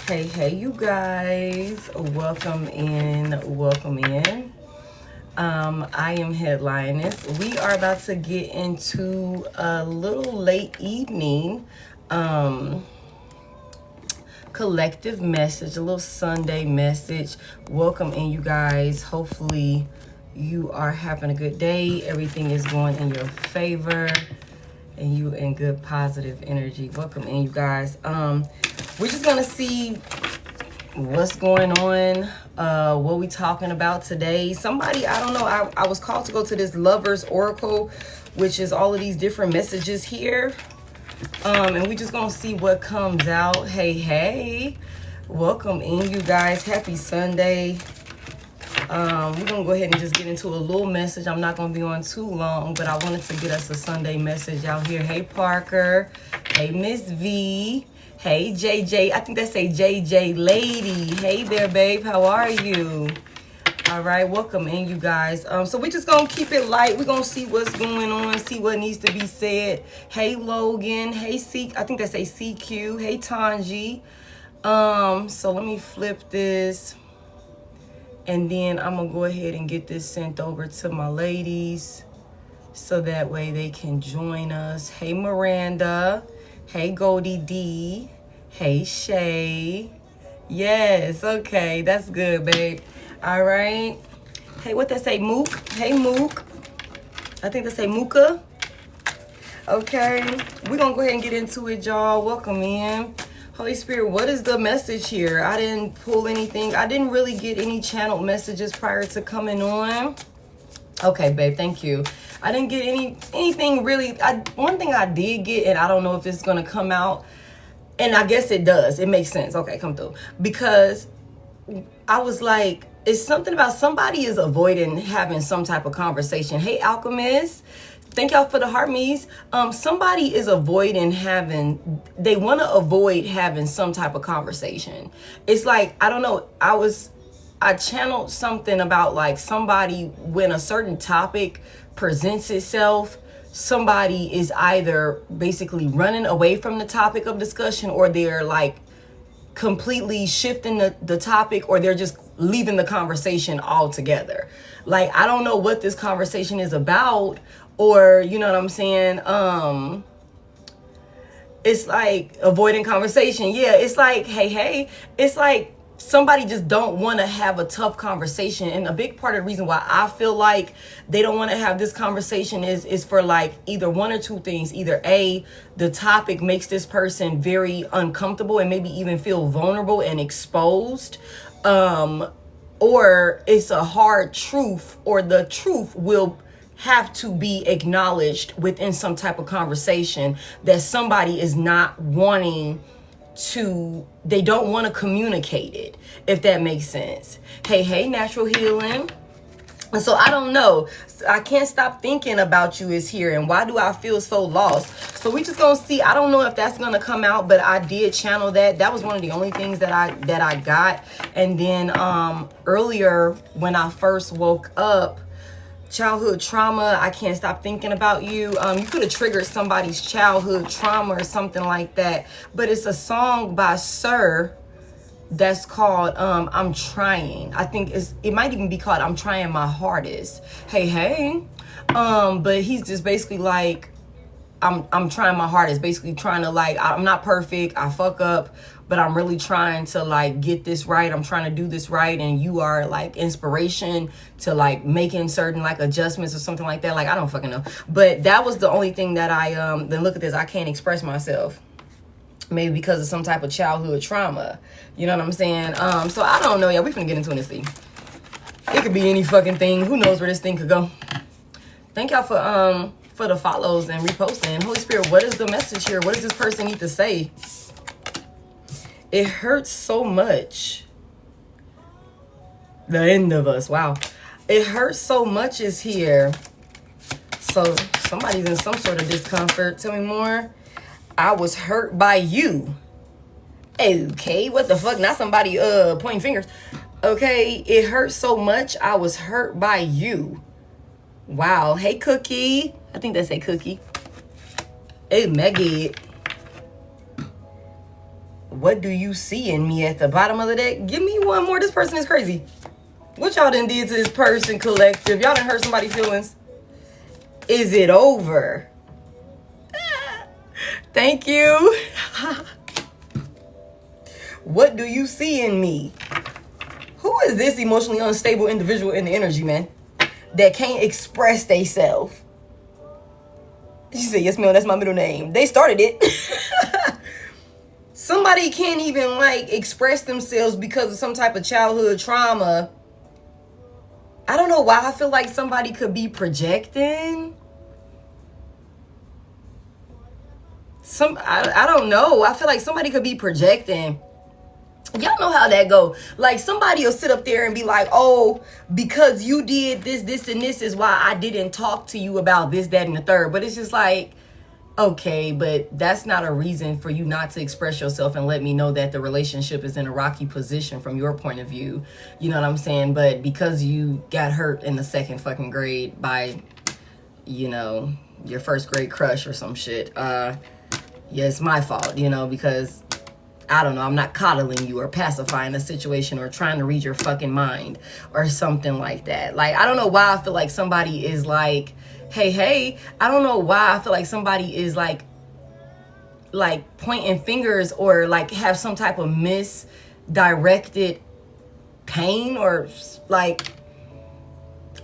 Hey, you guys. Welcome in. I am Head.Lioness. We are about to get into a little late evening collective message, a little Sunday message. Welcome in, you guys. Hopefully you are having a good day. Everything is going in your favor and you in good positive energy. Welcome in, you guys. We're just gonna see what's going on, what we talking about today. Somebody, I don't know, I was called to go to this Lover's Oracle, which is all of these different messages here. And we just gonna see what comes out. Hey, welcome in, you guys. Happy Sunday. We're gonna go ahead and just get into a little message. I'm not gonna be on too long, but I wanted to get us a Sunday message out here. Hey, Parker. Hey, Miss V. Hey, JJ. I think that's a JJ lady. Hey there, babe. How are you? All right, welcome in, you guys. So we're just gonna keep it light. We're gonna see what's going on, see what needs to be said. Hey, Logan. Hey, I think that's a CQ. Hey, Tanji. So let me flip this, and then I'm gonna go ahead and get this sent over to my ladies, so that way they can join us. Hey, Miranda. Hey, Goldie D. Hey, Shay. Yes, okay, that's good, babe. All right. Hey, what that say, Mook? Hey, Mook. I think that say Mooka. Okay, we're gonna go ahead and get into it, y'all. Welcome in. Holy Spirit, what is the message here? I didn't pull anything. I didn't really get any channeled messages prior to coming on. Okay, babe, thank you. I didn't get anything really. One thing I did get, and I don't know if it's gonna come out, and I guess it does. It makes sense. Okay, come through. Because I was like, it's something about somebody is avoiding having some type of conversation. Hey, Alchemist. Thank y'all for the heart me's. Somebody is avoiding they want to avoid having some type of conversation. It's like, I don't know, I channeled something about like somebody, when a certain topic presents itself, somebody is either basically running away from the topic of discussion, or they're like completely shifting the topic, or they're just leaving the conversation altogether. Like, I don't know what this conversation is about, or you know what I'm saying? It's like avoiding conversation. Yeah, it's like, hey, it's like somebody just don't want to have a tough conversation. And a big part of the reason why I feel like they don't want to have this conversation is for like either one or two things. Either A, the topic makes this person very uncomfortable and maybe even feel vulnerable and exposed, or it's a hard truth, or the truth will have to be acknowledged within some type of conversation that somebody is not wanting to, they don't want to communicate it, if that makes sense. Hey, natural healing. And so I don't know, I can't stop thinking about you is here, and why do I feel so lost? So we just gonna see. I don't know if that's gonna come out, but I did channel that was one of the only things that I got. And then earlier when I first woke up, childhood trauma, I can't stop thinking about you. You could have triggered somebody's childhood trauma or something like that. But it's a song by Sir that's called I'm Trying. I think it might even be called I'm Trying My Hardest. Hey. But he's just basically like, I'm trying my hardest, basically trying to, like, I'm not perfect, I fuck up, but I'm really trying to like get this right. I'm trying to do this right, and you are like inspiration to like making certain like adjustments or something like that. Like, I don't fucking know. But that was the only thing that I then look at this, I can't express myself. Maybe because of some type of childhood trauma. You know what I'm saying? So I don't know. Yeah, we finna get into it and see. It could be any fucking thing. Who knows where this thing could go? Thank y'all for the follows and reposting. Holy Spirit, what is the message here? What does this person need to say? It hurts so much. The end of us. Wow. It hurts so much is here. So somebody's in some sort of discomfort. Tell me more. I was hurt by you. Okay, what the fuck? Not somebody pointing fingers. Okay, it hurts so much. I was hurt by you. Wow. Hey, Cookie. I think that's a Cookie. Hey, Maggie. What do you see in me at the bottom of the deck? Give me one more. This person is crazy. What y'all done did to this person, collective? Y'all done hurt somebody's feelings. Is it over? Thank you. What do you see in me? Who is this emotionally unstable individual in the energy, man, that can't express theyself? She said, yes, ma'am, that's my middle name. They started it. Somebody can't even, like, express themselves because of some type of childhood trauma. I don't know why I feel like somebody could be projecting. I don't know. I feel like somebody could be projecting. Y'all know how that go. Like, somebody will sit up there and be like, oh, because you did this, this, and this is why I didn't talk to you about this, that, and the third. But it's just like, okay, but that's not a reason for you not to express yourself and let me know that the relationship is in a rocky position from your point of view. You know what I'm saying? But because you got hurt in the second fucking grade by, you know, your first grade crush or some shit, yeah, it's my fault, you know, because I don't know, I'm not coddling you or pacifying the situation or trying to read your fucking mind or something like that. Like, I don't know why I feel like somebody is like, hey, I don't know why I feel like somebody is like pointing fingers or like have some type of misdirected pain, or like,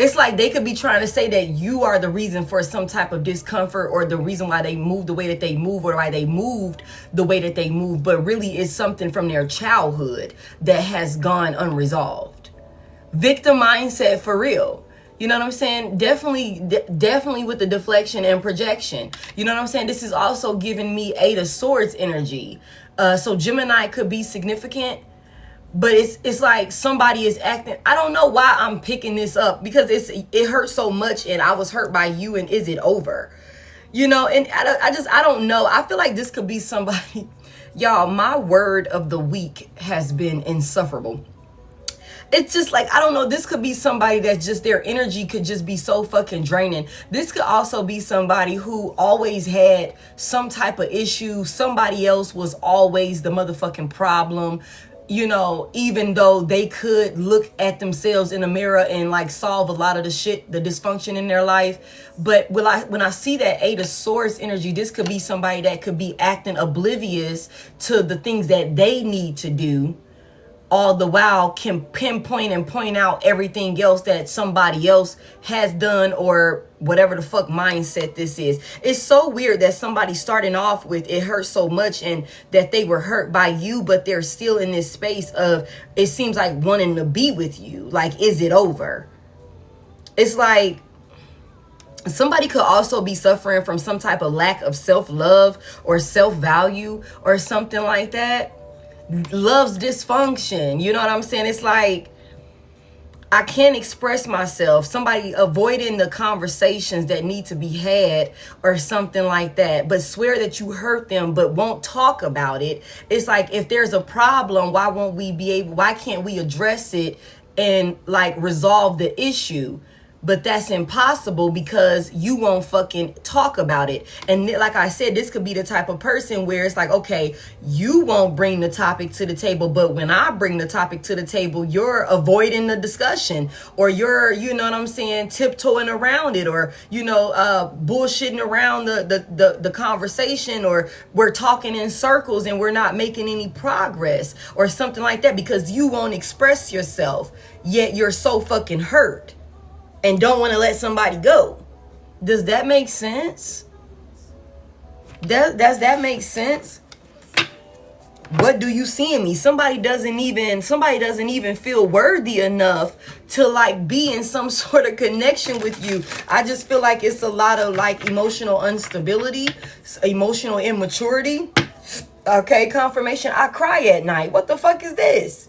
it's like they could be trying to say that you are the reason for some type of discomfort or the reason why they moved the way that they move or why they moved the way that they moved, but really it's something from their childhood that has gone unresolved. Victim mindset for real. You know what I'm saying? Definitely with the deflection and projection. You know what I'm saying? This is also giving me Eight of Swords energy. So Gemini could be significant. But it's like somebody is acting. I don't know why I'm picking this up, because it hurts so much, and I was hurt by you, and is it over? You know, and I don't know. I feel like this could be somebody. Y'all, my word of the week has been insufferable. It's just like, I don't know, this could be somebody that just their energy could just be so fucking draining. This could also be somebody who always had some type of issue. Somebody else was always the motherfucking problem. You know, even though they could look at themselves in the mirror and like solve a lot of the shit, the dysfunction in their life. But when I see that Eight of Swords energy, this could be somebody that could be acting oblivious to the things that they need to do, all the while can pinpoint and point out everything else that somebody else has done or whatever the fuck mindset this is. It's so weird that somebody starting off with it hurts so much and that they were hurt by you, but they're still in this space of, it seems like, wanting to be with you. Like, is it over? It's like somebody could also be suffering from some type of lack of self-love or self-value or something like that. Love's dysfunction. You know what I'm saying? It's like, I can't express myself. Somebody avoiding the conversations that need to be had or something like that, but swear that you hurt them but won't talk about it. It's like, if there's a problem, why can't we address it and like resolve the issue? But that's impossible because you won't fucking talk about it. And like I said, this could be the type of person where it's like, okay, you won't bring the topic to the table, but when I bring the topic to the table, you're avoiding the discussion, or you're, you know what I'm saying, tiptoeing around it, or, you know, bullshitting around the conversation, or we're talking in circles and we're not making any progress or something like that because you won't express yourself, yet you're so fucking hurt and don't want to let somebody go. Does that make sense? Does that make sense? What do you see in me? Somebody doesn't even feel worthy enough to like be in some sort of connection with you. I just feel like it's a lot of like emotional instability, emotional immaturity. Okay, confirmation. I cry at night. What the fuck is this?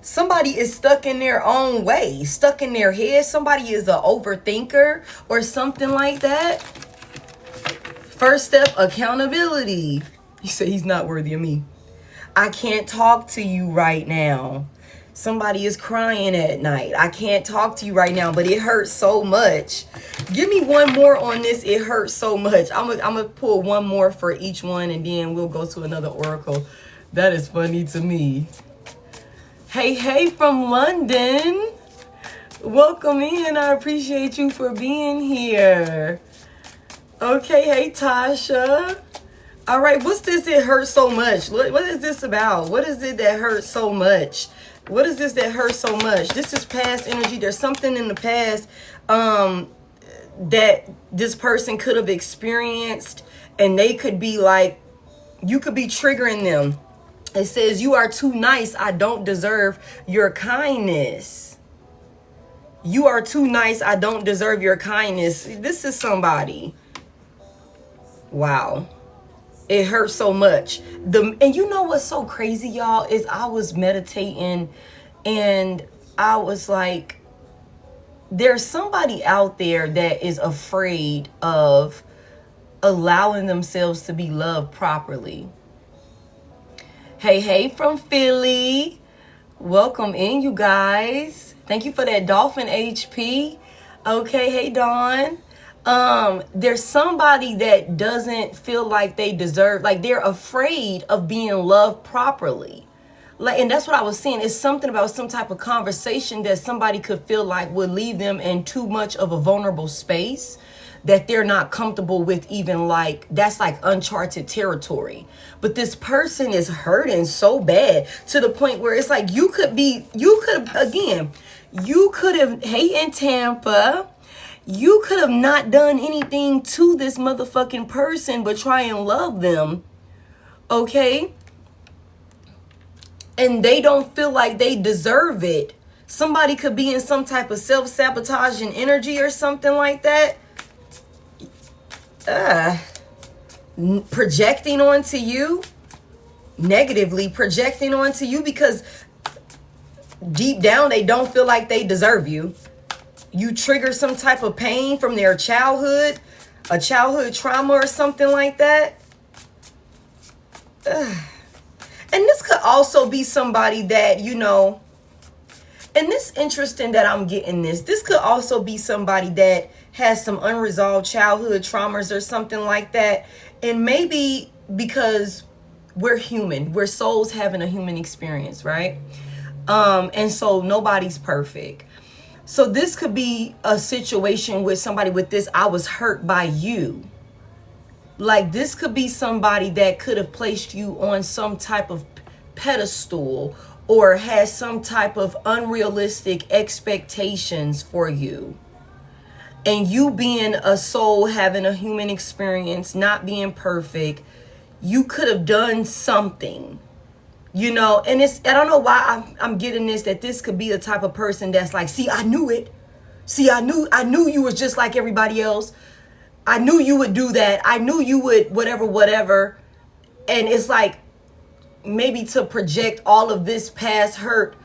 Somebody is stuck in their own way, stuck in their head. Somebody is an overthinker or something like that. First step, accountability. He said he's not worthy of me. I can't talk to you right now. Somebody is crying at night. I can't talk to you right now, but it hurts so much. Give me one more on this. It hurts so much. I'm gonna pull one more for each one, and then we'll go to another oracle. That is funny to me. Hey from London. Welcome in. I appreciate you for being here. Okay, hey Tasha. All right, what's this? It hurts so much. What is this about? What is it that hurts so much? What is this that hurts so much? This is past energy. There's something in the past that this person could have experienced, and they could be like, you could be triggering them. It says, you are too nice. I don't deserve your kindness. You are too nice. I don't deserve your kindness. This is somebody. Wow. It hurts so much. And you know what's so crazy, y'all, is I was meditating and I was like, there's somebody out there that is afraid of allowing themselves to be loved properly. Hey from Philly. Welcome in, you guys. Thank you for that dolphin HP. Okay, hey Dawn. There's somebody that doesn't feel like they deserve, like they're afraid of being loved properly. Like, and that's what I was saying. It's something about some type of conversation that somebody could feel like would leave them in too much of a vulnerable space that they're not comfortable with, even like, that's like uncharted territory. But this person is hurting so bad to the point where it's like, you could have, hey in Tampa, you could have not done anything to this motherfucking person but try and love them, okay? And they don't feel like they deserve it. Somebody could be in some type of self-sabotaging energy or something like that. Projecting onto you, negatively projecting onto you, because deep down they don't feel like they deserve you. You trigger some type of pain from their childhood, a childhood trauma or something like that. And this could also be somebody that, you know, and it's interesting that I'm getting this. This could also be somebody that has some unresolved childhood traumas or something like that. And maybe because we're human, we're souls having a human experience, right? And so nobody's perfect. So this could be a situation with somebody with this, I was hurt by you. Like this could be somebody that could have placed you on some type of pedestal or has some type of unrealistic expectations for you. And you being a soul, having a human experience, not being perfect, you could have done something. You know, and I don't know why I'm getting this, that this could be the type of person that's like, see, I knew it. See, I knew you was just like everybody else. I knew you would do that. I knew you would whatever. And it's like maybe to project all of this past hurt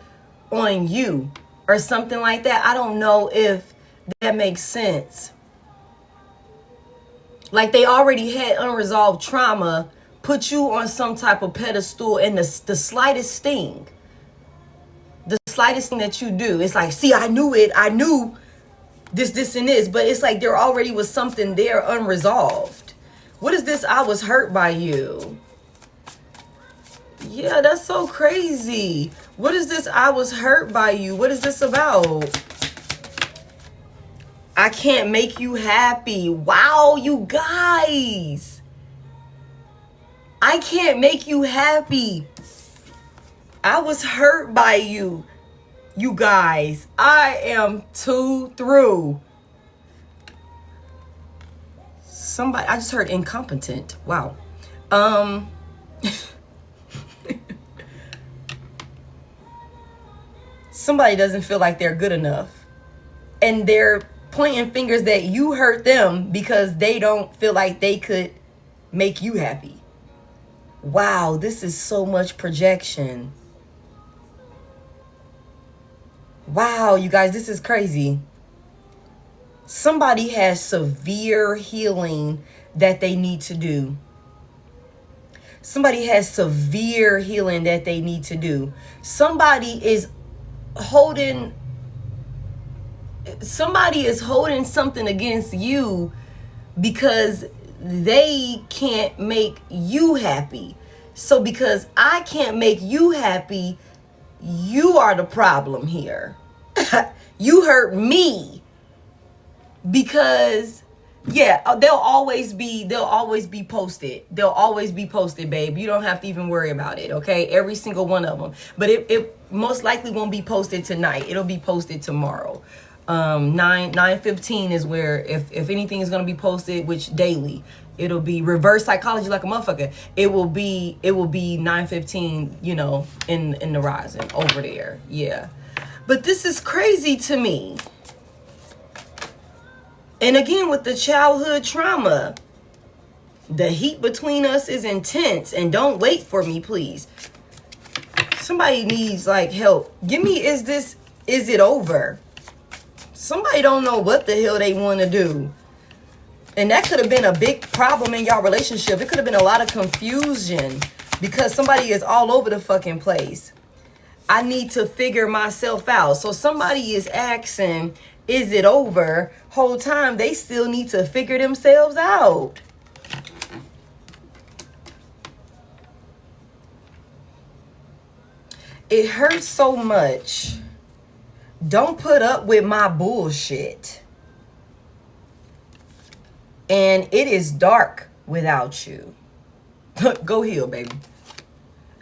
on you or something like that. I don't know if that makes sense. Like they already had unresolved trauma, put you on some type of pedestal, and the slightest thing that you do, it's like, see, I knew it. I knew this, and this. But it's like there already was something there unresolved. What is this? I was hurt by you. Yeah, that's so crazy. What is this? I was hurt by you. What is this about? I can't make you happy. Wow, you guys. I can't make you happy. I was hurt by you. You guys, I am too through. Somebody, I just heard incompetent. Wow. Somebody doesn't feel like they're good enough. And they're pointing fingers that you hurt them because they don't feel like they could make you happy. Wow, this is so much projection. Wow, you guys, this is crazy. Somebody has severe healing that they need to do. Somebody has severe healing that they need to do. Somebody is holding something against you because they can't make you happy. So because I can't make you happy, you are the problem here. You hurt me. Because yeah, they'll always be posted. They'll always be posted, babe. You don't have to even worry about it, okay? Every single one of them. But it most likely won't be posted tonight. It'll be posted tomorrow. 9:15 is where if anything is gonna be posted, which daily, it'll be reverse psychology like a motherfucker. It will be 9:15, you know, in the rising over there. Yeah. But this is crazy to me. And again, with the childhood trauma, the heat between us is intense. And don't wait for me, please. Somebody needs like help. Give me, is it over? Somebody don't know what the hell they want to do. And that could have been a big problem in y'all relationship. It could have been a lot of confusion because somebody is all over the fucking place. I need to figure myself out. So somebody is asking, is it over? Whole time they still need to figure themselves out. It hurts so much. Don't put up with my bullshit. And it is dark without you. Go heal, baby.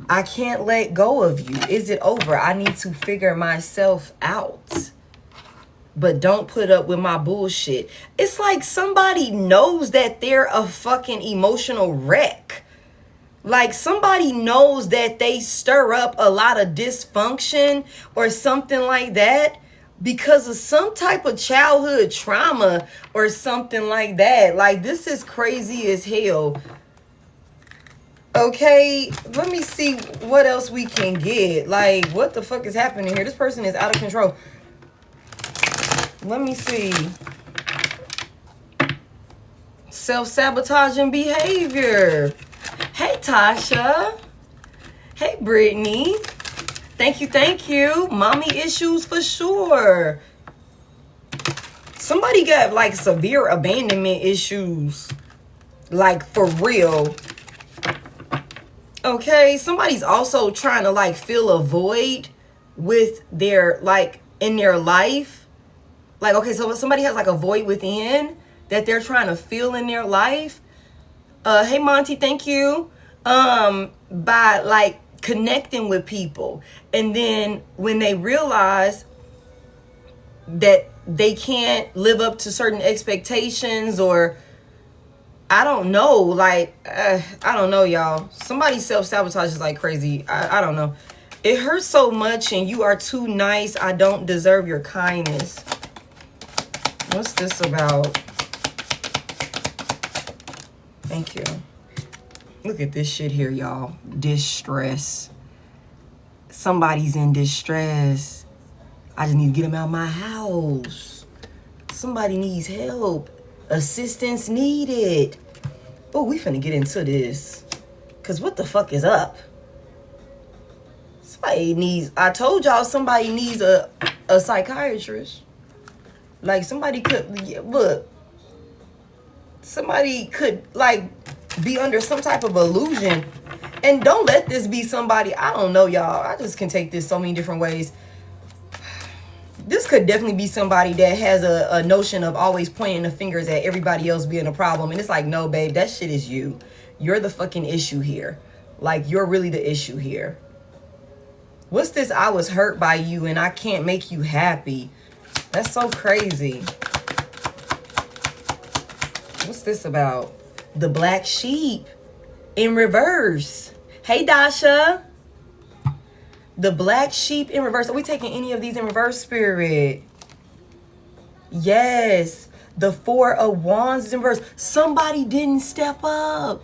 I can't let go of you. Is it over? I need to figure myself out. But don't put up with my bullshit. It's like somebody knows that they're a fucking emotional wreck. Like somebody knows that they stir up a lot of dysfunction or something like that because of some type of childhood trauma or something like that. Like this is crazy as hell. Okay, let me see what else we can get. Like, what the fuck is happening here? This person is out of control. Let me see. Self-sabotaging behavior. Hey, Tasha. Hey, Brittany. Thank you. Mommy issues for sure. Somebody got like severe abandonment issues. Like for real. Okay, somebody's also trying to like fill a void with their like in their life. Like, okay, so if somebody has like a void within that they're trying to fill in their life. Hey Monty, thank you. By like connecting with people. And then when they realize that they can't live up to certain expectations or I don't know, like, I don't know, y'all. Somebody self-sabotages like crazy. I don't know. It hurts so much and you are too nice. I don't deserve your kindness. What's this about? Thank you. Look at this shit here, y'all. Distress. Somebody's in distress. I just need to get them out of my house. Somebody needs help. Assistance needed. Oh, we finna get into this. Cause what the fuck is up? Somebody needs, I told y'all somebody needs a psychiatrist. Like somebody could, look. Somebody could like be under some type of illusion. And don't let this be somebody, I don't know y'all. I just can take this so many different ways. This could definitely be somebody that has a notion of always pointing the fingers at everybody else being a problem. And it's like, no, babe, that shit is you. You're the fucking issue here. Like, you're really the issue here. What's this? I was hurt by you and I can't make you happy. That's so crazy. What's this about? The black sheep in reverse. Hey, Dasha. The black sheep in reverse. Are we taking any of these in reverse, Spirit? Yes. The Four of Wands is in reverse. Somebody didn't step up.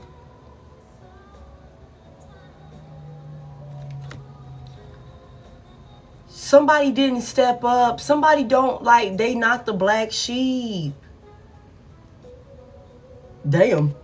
Somebody didn't step up. Somebody don't like, they not the black sheep. Damn.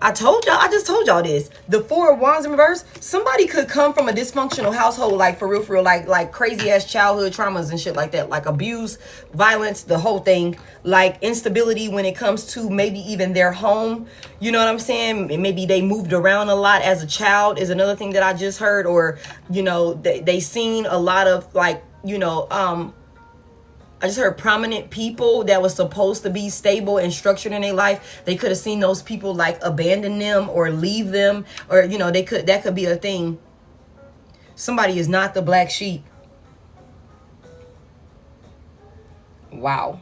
I just told y'all this. The Four of Wands in reverse, somebody could come from a dysfunctional household, like for real, like crazy ass childhood traumas and shit like that, like abuse, violence, the whole thing, like instability when it comes to maybe even their home. You know what I'm saying? Maybe they moved around a lot as a child is another thing that I just heard, or, you know, they seen a lot of like, you know, I just heard prominent people that was supposed to be stable and structured in their life. They could have seen those people like abandon them or leave them, or, you know, that could be a thing. Somebody is not the black sheep. Wow.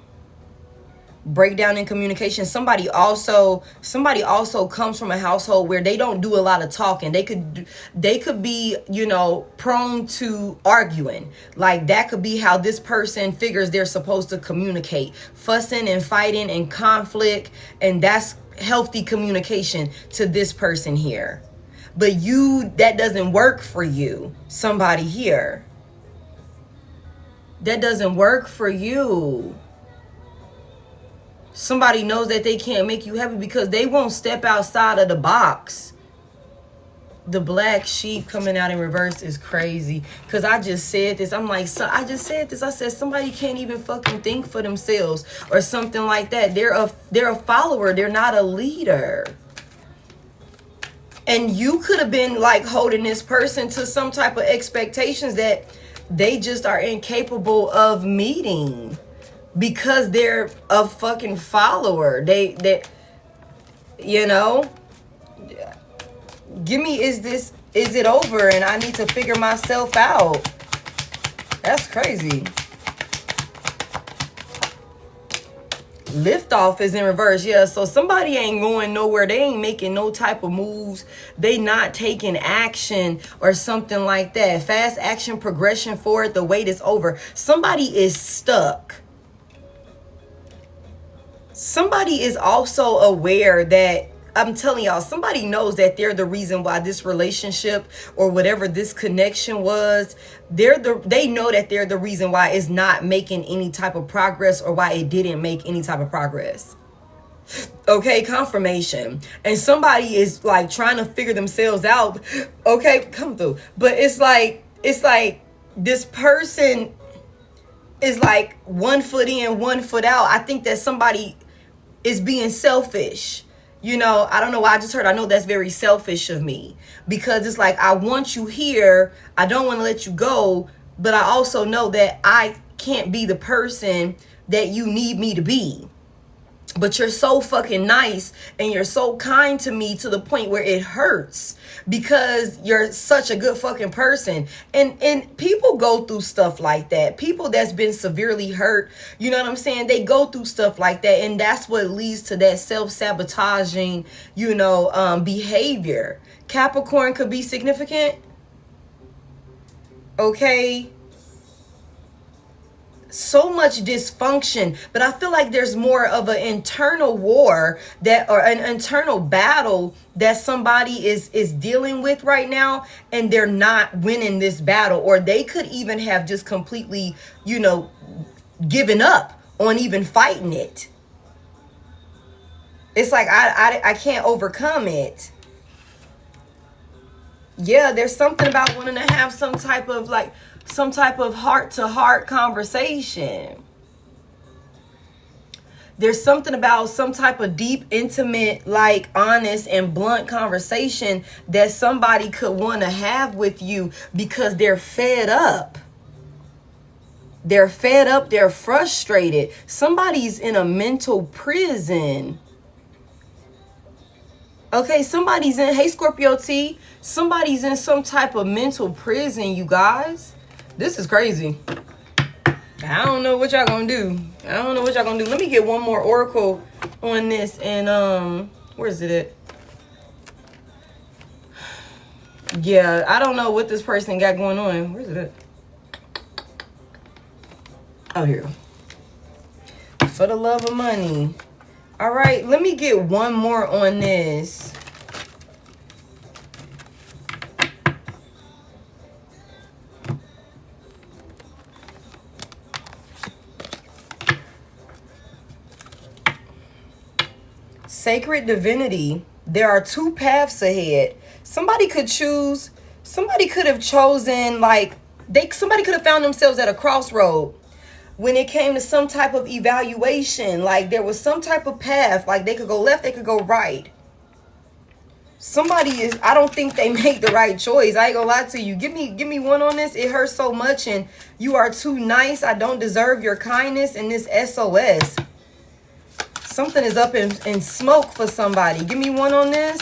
Breakdown in communication. Somebody also comes from a household where they don't do a lot of talking. They could be, you know, prone to arguing. Like that could be how this person figures they're supposed to communicate, fussing and fighting and conflict, and that's healthy communication to this person here. But that doesn't work for you. Somebody here, that doesn't work for you. Somebody knows that they can't make you happy because they won't step outside of the box. The black sheep coming out in reverse is crazy. Because I just said this. I'm like, I just said this. I said somebody can't even fucking think for themselves or something like that. They're a follower. They're not a leader. And you could have been like holding this person to some type of expectations that they just are incapable of meeting. Because they're a fucking follower. They you know, give me, is it over and I need to figure myself out? That's crazy. Liftoff is in reverse. Yeah, so somebody ain't going nowhere. They ain't making no type of moves. They not taking action or something like that. Fast action, progression forward. The wait is over. Somebody is stuck. Somebody is also aware that, I'm telling y'all, somebody knows that they're the reason why this relationship or whatever this connection was, they know that they're the reason why it's not making any type of progress or why it didn't make any type of progress. Okay, confirmation. And somebody is like trying to figure themselves out. Okay, come through. But it's like this person is like 1 foot in, 1 foot out. I think that somebody is being selfish. You know, I don't know why I just heard. I know that's very selfish of me because it's like, I want you here. I don't want to let you go. But I also know that I can't be the person that you need me to be. But you're so fucking nice and you're so kind to me to the point where it hurts because you're such a good fucking person. And people go through stuff like that. People that's been severely hurt, you know what I'm saying? They go through stuff like that. And that's what leads to that self-sabotaging, you know, behavior. Capricorn could be significant. Okay. So much dysfunction, but I feel like there's more of an internal war or an internal battle that somebody is dealing with right now, and they're not winning this battle, or they could even have just completely, you know, given up on even fighting it. It's like I can't overcome it. Yeah, there's something about wanting to have some type of heart-to-heart conversation. There's something about some type of deep, intimate, like honest and blunt conversation that somebody could want to have with you because they're fed up. They're fed up. They're frustrated. Somebody's in a mental prison. Okay, somebody's in, hey Scorpio T, somebody's in some type of mental prison, you guys. This is crazy. I don't know what y'all gonna do. Let me get one more oracle on this. And where's it at? Yeah, I don't know what this person got going on. Where's it at? Oh, here. For the love of money. All right, let me get one more on this. Sacred divinity. there are two paths ahead. Somebody could have chosen, like, somebody could have found themselves at a crossroad when it came to some type of evaluation. Like, there was some type of path, like they could go left, they could go right. I don't think they made the right choice. I ain't gonna lie to you. Give me one on this. It hurts so much, and you are too nice. I don't deserve your kindness, and this SOS. Something is up in smoke for somebody. Give me one on this.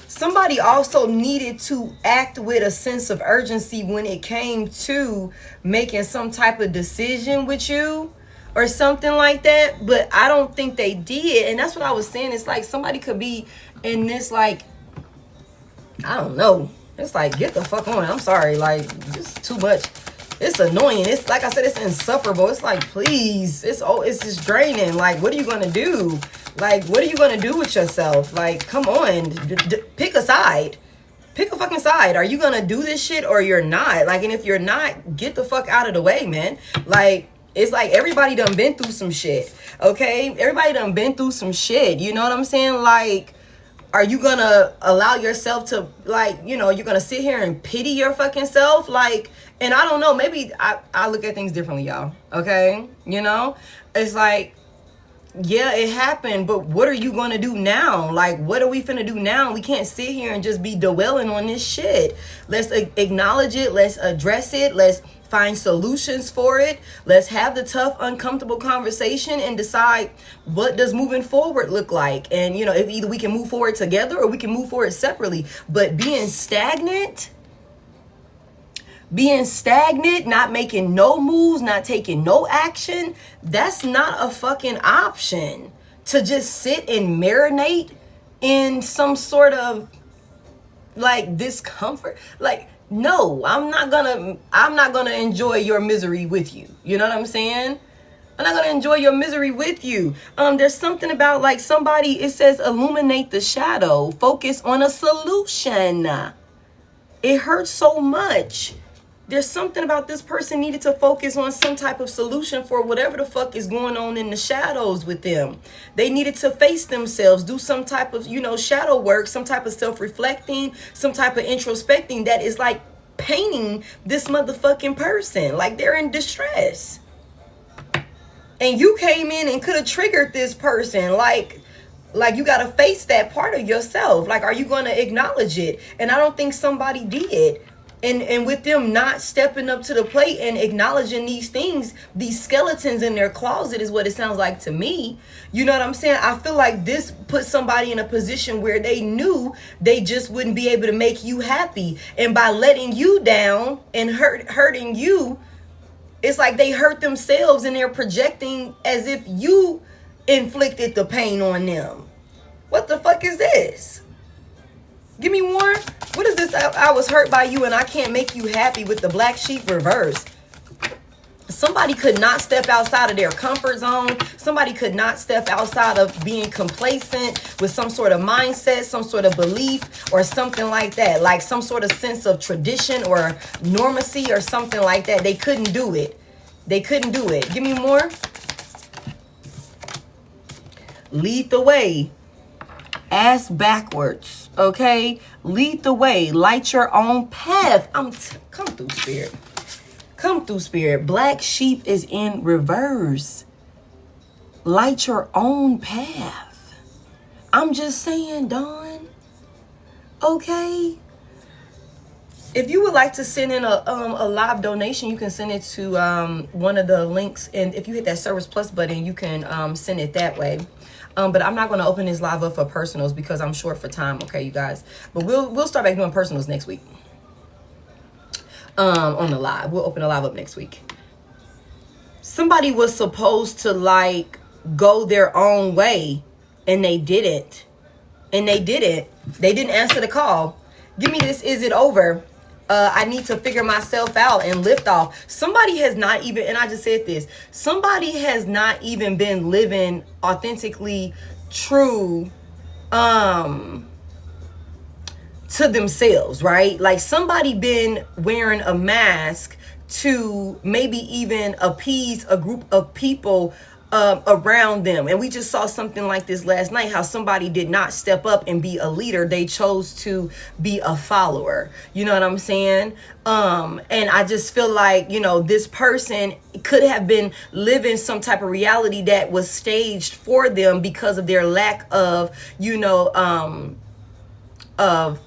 Somebody also needed to act with a sense of urgency when it came to making some type of decision with you or something like that. But I don't think they did. And that's what I was saying. It's like somebody could be in this, like, I don't know. It's like, get the fuck on. I'm sorry. Like, just too much. It's annoying. It's like I said, it's insufferable. It's like, please. It's just draining. Like, what are you going to do? Like, what are you going to do with yourself? Like, come on. Pick a side. Pick a fucking side. Are you going to do this shit or you're not? Like, and if you're not, get the fuck out of the way, man. Like, it's like everybody done been through some shit. Okay? Everybody done been through some shit. You know what I'm saying? Like, are you going to allow yourself to, like, you know, you're going to sit here and pity your fucking self? Like, and I don't know, maybe I look at things differently, y'all. Okay? You know? It's like, yeah, it happened, but what are you going to do now? Like, what are we finna do now? We can't sit here and just be dwelling on this shit. Let's acknowledge it. Let's address it. Let's find solutions for it. Let's have the tough, uncomfortable conversation and decide what does moving forward look like. And, you know, if either we can move forward together or we can move forward separately. But being stagnant, not making no moves, not taking no action, that's not a fucking option. To just sit and marinate in some sort of, like, discomfort. Like, no, I'm not gonna enjoy your misery with you. You know what I'm saying? I'm not gonna enjoy your misery with you. There's something about, like, somebody, it says illuminate the shadow, focus on a solution. It hurts so much. There's something about this person needed to focus on some type of solution for whatever the fuck is going on in the shadows with them. They needed to face themselves, do some type of, you know, shadow work, some type of self-reflecting, some type of introspecting that is like painting this motherfucking person like they're in distress. And you came in and could have triggered this person. Like you got to face that part of yourself. Like, are you going to acknowledge it? And I don't think somebody did. And with them not stepping up to the plate and acknowledging these things, these skeletons in their closet is what it sounds like to me. You know what I'm saying? I feel like this put somebody in a position where they knew they just wouldn't be able to make you happy. And by letting you down and hurting you, it's like they hurt themselves and they're projecting as if you inflicted the pain on them. What the fuck is this? Give me more. What is this? I was hurt by you and I can't make you happy with the black sheep reverse. Somebody could not step outside of their comfort zone. Somebody could not step outside of being complacent with some sort of mindset, some sort of belief or something like that. Like some sort of sense of tradition or normacy or something like that. They couldn't do it. They couldn't do it. Give me more. Lead the way. Ass backwards. Okay, lead the way, light your own path. Come through, spirit. Come through, spirit. Black sheep is in reverse. Light your own path. I'm just saying, Dawn. Okay. If you would like to send in a live donation, you can send it to one of the links, and if you hit that Service Plus button, you can send it that way. But I'm not going to open this live up for personals because I'm short for time, okay, you guys. But we'll start back doing personals next week. On the live. We'll open the live up next week. Somebody was supposed to, like, go their own way, and they didn't. And they didn't. They didn't answer the call. Give me this, is it over? I need to figure myself out and lift off. Somebody has not even, and I just said this, somebody has not even been living authentically true to themselves, right? Like somebody been wearing a mask to maybe even appease a group of people around them. And we just saw something like this last night, how somebody did not step up and be a leader. They chose to be a follower. You know what I'm saying? And I just feel like, you know, this person could have been living some type of reality that was staged for them because of their lack of, you know, of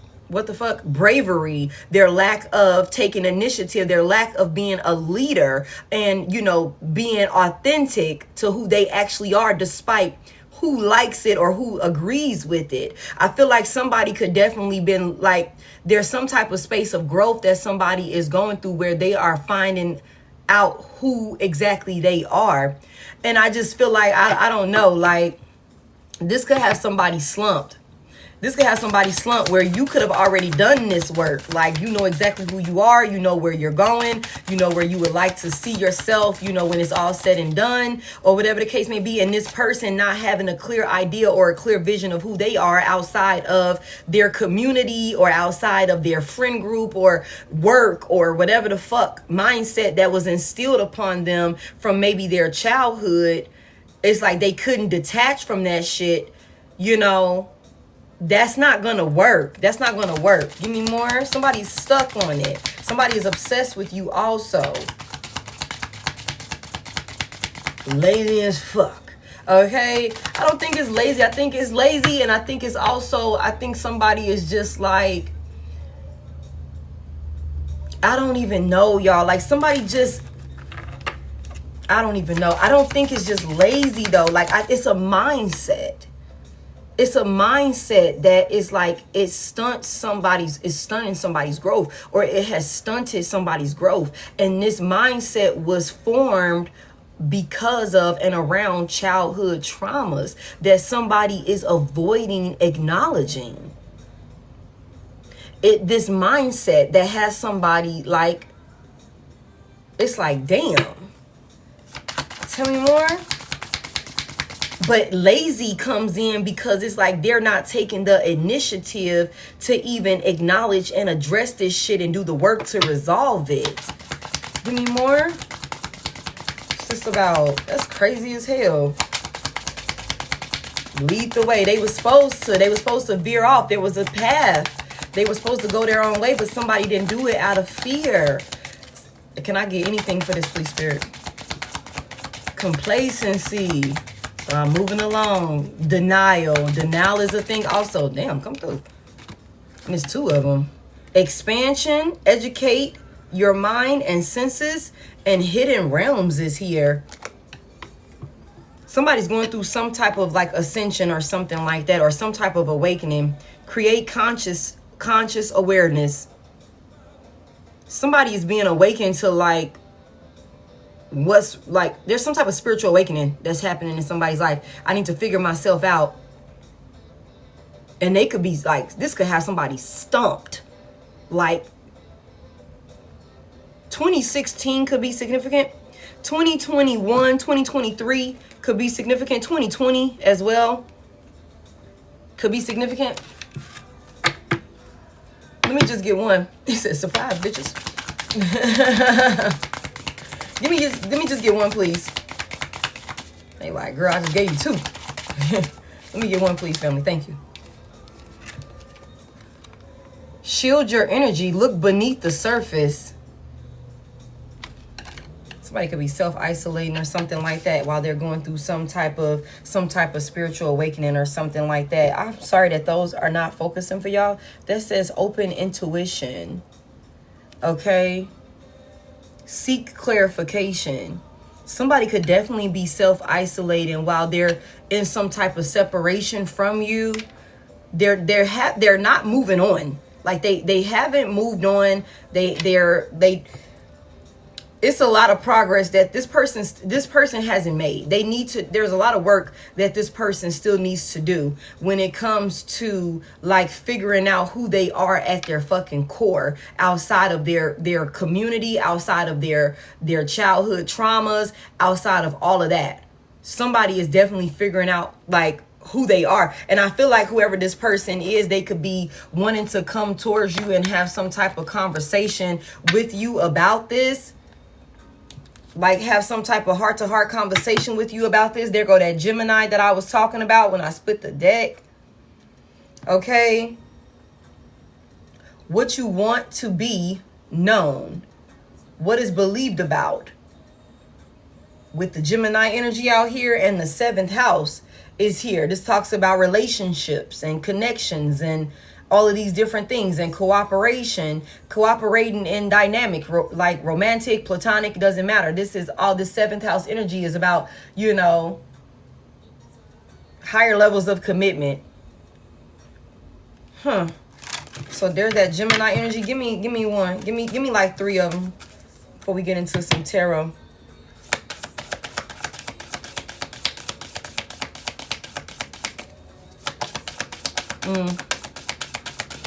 bravery, their lack of taking initiative, their lack of being a leader, and, you know, being authentic to who they actually are, despite who likes it or who agrees with it. I feel like somebody could definitely been like, there's some type of space of growth that somebody is going through where they are finding out who exactly they are. And I just feel like, I don't know, like, this could have somebody slumped. This could have somebody slump where you could have already done this work. Like, you know exactly who you are. You know where you're going. You know where you would like to see yourself, you know, when it's all said and done, or whatever the case may be. And this person not having a clear idea or a clear vision of who they are outside of their community or outside of their friend group or work or whatever the fuck mindset that was instilled upon them from maybe their childhood. It's like they couldn't detach from that shit, you know. That's not gonna work. That's not gonna work. Give me more. Somebody's stuck on it. Somebody is obsessed with you also. Lazy as fuck. Okay? I don't think it's lazy. I think it's lazy, and I think it's also, I think somebody is just like, I don't even know, y'all. Like, somebody just, I don't even know. I don't think it's just lazy though. Like, it's a mindset. It's a mindset that is like, it's stunning somebody's growth, or it has stunted somebody's growth. And this mindset was formed because of and around childhood traumas that somebody is avoiding acknowledging. This mindset that has somebody like, it's like, damn. Tell me more. But lazy comes in because it's like they're not taking the initiative to even acknowledge and address this shit and do the work to resolve it. Give me more. It's just about, that's crazy as hell. Lead the way. They were supposed to veer off. There was a path. They were supposed to go their own way, but somebody didn't do it out of fear. Can I get anything for this, please, Spirit? Complacency. Moving along. Denial. Denial is a thing also. Damn, come through. And there's two of them. Expansion. Educate your mind and senses. And hidden realms is here. Somebody's going through some type of like ascension or something like that. Or some type of awakening. Create conscious awareness. Somebody is being awakened to like, what's like, there's some type of spiritual awakening that's happening in somebody's life. I need to figure myself out. And they could be like, this could have somebody stumped. Like 2016 could be significant. 2021, 2023 could be significant. 2020 as well could be significant. Let me just get one. It says surprise, bitches. Let me just get one, please. They like, girl, I just gave you two. Let me get one, please, family. Thank you. Shield your energy. Look beneath the surface. Somebody could be self-isolating or something like that while they're going through some type of spiritual awakening or something like that. I'm sorry that those are not focusing for y'all. That says open intuition. Okay. Seek clarification. Somebody could definitely be self-isolating while they're in some type of separation from you. They're not moving on. Like they haven't moved on. It's a lot of progress that this person hasn't made. There's a lot of work that this person still needs to do when it comes to like figuring out who they are at their fucking core, outside of their community, outside of their childhood traumas, outside of all of that. Somebody is definitely figuring out like who they are. And I feel like whoever this person is, they could be wanting to come towards you and have some type of conversation with you about this. like have some type of heart-to-heart conversation with you about this. There go that Gemini that I was talking about when I split the deck. Okay. What you want to be known. What is believed about. With the Gemini energy out here, and the 7th house is here. This talks about relationships and connections and all of these different things, and cooperation, cooperating in dynamic, like romantic, platonic, doesn't matter. This is all, the 7th house energy is about, you know, higher levels of commitment. So there's that Gemini energy. Give me one. Give me like 3 of them before we get into some tarot.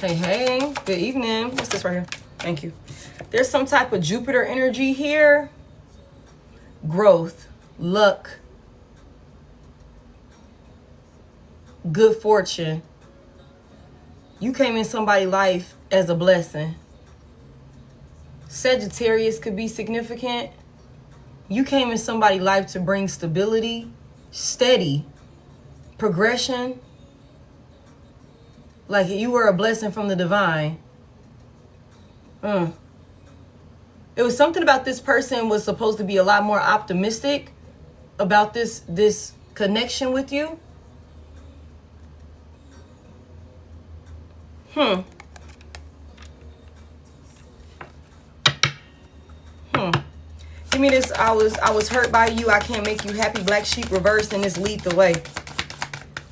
Hey, good evening. What's this right here? Thank you. There's some type of Jupiter energy here. Growth, luck, good fortune. You came in somebody's life as a blessing. Sagittarius could be significant. You came in somebody's life to bring stability, steady, progression. Like you were a blessing from the divine. It was something about this person was supposed to be a lot more optimistic about this connection with you. Give me this. I was hurt by you. I can't make you happy. Black sheep reversed, and this lead the way.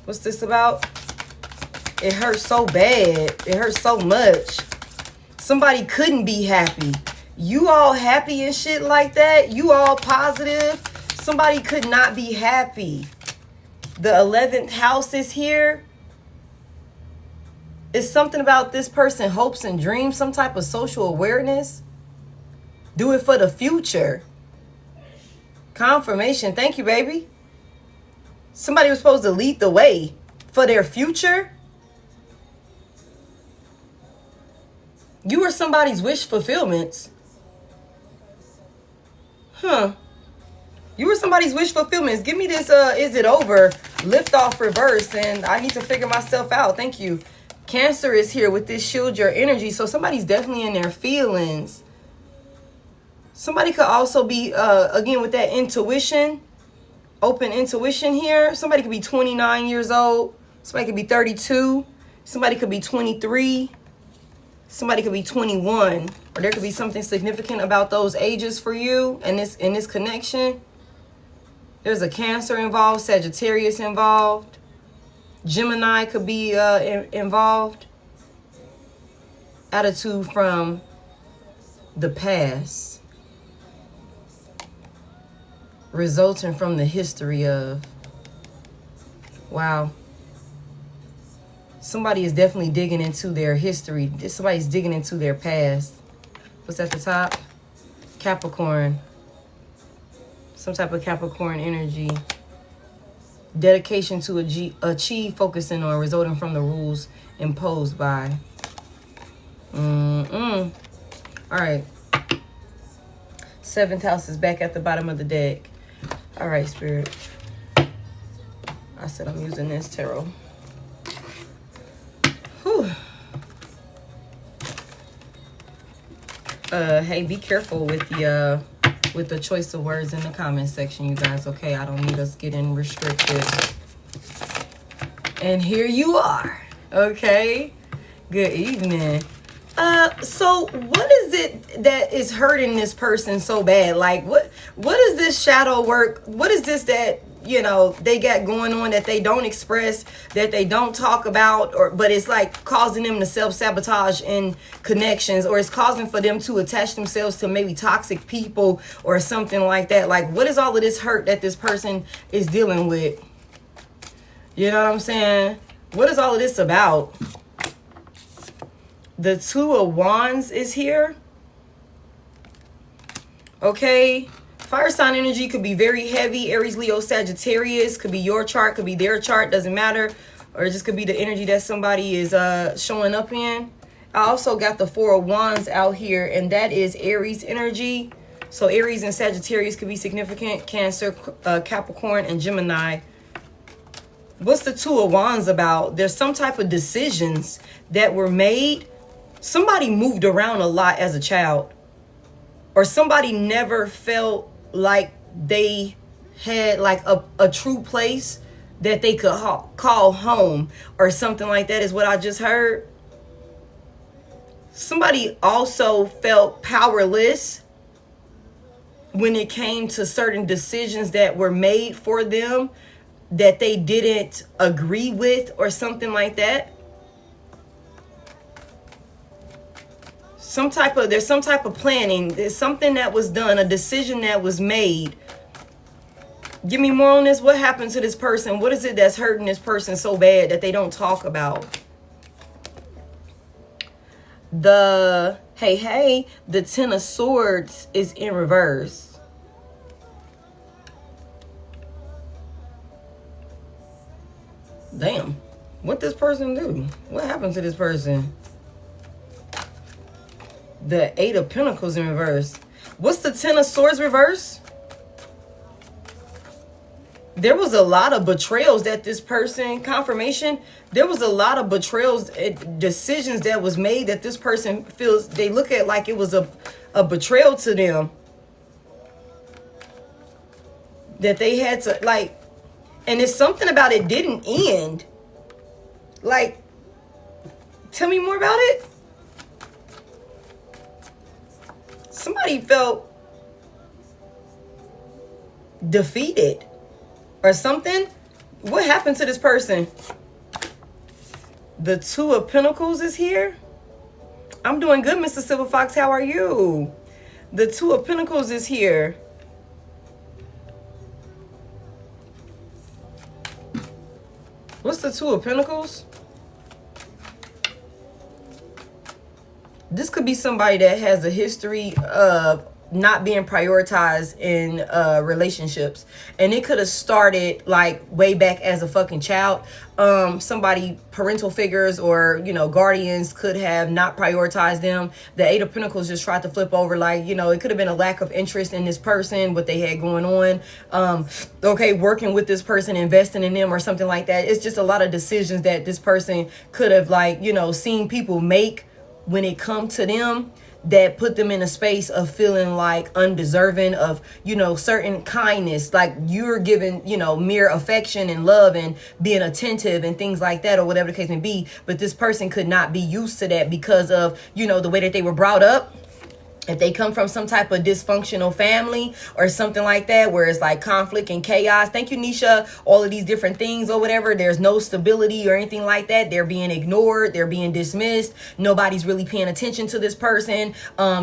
What's this about? It hurts so bad. It hurts so much. Somebody couldn't be happy. You all happy and shit like that. You all positive. Somebody could not be happy. The 11th house is here. It's something about this person hopes and dreams. Some type of social awareness. Do it for the future. Confirmation. Thank you, baby. Somebody was supposed to lead the way for their future. You were somebody's wish fulfillments. You were somebody's wish fulfillments. Give me this, is it over? Lift off reverse, and I need to figure myself out. Thank you. Cancer is here with this shield your energy. So somebody's definitely in their feelings. Somebody could also be, again, with that intuition, open intuition here. Somebody could be 29 years old. Somebody could be 32. Somebody could be 23. Somebody could be 21, or there could be something significant about those ages for you and in this connection. There's a Cancer involved, Sagittarius involved, Gemini could be involved. Attitude from the past, resulting from the history of. Wow. Somebody is definitely digging into their history. Somebody's digging into their past. What's at the top? Capricorn. Some type of Capricorn energy. Dedication to achieve, focusing on, resulting from the rules imposed by. All right. 7th house is back at the bottom of the deck. All right, Spirit. I said I'm using this tarot. Hey, be careful with the choice of words in the comment section, you guys. Okay, I don't need us getting restricted. And here you are. Okay, good evening. So what is it that is hurting this person so bad? Like, what is this shadow work? What is this that, you know, they got going on that they don't express, that they don't talk about, but it's like causing them to self-sabotage in connections, or it's causing for them to attach themselves to maybe toxic people or something like that. Like, what is all of this hurt that this person is dealing with? You know what I'm saying? What is all of this about? The 2 of Wands is here. Okay. Fire sign energy could be very heavy. Aries, Leo, Sagittarius. Could be your chart, could be their chart. Doesn't matter. Or it just could be the energy that somebody is showing up in. I also got the 4 of Wands out here, and that is Aries energy. So Aries and Sagittarius could be significant. Cancer, Capricorn, and Gemini. What's the Two of Wands about? There's some type of decisions that were made. Somebody moved around a lot as a child. Or somebody never felt like they had like a true place that they could call home or something like that is what I just heard. Somebody also felt powerless when it came to certain decisions that were made for them that they didn't agree with or something like that. There's some type of planning. There's something that was done, a decision that was made. Give me more on this. What happened to this person? What is it that's hurting this person so bad that they don't talk about? The Ten of Swords is in reverse. Damn. What this person do? What happened to this person? The Eight of Pentacles in reverse. What's the Ten of Swords reverse? There was a lot of betrayals that this person, confirmation, there was a lot of betrayals, decisions that was made that this person feels, they look at like it was a betrayal to them. That they had to, like, and it's something about it didn't end. Like, tell me more about it. Somebody felt defeated or something. What happened to this person? The Two of Pentacles is here. I'm doing good, Mr. Silver Fox. How are you? The Two of Pentacles is here. What's the Two of Pentacles? This could be somebody that has a history of not being prioritized in relationships, and it could have started like way back as a fucking child. Somebody, parental figures or, you know, guardians could have not prioritized them. The Eight of Pentacles just tried to flip over, like, you know, it could have been a lack of interest in this person, what they had going on. Okay, working with this person, investing in them or something like that. It's just a lot of decisions that this person could have, like, you know, seen people make when it come to them, that put them in a space of feeling like undeserving of, you know, certain kindness, like you're giving, you know, mere affection and love and being attentive and things like that, or whatever the case may be. But this person could not be used to that because of, you know, the way that they were brought up. If they come from some type of dysfunctional family or something like that, where it's like conflict and chaos. Thank you, Nisha. All of these different things or whatever. There's no stability or anything like that. They're being ignored. They're being dismissed. Nobody's really paying attention to this person.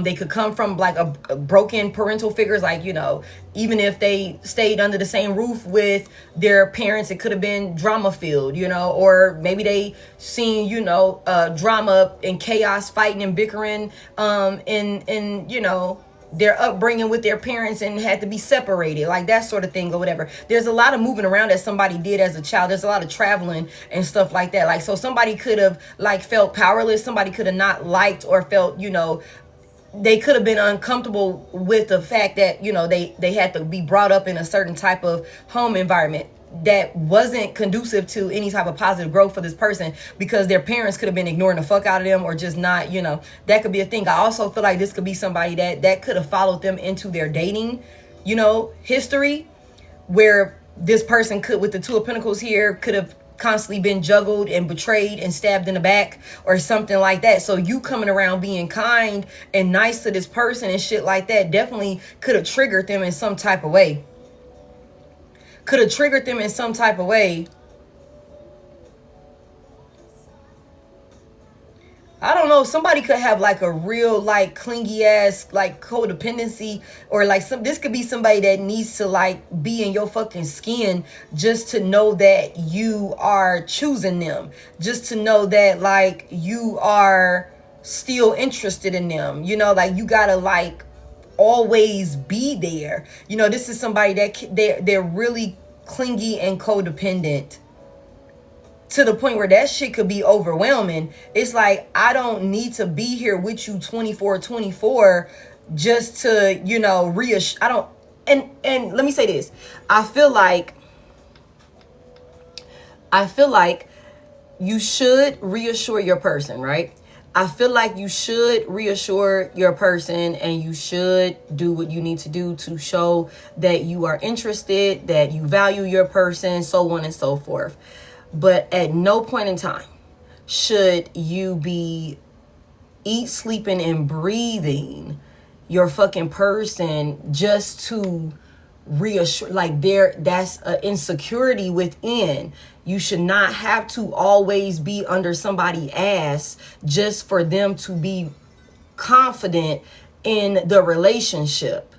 They could come from like a broken parental figures, like, you know, even if they stayed under the same roof with their parents, it could have been drama filled, you know, or maybe they seen, you know, drama and chaos, fighting and bickering, in you know, their upbringing with their parents and had to be separated, like that sort of thing or whatever. There's a lot of moving around that somebody did as a child. There's a lot of traveling and stuff like that. Like, so somebody could have like felt powerless. Somebody could have not liked or felt, you know, they could have been uncomfortable with the fact that, you know, they had to be brought up in a certain type of home environment that wasn't conducive to any type of positive growth for this person, because their parents could have been ignoring the fuck out of them or just not, you know, that could be a thing. I also feel like this could be somebody that could have followed them into their dating, you know, history, where this person could, with the Two of Pentacles here, could have constantly been juggled and betrayed and stabbed in the back or something like that. So you coming around being kind and nice to this person and shit like that definitely could have triggered them in some type of way. Could have triggered them in some type of way. I don't know. Somebody could have like a real like clingy ass like codependency, or like this could be somebody that needs to like be in your fucking skin just to know that you are choosing them, just to know that like you are still interested in them, you know, like you gotta like always be there. You know, this is somebody that they're really clingy and codependent to the point where that shit could be overwhelming. It's like, I don't need to be here with you 24/24 just to, you know, reassure. I don't, and let me say this. I feel like you should reassure your person, right? I feel like you should reassure your person, and you should do what you need to do to show that you are interested, that you value your person, so on and so forth. But at no point in time should you be sleeping and breathing your fucking person just to reassure. Like, that's an insecurity within. You should not have to always be under somebody's ass just for them to be confident in the relationship.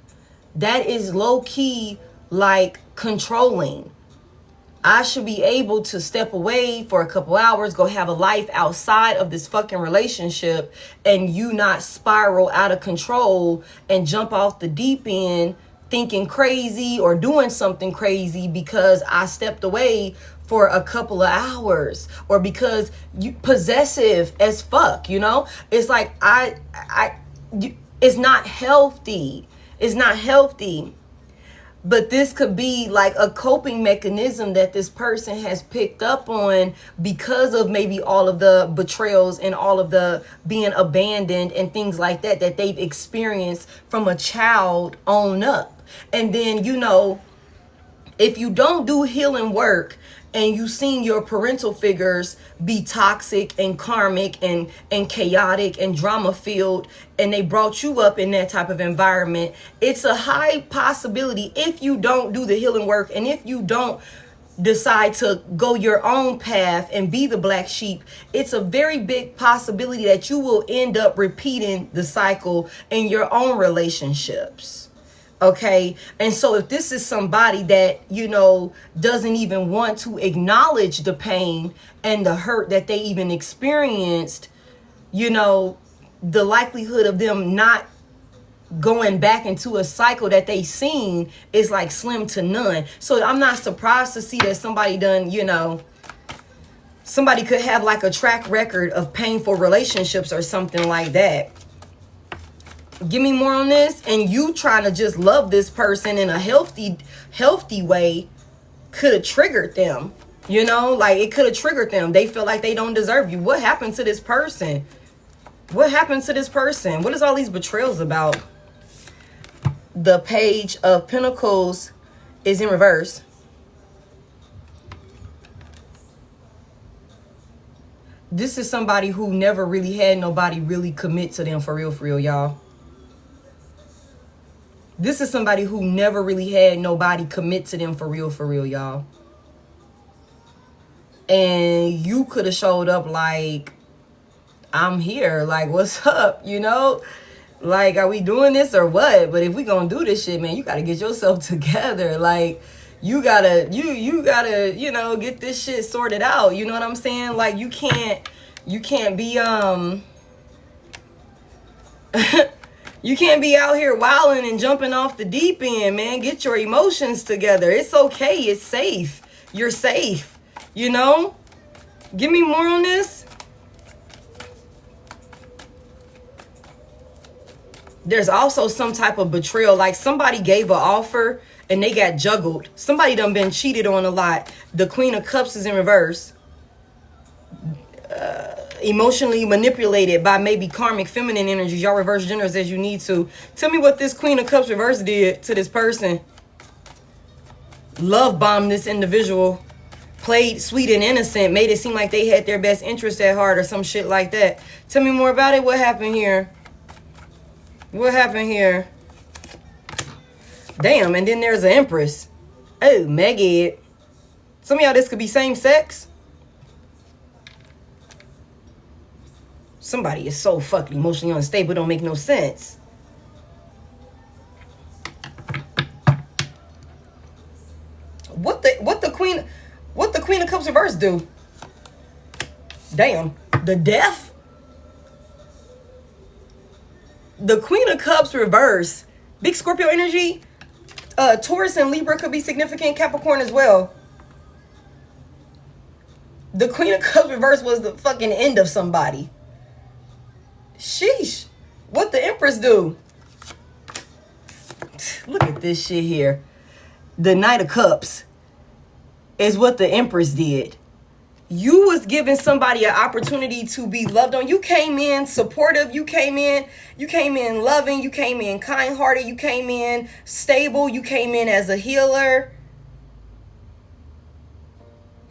That is low-key like controlling. I should be able to step away for a couple hours, go have a life outside of this fucking relationship, and you not spiral out of control and jump off the deep end thinking crazy or doing something crazy because I stepped away for a couple of hours, or because you possessive as fuck, you know? It's like, it's not healthy. It's not healthy. But this could be like a coping mechanism that this person has picked up on because of maybe all of the betrayals and all of the being abandoned and things like that they've experienced from a child on up. And then, you know, if you don't do healing work and you've seen your parental figures be toxic and karmic and chaotic and drama filled, and they brought you up in that type of environment, it's a high possibility, if you don't do the healing work and if you don't decide to go your own path and be the black sheep, it's a very big possibility that you will end up repeating the cycle in your own relationships. Okay. And so if this is somebody that, you know, doesn't even want to acknowledge the pain and the hurt that they even experienced, you know, the likelihood of them not going back into a cycle that they seen is like slim to none. So I'm not surprised to see that somebody done, you know, somebody could have like a track record of painful relationships or something like that. Give me more on this. And you trying to just love this person in a healthy way could have triggered them. You know, like it could have triggered them. They feel like they don't deserve you. What happened to this person? What happened to this person? What is all these betrayals about? The Page of Pentacles is in reverse. This is somebody who never really had nobody really commit to them for real, y'all. This is somebody who never really had nobody commit to them for real, y'all. And you could have showed up like, I'm here, like, what's up, you know? Like, are we doing this or what? But if we gonna do this shit, man, you gotta get yourself together. Like, you gotta, you know, get this shit sorted out. You know what I'm saying? Like, you can't be, you can't be out here wilding and jumping off the deep end, man. Get your emotions together. It's okay. It's safe. You're safe. You know? Give me more on this. There's also some type of betrayal. Like somebody gave an offer and they got juggled. Somebody done been cheated on a lot. The Queen of Cups is in reverse. Emotionally manipulated by maybe karmic feminine energies. Y'all reverse genders as you need to. Tell me what this Queen of Cups reverse did to this person. Love bombed this individual. Played sweet and innocent. Made it seem like they had their best interest at heart or some shit like that. Tell me more about it. What happened here? What happened here? Damn, and then there's an Empress. Oh, Maggie. Some of y'all, this could be same sex. Somebody is so fucking emotionally unstable, it don't make no sense. What the Queen of Cups reverse do? Damn, the Death. The Queen of Cups reverse, big Scorpio energy. Taurus and Libra could be significant. Capricorn as well. The Queen of Cups reverse was the fucking end of somebody. Sheesh. What the Empress do? Look at this shit here. The Knight of Cups is what the Empress did. You was giving somebody an opportunity to be loved on. You came in supportive. You came in loving. You came in kind-hearted. You came in stable. You came in as a healer.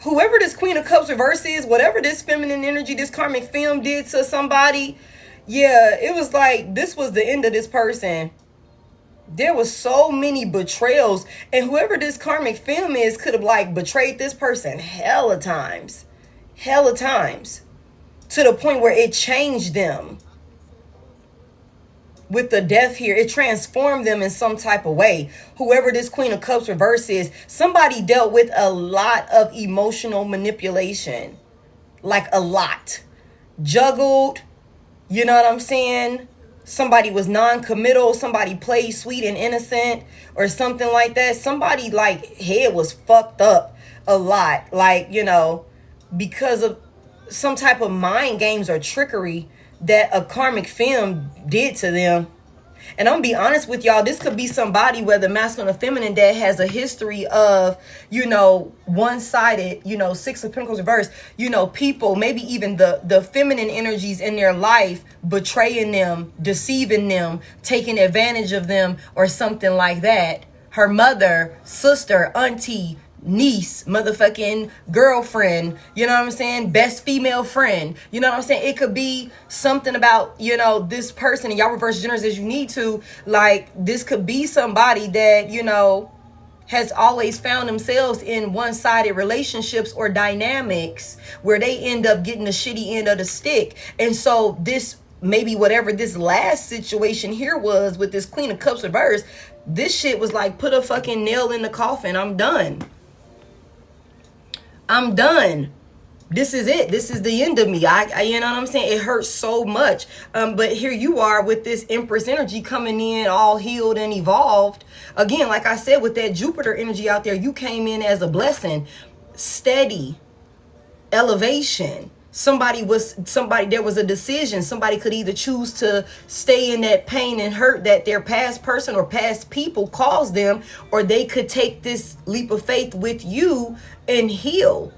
Whoever this Queen of Cups reverse is, whatever this feminine energy, this karmic film did to somebody, yeah, it was like this was the end of this person. There was so many betrayals, and whoever this karmic film is could have like betrayed this person hella times, to the point where it changed them. With the death here, it transformed them in some type of way. Whoever this Queen of Cups reverse is, somebody dealt with a lot of emotional manipulation, like a lot, juggled. You know what I'm saying? Somebody was non-committal. Somebody played sweet and innocent or something like that. Somebody like head was fucked up a lot. Like, you know, because of some type of mind games or trickery that a karmic film did to them. And I'm gonna be honest with y'all, this could be somebody, whether masculine or feminine, that has a history of, you know, one-sided, you know, Six of Pentacles reverse, you know, people, maybe even the feminine energies in their life betraying them, deceiving them, taking advantage of them, or something like that. Her mother, sister, auntie, niece, motherfucking girlfriend, you know what I'm saying, best female friend, you know what I'm saying. It could be something about, you know, this person, and y'all reverse genders as you need to. Like, this could be somebody that, you know, has always found themselves in one-sided relationships or dynamics where they end up getting the shitty end of the stick. And so this, maybe whatever this last situation here was with this Queen of Cups reverse, this shit was like, put a fucking nail in the coffin. I'm done. This is it. This is the end of me. I you know what I'm saying? It hurts so much. But here you are with this Empress energy coming in all healed and evolved. Again, like I said, with that Jupiter energy out there, you came in as a blessing, steady, elevation. There was a decision. Somebody could either choose to stay in that pain and hurt that their past person or past people caused them, or they could take this leap of faith with you and heal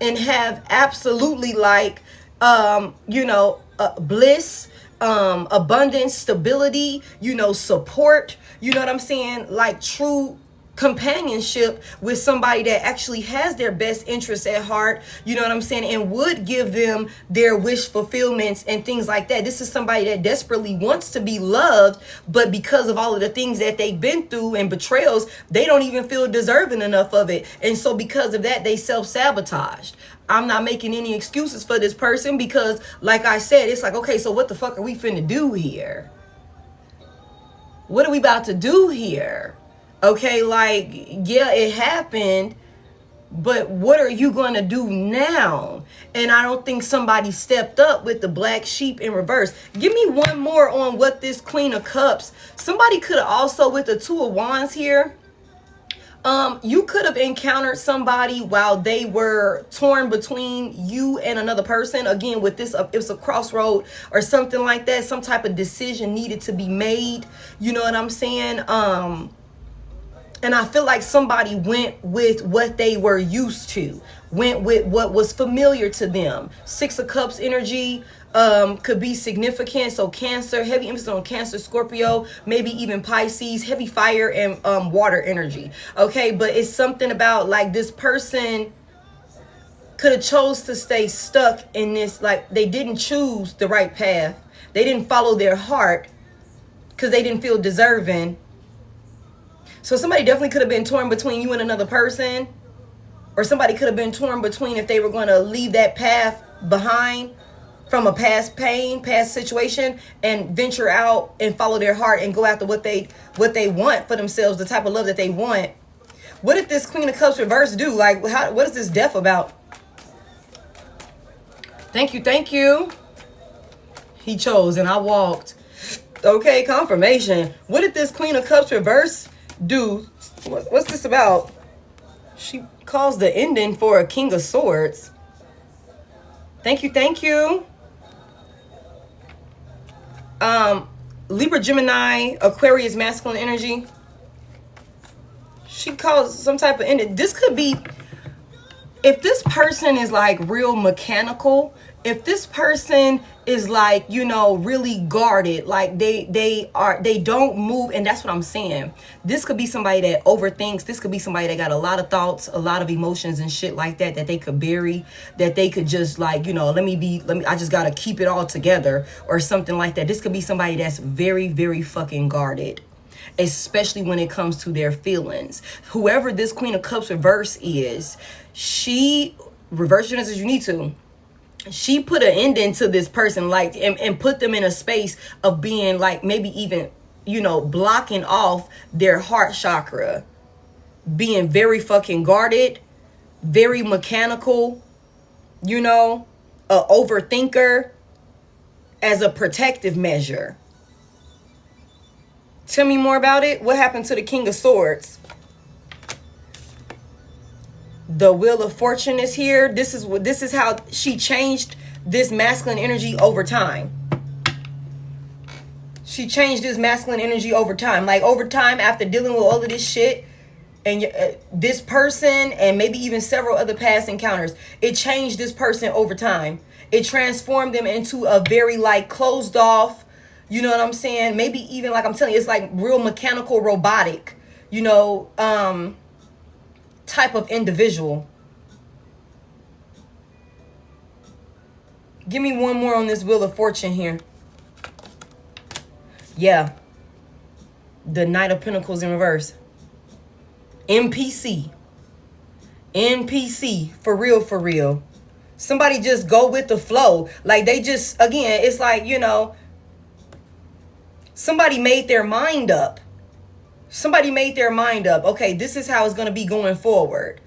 and have absolutely like, you know, bliss, abundance, stability, you know, support, you know what I'm saying? Like true companionship with somebody that actually has their best interests at heart, you know what I'm saying, and would give them their wish fulfillments and things like that. This is somebody that desperately wants to be loved, but because of all of the things that they've been through and betrayals, they don't even feel deserving enough of it. And so because of that, they self-sabotaged. I'm not making any excuses for this person because, like I said, it's like, okay, so what the fuck are we finna do here? What are we about to do here? Okay, like, yeah, it happened, but what are you going to do now? And I don't think somebody stepped up with the black sheep in reverse. Give me one more on what this Queen of Cups. Somebody could have also, with the Two of Wands here, you could have encountered somebody while they were torn between you and another person. Again, with this, it was a crossroad or something like that. Some type of decision needed to be made. You know what I'm saying? And I feel like somebody went with what they were used to, went with what was familiar to them. Six of Cups energy could be significant. So Cancer, heavy emphasis on Cancer, Scorpio, maybe even Pisces, heavy fire and water energy. Okay, but it's something about like this person could have chose to stay stuck in this, like they didn't choose the right path. They didn't follow their heart because they didn't feel deserving. So somebody definitely could have been torn between you and another person, or somebody could have been torn between if they were going to leave that path behind from a past pain, past situation, and venture out and follow their heart and go after what they want for themselves, the type of love that they want. What did this Queen of Cups reverse do? Like, what is this death about? Thank you, thank you. He chose and I walked. Okay, confirmation. What did this Queen of Cups reverse do? What's this about? She calls the ending for a King of Swords. Thank you, thank you. Libra, Gemini, Aquarius, masculine energy. She caused some type of ending. This could be, if this person is like real mechanical, if this person is like, you know, really guarded, like they don't move, and that's what I'm saying. This could be somebody that overthinks. This could be somebody that got a lot of thoughts, a lot of emotions and shit like that they could bury, that they could just like, you know, I just gotta keep it all together or something like that. This could be somebody that's very, very fucking guarded, especially when it comes to their feelings. Whoever this Queen of Cups reverse is, she, reverse Genesis, you need to, she put an ending to this person, like, and put them in a space of being like, maybe even, you know, blocking off their heart chakra, being very fucking guarded, very mechanical, you know, a overthinker, as a protective measure. Tell me more about it. What happened to the King of Swords? The Wheel of Fortune is here. This is how she changed this masculine energy over time. She changed this masculine energy over time. Like over time, after dealing with all of this shit, and this person, and maybe even several other past encounters, it changed this person over time. It transformed them into a very like closed off, you know what I'm saying? Maybe even like I'm telling you, it's like real mechanical, robotic, you know, type of individual. Give me one more on this Wheel of Fortune here. Yeah. The Knight of Pentacles in reverse. NPC. NPC. For real, for real. Somebody just go with the flow. Like they just, again, it's like, you know, somebody made their mind up. Somebody made their mind up. Okay, this is how it's going to be going forward.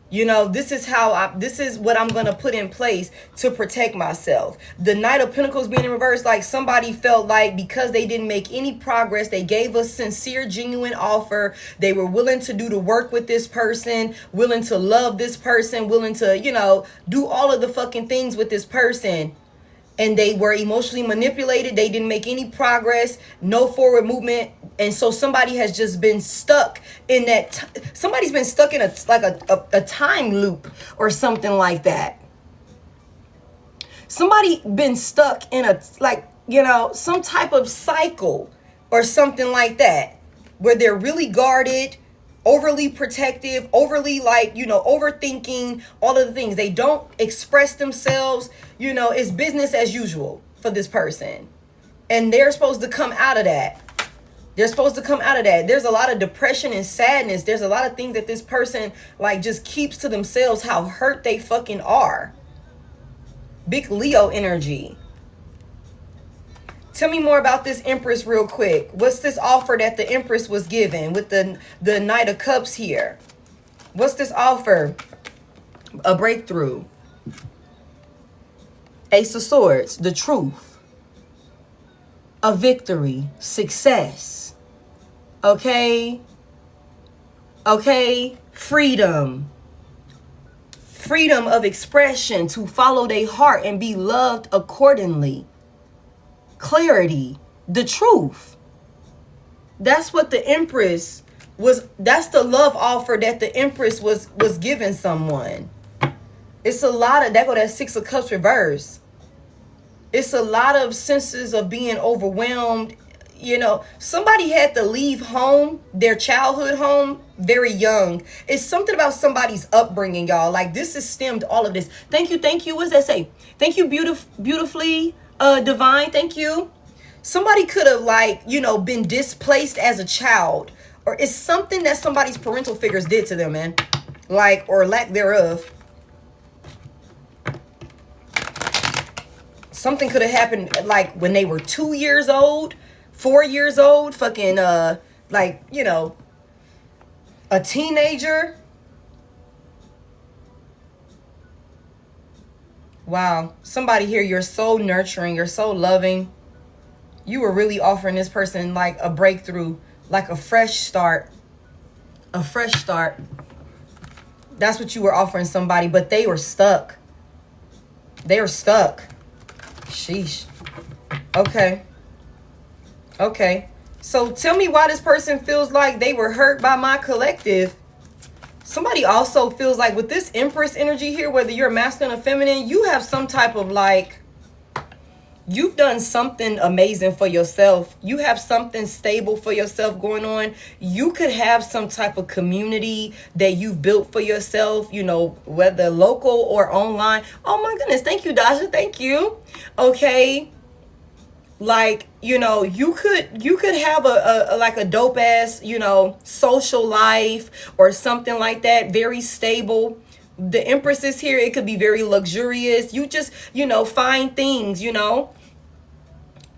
You know, this is what I'm going to put in place to protect myself. The Knight of Pentacles being in reverse, like somebody felt like because they didn't make any progress, they gave a sincere, genuine offer. They were willing to do the work with this person, willing to love this person, willing to, you know, do all of the fucking things with this person. And they were emotionally manipulated. They didn't make any progress, no forward movement. And so somebody has just been stuck in that. Somebody's been stuck in a time loop or something like that. Somebody been stuck in a, like, you know, some type of cycle or something like that, where they're really guarded, overly protective, overly like, you know, overthinking all of the things. They don't express themselves. You know, it's business as usual for this person. And they're supposed to come out of that. They're supposed to come out of that. There's a lot of depression and sadness. There's a lot of things that this person like just keeps to themselves, how hurt they fucking are. Big Leo energy. Tell me more about this Empress real quick. What's this offer that the Empress was given with the Knight of Cups here? What's this offer? A breakthrough. Ace of Swords, the truth. A victory, success. Okay? Okay? Freedom. Freedom of expression, to follow their heart and be loved accordingly. Clarity, the truth. That's what the Empress was. That's the love offer that the Empress was giving someone. It's a lot of, that go that Six of Cups reverse. It's a lot of senses of being overwhelmed. You know, somebody had to leave home, their childhood home, very young. It's something about somebody's upbringing, y'all. Like this is stemmed all of this. Thank you. Thank you. What does that say? Thank you, beautifully. Divine, thank you. Somebody could have, like, you know, been displaced as a child, or it's something that somebody's parental figures did to them, man, like, or lack thereof. Something could have happened like when they were 2 years old, 4 years old, fucking like, you know, a teenager. Wow. Somebody here, you're so nurturing. You're so loving. You were really offering this person like a breakthrough, like a fresh start. A fresh start. That's what you were offering somebody, but they were stuck. They were stuck. Sheesh. Okay. Okay. So tell me why this person feels like they were hurt by my collective. Somebody also feels like with this Empress energy here, whether you're masculine or feminine, you have some type of like, you've done something amazing for yourself. You have something stable for yourself going on. You could have some type of community that you've built for yourself, you know, whether local or online. Oh my goodness. Thank you, Dasha. Thank you. Okay. Like, you know, you could have a like a dope ass, you know, social life or something like that. Very stable. The Empress is here. It could be very luxurious. You just, you know, find things, you know,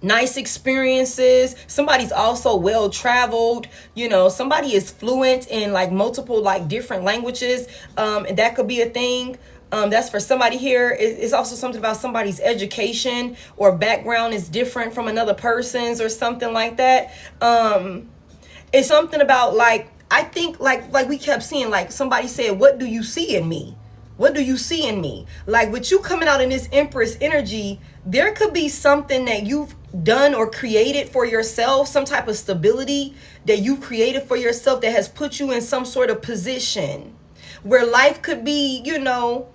nice experiences. Somebody's also well traveled, you know, somebody is fluent in like multiple like different languages. And that could be a thing. That's for somebody here. It's also something about somebody's education or background is different from another person's or something like that. It's something about like, I think like we kept seeing, like somebody said, what do you see in me? What do you see in me? Like with you coming out in this Empress energy, there could be something that you've done or created for yourself, some type of stability that you created for yourself that has put you in some sort of position where life could be, you know,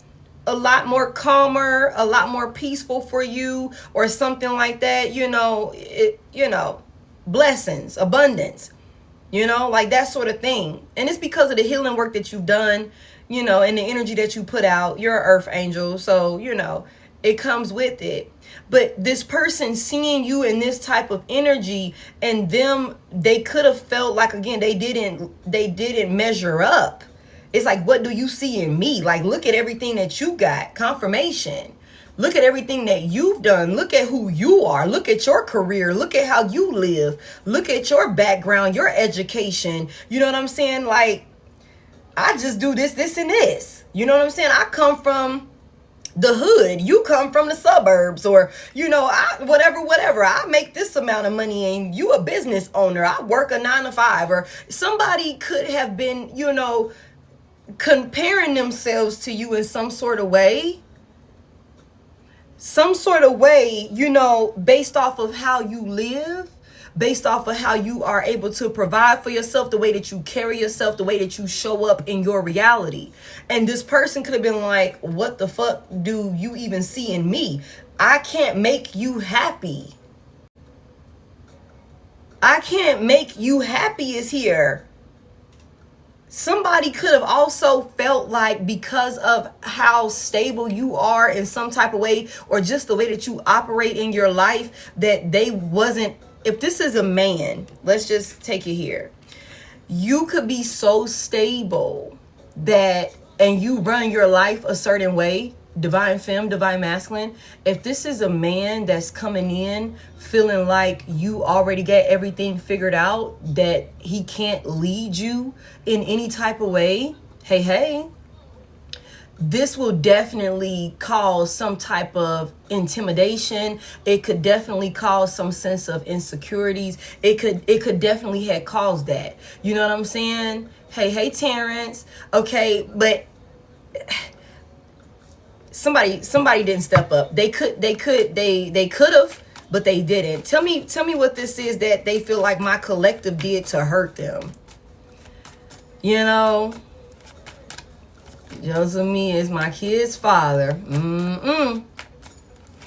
a lot more calmer, a lot more peaceful for you or something like that. You know, you know, blessings, abundance, you know, like that sort of thing. And it's because of the healing work that you've done, you know, and the energy that you put out. You're an earth angel. So, you know, it comes with it. But this person seeing you in this type of energy and them, they could have felt like, again, they didn't measure up. It's like, what do you see in me? Like, look at everything that you got. Confirmation. Look at everything that you've done. Look at who you are. Look at your career. Look at how you live. Look at your background, your education. You know what I'm saying? Like, I just do this, this, and this. You know what I'm saying? I come from the hood. You come from the suburbs, or, you know, whatever. I make this amount of money and you a business owner. I work a 9 to 5, or somebody could have been, you know, comparing themselves to you in some sort of way, you know, based off of how you live, based off of how you are able to provide for yourself, the way that you carry yourself, the way that you show up in your reality. And this person could have been like, what the fuck do you even see in me? I can't make you happy. I can't make you happy is here. Somebody could have also felt like, because of how stable you are in some type of way, or just the way that you operate in your life, that they wasn't, if this is a man, let's just take it here. You could be so stable that, and you run your life a certain way, divine femme, divine masculine. If this is a man that's coming in feeling like you already get everything figured out, that he can't lead you in any type of way, hey, this will definitely cause some type of intimidation. It could definitely cause some sense of insecurities. It could definitely have caused that. You know what I'm saying? Hey, Terrence. Okay, but somebody didn't step up. They could have, but they didn't. Tell me what this is that they feel like my collective did to hurt them. You know, Joseph Me is my kid's father.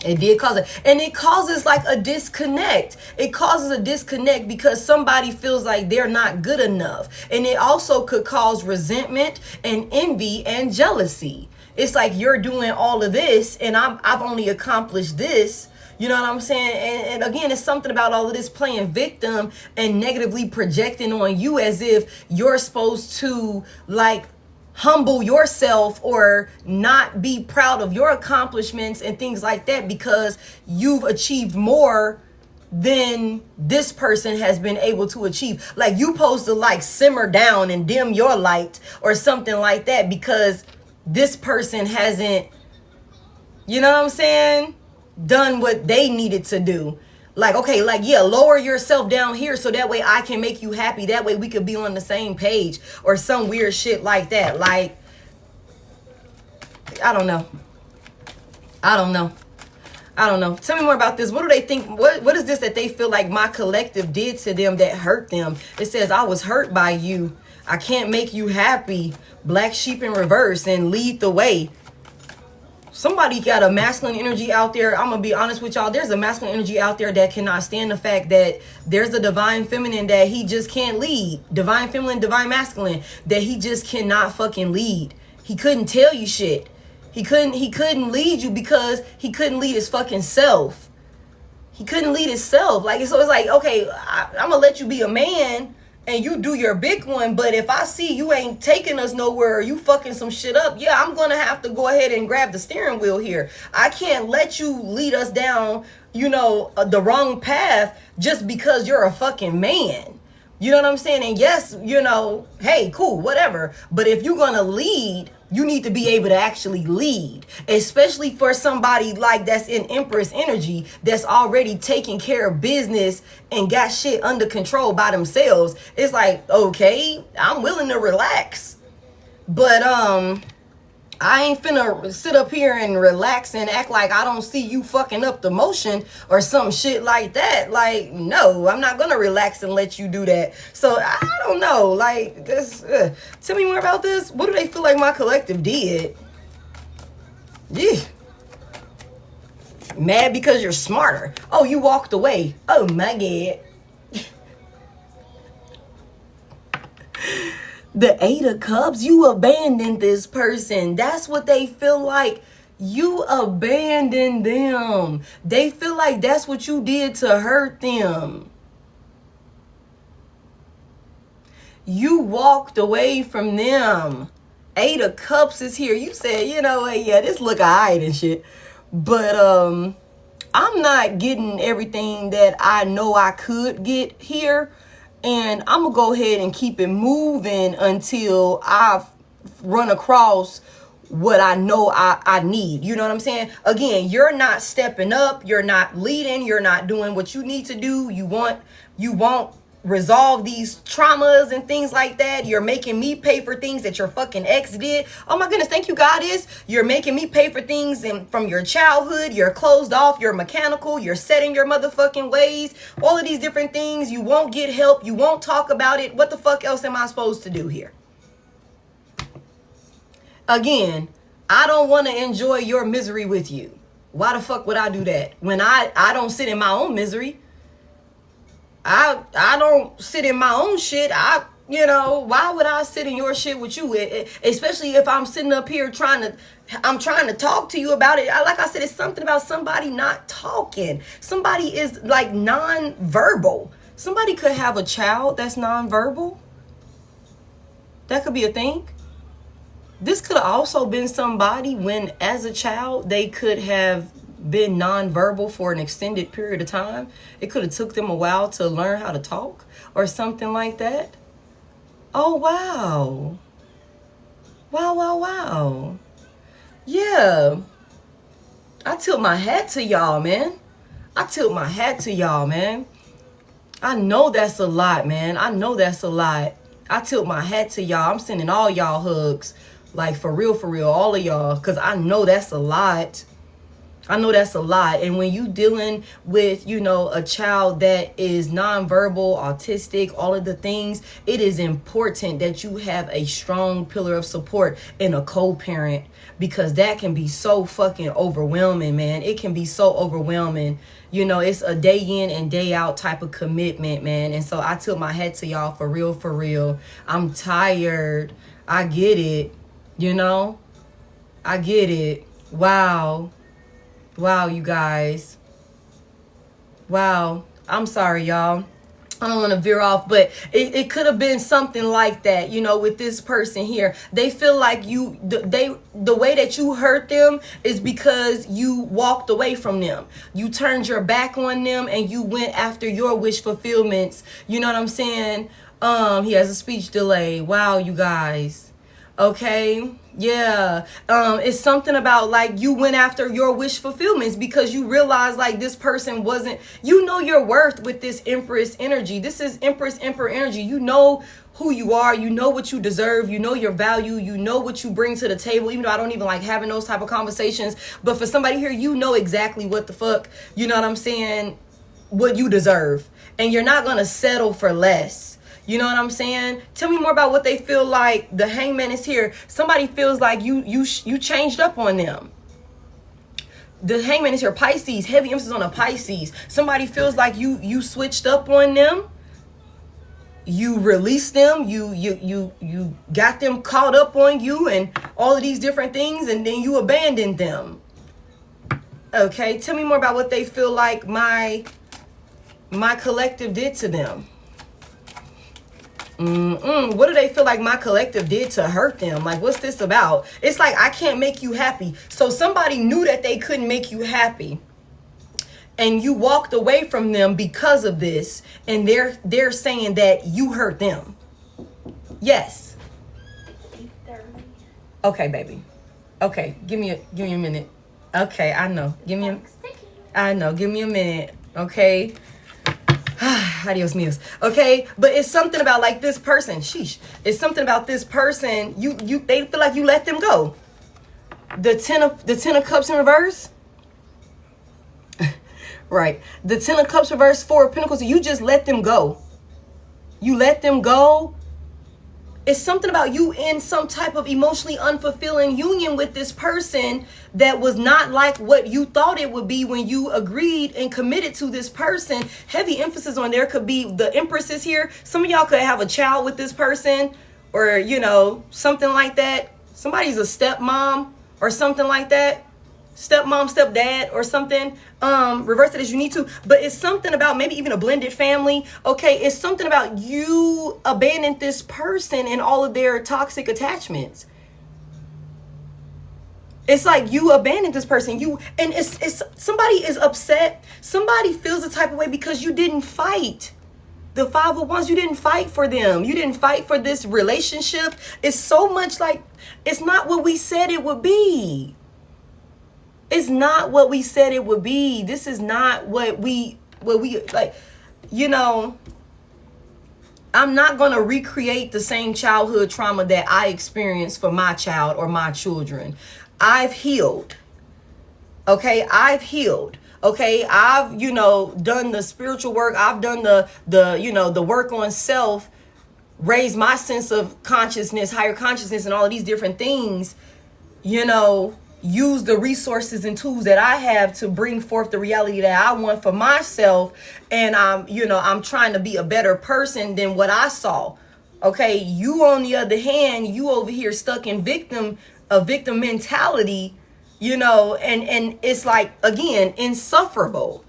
It did cause it. And it causes like a disconnect. It causes a disconnect because somebody feels like they're not good enough. And it also could cause resentment and envy and jealousy. It's like, you're doing all of this and I've only accomplished this. You know what I'm saying? And again, it's something about all of this playing victim and negatively projecting on you as if you're supposed to like humble yourself or not be proud of your accomplishments and things like that because you've achieved more than this person has been able to achieve. Like, you supposed to like simmer down and dim your light or something like that because this person hasn't, you know what I'm saying, done what they needed to do. Like, okay, like, yeah, lower yourself down here so that way I can make you happy. That way we could be on the same page or some weird shit like that. Like, I don't know. I don't know. Tell me more about this. What do they think? What is this that they feel like my collective did to them that hurt them? It says, I was hurt by you. I can't make you happy. Black sheep in reverse and lead the way. Somebody got a masculine energy out there. I'm going to be honest with y'all. There's a masculine energy out there that cannot stand the fact that there's a divine feminine that he just can't lead. Divine feminine, divine masculine, that he just cannot fucking lead. He couldn't tell you shit. He couldn't lead you because he couldn't lead his fucking self. He couldn't lead himself. Like, so it's like, okay, I'm going to let you be a man and you do your big one, but if I see you ain't taking us nowhere or you fucking some shit up, yeah, I'm gonna have to go ahead and grab the steering wheel here. I can't let you lead us down, you know, the wrong path just because you're a fucking man. You know what I'm saying? And yes, you know, hey, cool, whatever. But if you're gonna lead, you need to be able to actually lead, especially for somebody like that's in Empress energy, that's already taking care of business and got shit under control by themselves. It's like, okay, I'm willing to relax, but I ain't finna sit up here and relax and act like I don't see you fucking up the motion or some shit like that. Like, no, I'm not gonna relax and let you do that. So I don't know, like this. Tell me more about this. What do they feel like my collective did? Yeah. Mad because you're smarter. Oh, you walked away. Oh my God. The 8 of Cups, you abandoned this person. That's what they feel like. You abandoned them. They feel like that's what you did to hurt them. You walked away from them. 8 of Cups is here. You said, you know what, yeah, this look alright and shit. But I'm not getting everything that I know I could get here. And I'm going to go ahead and keep it moving until I've run across what I know I need. You know what I'm saying? Again, you're not stepping up. You're not leading. You're not doing what you need to do. You won't resolve these traumas and things like that. You're making me pay for things that your fucking ex did. Oh my goodness, thank you, Goddess. You're making me pay for things from your childhood. You're closed off. You're mechanical. You're set in your motherfucking ways. All of these different things. You won't get help. You won't talk about it. What the fuck else am I supposed to do here? Again, I don't want to enjoy your misery with you. Why the fuck would I do that? When I don't sit in my own misery. I don't sit in my own shit. You know, why would I sit in your shit with you? Especially if I'm sitting up here trying to talk to you about it. Like I said, it's something about somebody not talking. Somebody is like non-verbal. Somebody could have a child that's non-verbal. That could be a thing. This could have also been somebody when, as a child, they could have been non-verbal for an extended period of time. It could have took them a while to learn how to talk or something like that. Oh, wow. Wow. Yeah. I tilt my hat to y'all, man. I know that's a lot, man. I tilt my hat to y'all. I'm sending all y'all hugs. Like, for real, all of y'all. Because I know that's a lot. And when you dealing with, you know, a child that is nonverbal, autistic, all of the things, it is important that you have a strong pillar of support and a co-parent, because that can be so fucking overwhelming, man. It can be so overwhelming. You know, it's a day in and day out type of commitment, man. And so I tilt my hat to y'all for real. I'm tired. I get it. You know, I get it. Wow, you guys. Wow. I'm sorry, y'all. I don't want to veer off, but it could have been something like that, you know, with this person here. They feel like the way that you hurt them is because you walked away from them. You turned your back on them and you went after your wish fulfillments. You know what I'm saying? He has a speech delay. Wow, you guys. Okay. Yeah. It's something about like you went after your wish fulfillments because you realized like this person wasn't, you know your worth with this Empress energy. This is Emperor energy. You know who you are, you know what you deserve, you know your value, you know what you bring to the table, even though I don't even like having those type of conversations. But for somebody here, you know exactly what the fuck, you know what I'm saying, what you deserve. And you're not gonna settle for less. You know what I'm saying? Tell me more about what they feel like. The Hangman is here. Somebody feels like you changed up on them. The Hangman is here. Pisces, heavy emphasis on a Pisces. Somebody feels like you switched up on them. You released them. You got them caught up on you and all of these different things, and then you abandoned them. Okay, tell me more about what they feel like my collective did to them. What do they feel like my collective did to hurt them? Like, what's this about? It's like, I can't make you happy. So somebody knew that they couldn't make you happy, and you walked away from them because of this, and they're saying that you hurt them. Yes. Okay, baby. Okay, give me a minute. Okay, I know. Give me a minute. Okay. Adios mios. Okay, but it's something about like this person. Sheesh. It's something about this person. They feel like you let them go. The ten of cups in reverse. Right. The 10 of cups reverse, 4 of pentacles. You just let them go. You let them go. It's something about you in some type of emotionally unfulfilling union with this person that was not like what you thought it would be when you agreed and committed to this person. Heavy emphasis on there could be the Empresses here. Some of y'all could have a child with this person, or, you know, something like that. Somebody's a stepmom or something like that. Stepmom, stepdad, or something. Reverse it as you need to. But it's something about maybe even a blended family. Okay, it's something about you abandoned this person and all of their toxic attachments. It's like you abandoned this person. And it's somebody is upset. Somebody feels the type of way because you didn't fight. The 5 of Wands, you didn't fight for them. You didn't fight for this relationship. It's so much like, it's not what we said it would be. It's not what we said it would be. This is not what we like, you know. I'm not going to recreate the same childhood trauma that I experienced for my child or my children. I've healed. Okay, I've healed. Okay, I've, you know, done the spiritual work. I've done the you know, the work on self, raised my sense of consciousness, higher consciousness, and all of these different things, you know. Use the resources and tools that I have to bring forth the reality that I want for myself. And I'm trying to be a better person than what I saw. Okay. You, on the other hand, you over here stuck in a victim mentality, you know, and it's like, again, insufferable.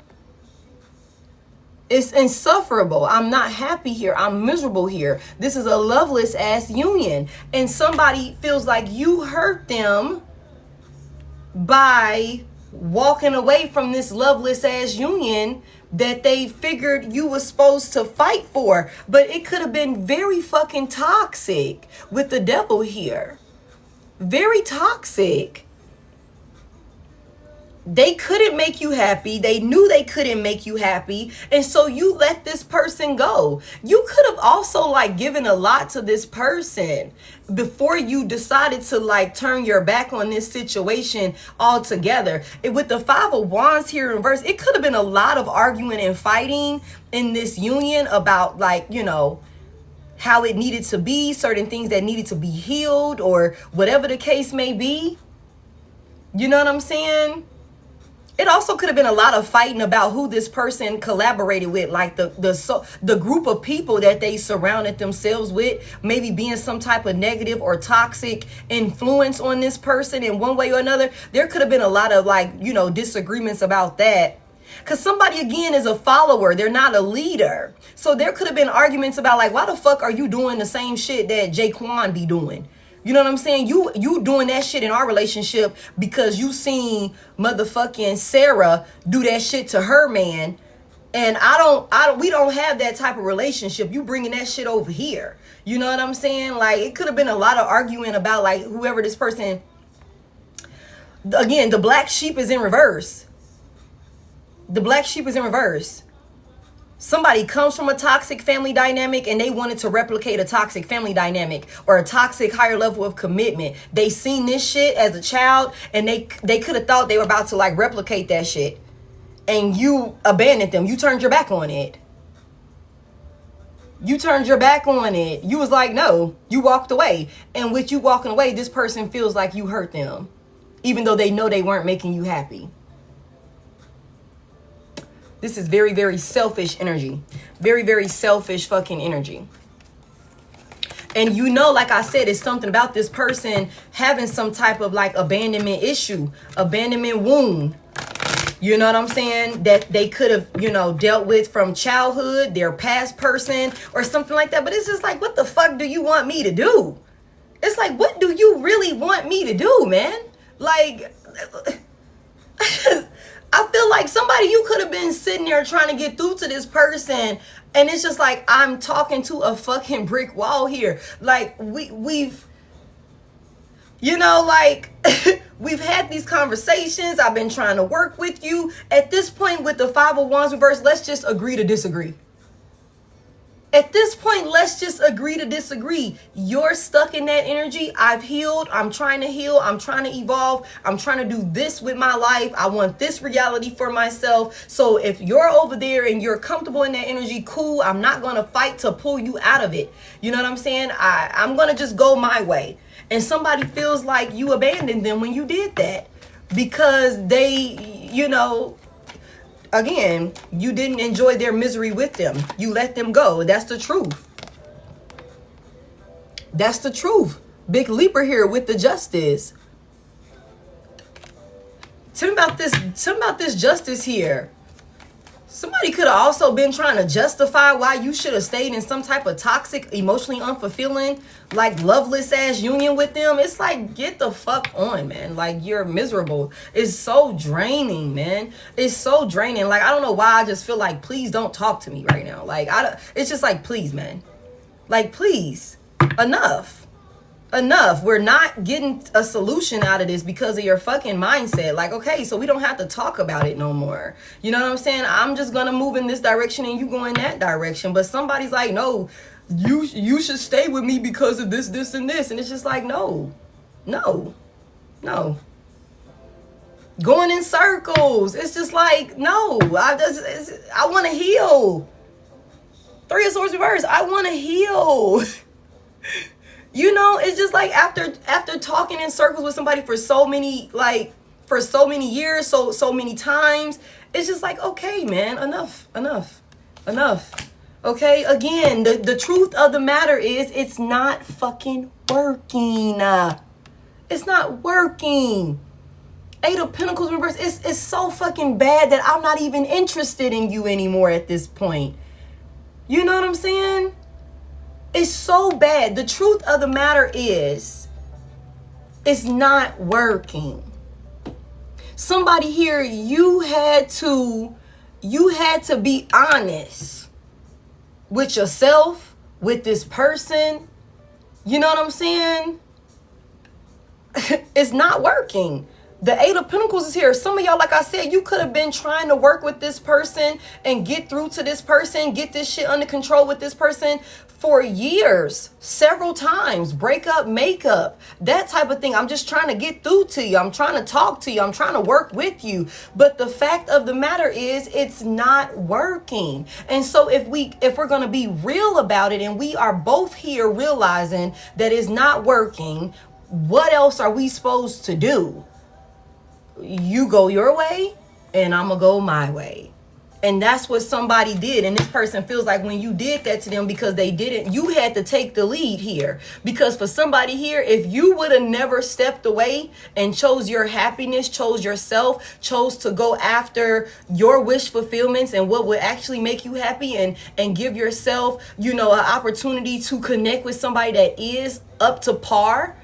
It's insufferable. I'm not happy here. I'm miserable here. This is a loveless ass union. And somebody feels like you hurt them by walking away from this loveless ass union that they figured you were supposed to fight for. But it could have been very fucking toxic with the devil here. Very toxic. They couldn't make you happy. They knew they couldn't make you happy. And so you let this person go. You could have also like given a lot to this person before you decided to like turn your back on this situation altogether. With the 5 of Wands here in reverse, it could have been a lot of arguing and fighting in this union about like, you know, how it needed to be, certain things that needed to be healed or whatever the case may be. You know what I'm saying? It also could have been a lot of fighting about who this person collaborated with, like the group of people that they surrounded themselves with, maybe being some type of negative or toxic influence on this person in one way or another. There could have been a lot of like, you know, disagreements about that. Because somebody, again, is a follower. They're not a leader. So there could have been arguments about like, why the fuck are you doing the same shit that Jaquan be doing? You know what I'm saying? You doing that shit in our relationship because you seen motherfucking Sarah do that shit to her man. And we don't have that type of relationship. You bringing that shit over here. You know what I'm saying? Like, it could have been a lot of arguing about, like, whoever this person. Again, the black sheep is in reverse. The black sheep is in reverse. Somebody comes from a toxic family dynamic and they wanted to replicate a toxic family dynamic or a toxic higher level of commitment. They seen this shit as a child and they could have thought they were about to, like, replicate that shit. And you abandoned them. You turned your back on it. You turned your back on it. You was like, no. You walked away. And with you walking away, this person feels like you hurt them, even though they know they weren't making you happy. This is very, very selfish energy. Very, very selfish fucking energy. And you know, like I said, it's something about this person having some type of, like, abandonment issue, abandonment wound. You know what I'm saying? That they could have, you know, dealt with from childhood, their past person or something like that. But it's just like, what the fuck do you want me to do? It's like, what do you really want me to do, man? Like, I feel like somebody, you could have been sitting there trying to get through to this person. And it's just like, I'm talking to a fucking brick wall here. Like, we've, you know, like, we've had these conversations. I've been trying to work with you. At this point, with the Five of Wands reverse, let's just agree to disagree. At this point, let's just agree to disagree. You're stuck in that energy. I've healed. I'm trying to heal. I'm trying to evolve. I'm trying to do this with my life. I want this reality for myself. So if you're over there and you're comfortable in that energy, cool. I'm not going to fight to pull you out of it. You know what I'm saying? I'm going to just go my way. And somebody feels like you abandoned them when you did that because they, you know, again, you didn't enjoy their misery with them. You let them go. That's the truth. That's the truth. Big leaper here with the justice. Tell me about this justice here. Somebody could have also been trying to justify why you should have stayed in some type of toxic, emotionally unfulfilling, like, loveless ass union with them. It's like, get the fuck on, man. Like, you're miserable. It's so draining, man. It's so draining. Like, I don't know why I just feel like, please don't talk to me right now. Like, it's just like, please, man. Like, please. Enough. Enough. We're not getting a solution out of this because of your fucking mindset. Like, okay, so we don't have to talk about it no more. You know what I'm saying? I'm just gonna move in this direction and you go in that direction. But somebody's like, no, you should stay with me because of this, this, and this. And it's just like, no. Going in circles. It's just like, no. I want to heal. Three of Swords reverse. I want to heal. You know, it's just like after talking in circles with somebody for so many years, so many times, it's just like, okay, man, enough. Okay, again, the truth of the matter is it's not fucking working. It's not working. Eight of Pentacles reverse. It's so fucking bad that I'm not even interested in you anymore at this point. You know what I'm saying? It's so bad. The truth of the matter is, it's not working. Somebody here, you had to be honest with yourself, with this person. You know what I'm saying? It's not working. The Eight of Pentacles is here. Some of y'all, like I said, you could have been trying to work with this person and get through to this person, get this shit under control with this person for years, several times, break up, make up, that type of thing. I'm just trying to get through to you. I'm trying to talk to you. I'm trying to work with you. But the fact of the matter is it's not working. And so if we're going to be real about it and we are both here realizing that it's not working, what else are we supposed to do? You go your way and I'm gonna go my way. And that's what somebody did. And this person feels like when you did that to them because they didn't, you had to take the lead here. Because for somebody here, if you would have never stepped away and chose your happiness, chose yourself, chose to go after your wish fulfillments and what would actually make you happy and give yourself, you know, an opportunity to connect with somebody that is up to par.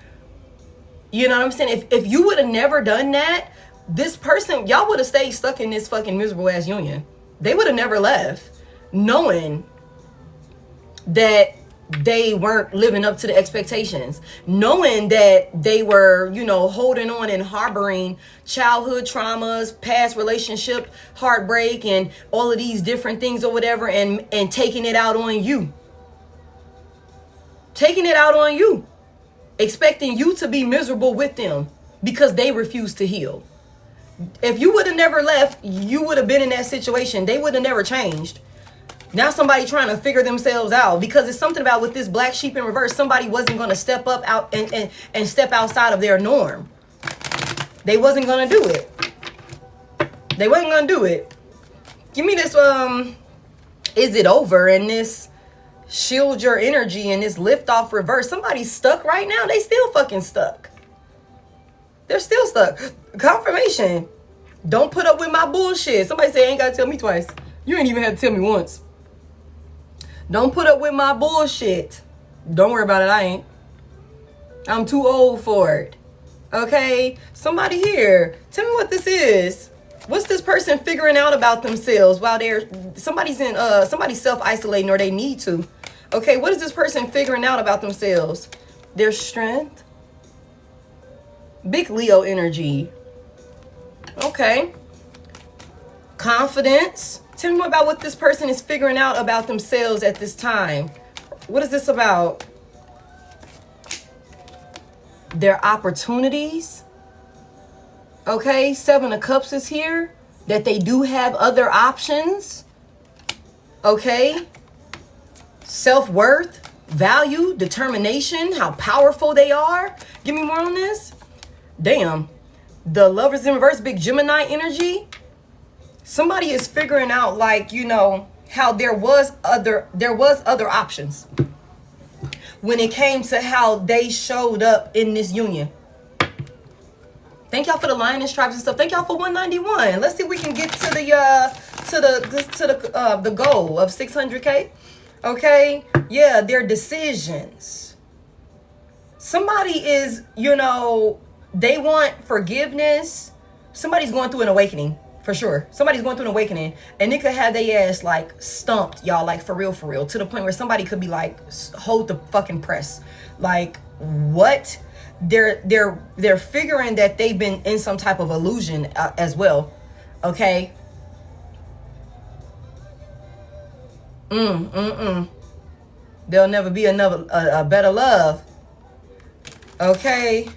You know what I'm saying? If you would have never done that, this person, y'all would have stayed stuck in this fucking miserable ass union. They would have never left, knowing that they weren't living up to the expectations, knowing that they were, you know, holding on and harboring childhood traumas, past relationship heartbreak, and all of these different things or whatever, and taking it out on you. Taking it out on you. Expecting you to be miserable with them because they refuse to heal. If you would have never left, you would have been in that situation. They would have never changed. Now somebody trying to figure themselves out, because it's something about with this black sheep in reverse, somebody wasn't going to step up out and step outside of their norm. They wasn't going to do it. They wasn't going to do it. Give me this, is it over? And this shield your energy and this lift off reverse. Somebody's stuck right now. They still fucking stuck. They're still stuck. Confirmation. Don't put up with my bullshit. Somebody say, ain't got to tell me twice. You ain't even had to tell me once. Don't put up with my bullshit. Don't worry about it. I ain't. I'm too old for it. Okay? Somebody here. Tell me what this is. What's this person figuring out about themselves while somebody's self-isolating, or they need to? Okay, what is this person figuring out about themselves? Their strength. Big Leo energy. Okay. Confidence. Tell me more about what this person is figuring out about themselves at this time. What is this about? Their opportunities. Okay, 7 of Cups is here. That they do have other options. Okay. Self-worth, value, determination, how powerful they are. Give me more on this. Damn. The Lovers in reverse, big Gemini energy. Somebody is figuring out, like, you know, how there was other options when it came to how they showed up in this union. Thank y'all for the lioness tribes and stuff. Thank y'all for 191. Let's see if we can get to the goal of 600K. Okay, yeah, their decisions. Somebody is, you know, they want forgiveness. Somebody's going through an awakening, for sure. Somebody's going through an awakening, and it could have their ass like stumped, y'all, like for real, to the point where somebody could be like, hold the fucking press. Like, what? They're figuring that they've been in some type of illusion as well. Okay. There'll never be a better love. Okay.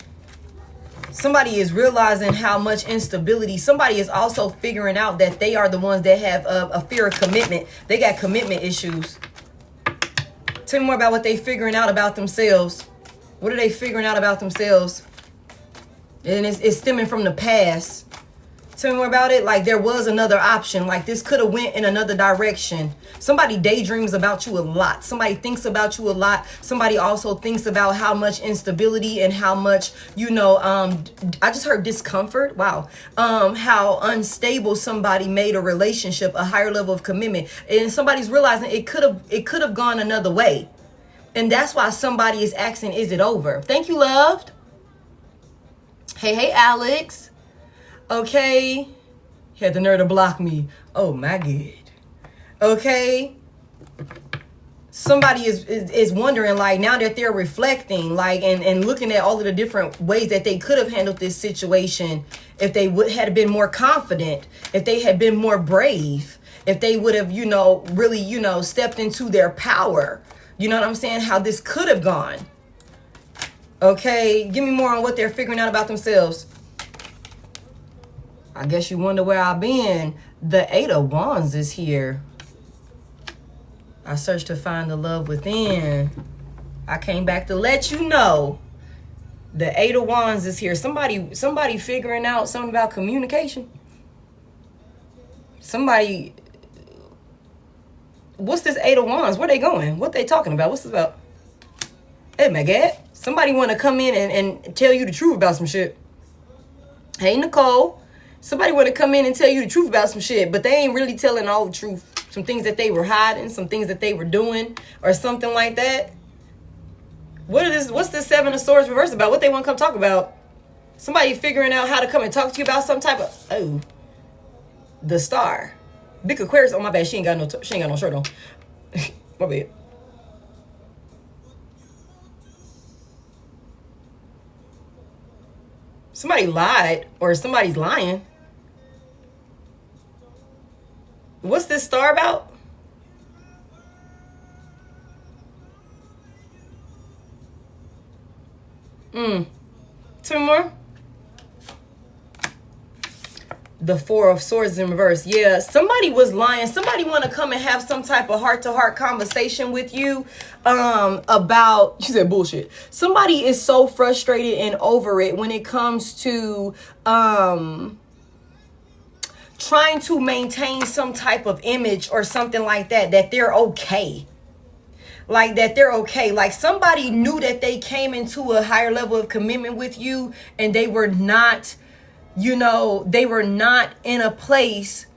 Somebody is realizing how much instability. Somebody is also figuring out that they are the ones that have a fear of commitment. They got commitment issues. Tell me more about what they figuring out about themselves. What are they figuring out about themselves? And it's stemming from the past. Tell me more about it. Like, there was another option. Like, this could have went in another direction. Somebody daydreams about you a lot. Somebody thinks about you a lot. Somebody also thinks about how much instability and how much, you know, I just heard discomfort. Wow. How unstable somebody made a relationship, a higher level of commitment. And somebody's realizing it could have gone another way. And that's why somebody is asking, is it over? Thank you, loved. Hey, Alex. Okay. He had the nerve to block me. Oh, my God. Okay. Somebody is wondering, like, now that they're reflecting, like, and looking at all of the different ways that they could have handled this situation, if they had been more confident, if they had been more brave, if they would have, you know, really, you know, stepped into their power. You know what I'm saying? How this could have gone. Okay. Give me more on what they're figuring out about themselves. I guess you wonder where I've been. The 8 of Wands is here. I searched to find the love within. I came back to let you know. The 8 of Wands is here. Somebody figuring out something about communication. Somebody. What's this 8 of Wands? Where they going? What they talking about? What's this about? Hey, my God. Somebody want to come in and tell you the truth about some shit. Hey, Nicole. Somebody want to come in and tell you the truth about some shit, but they ain't really telling all the truth. Some things that they were hiding, some things that they were doing, or something like that. What's this 7 of Swords reverse about? What they want to come talk about? Somebody figuring out how to come and talk to you about some type of, the Star. Big Aquarius. Oh, my bad. She ain't got no shirt on. My bad. Somebody lied, or somebody's lying. What's this star about? Two more. The Four of Swords in reverse. Yeah, somebody was lying. Somebody want to come and have some type of heart-to-heart conversation with you about, she said bullshit. Somebody is so frustrated and over it when it comes to trying to maintain some type of image or something like that, that they're okay. Like that they're okay. Like somebody knew that they came into a higher level of commitment with you and they were not, you know, they were not in a place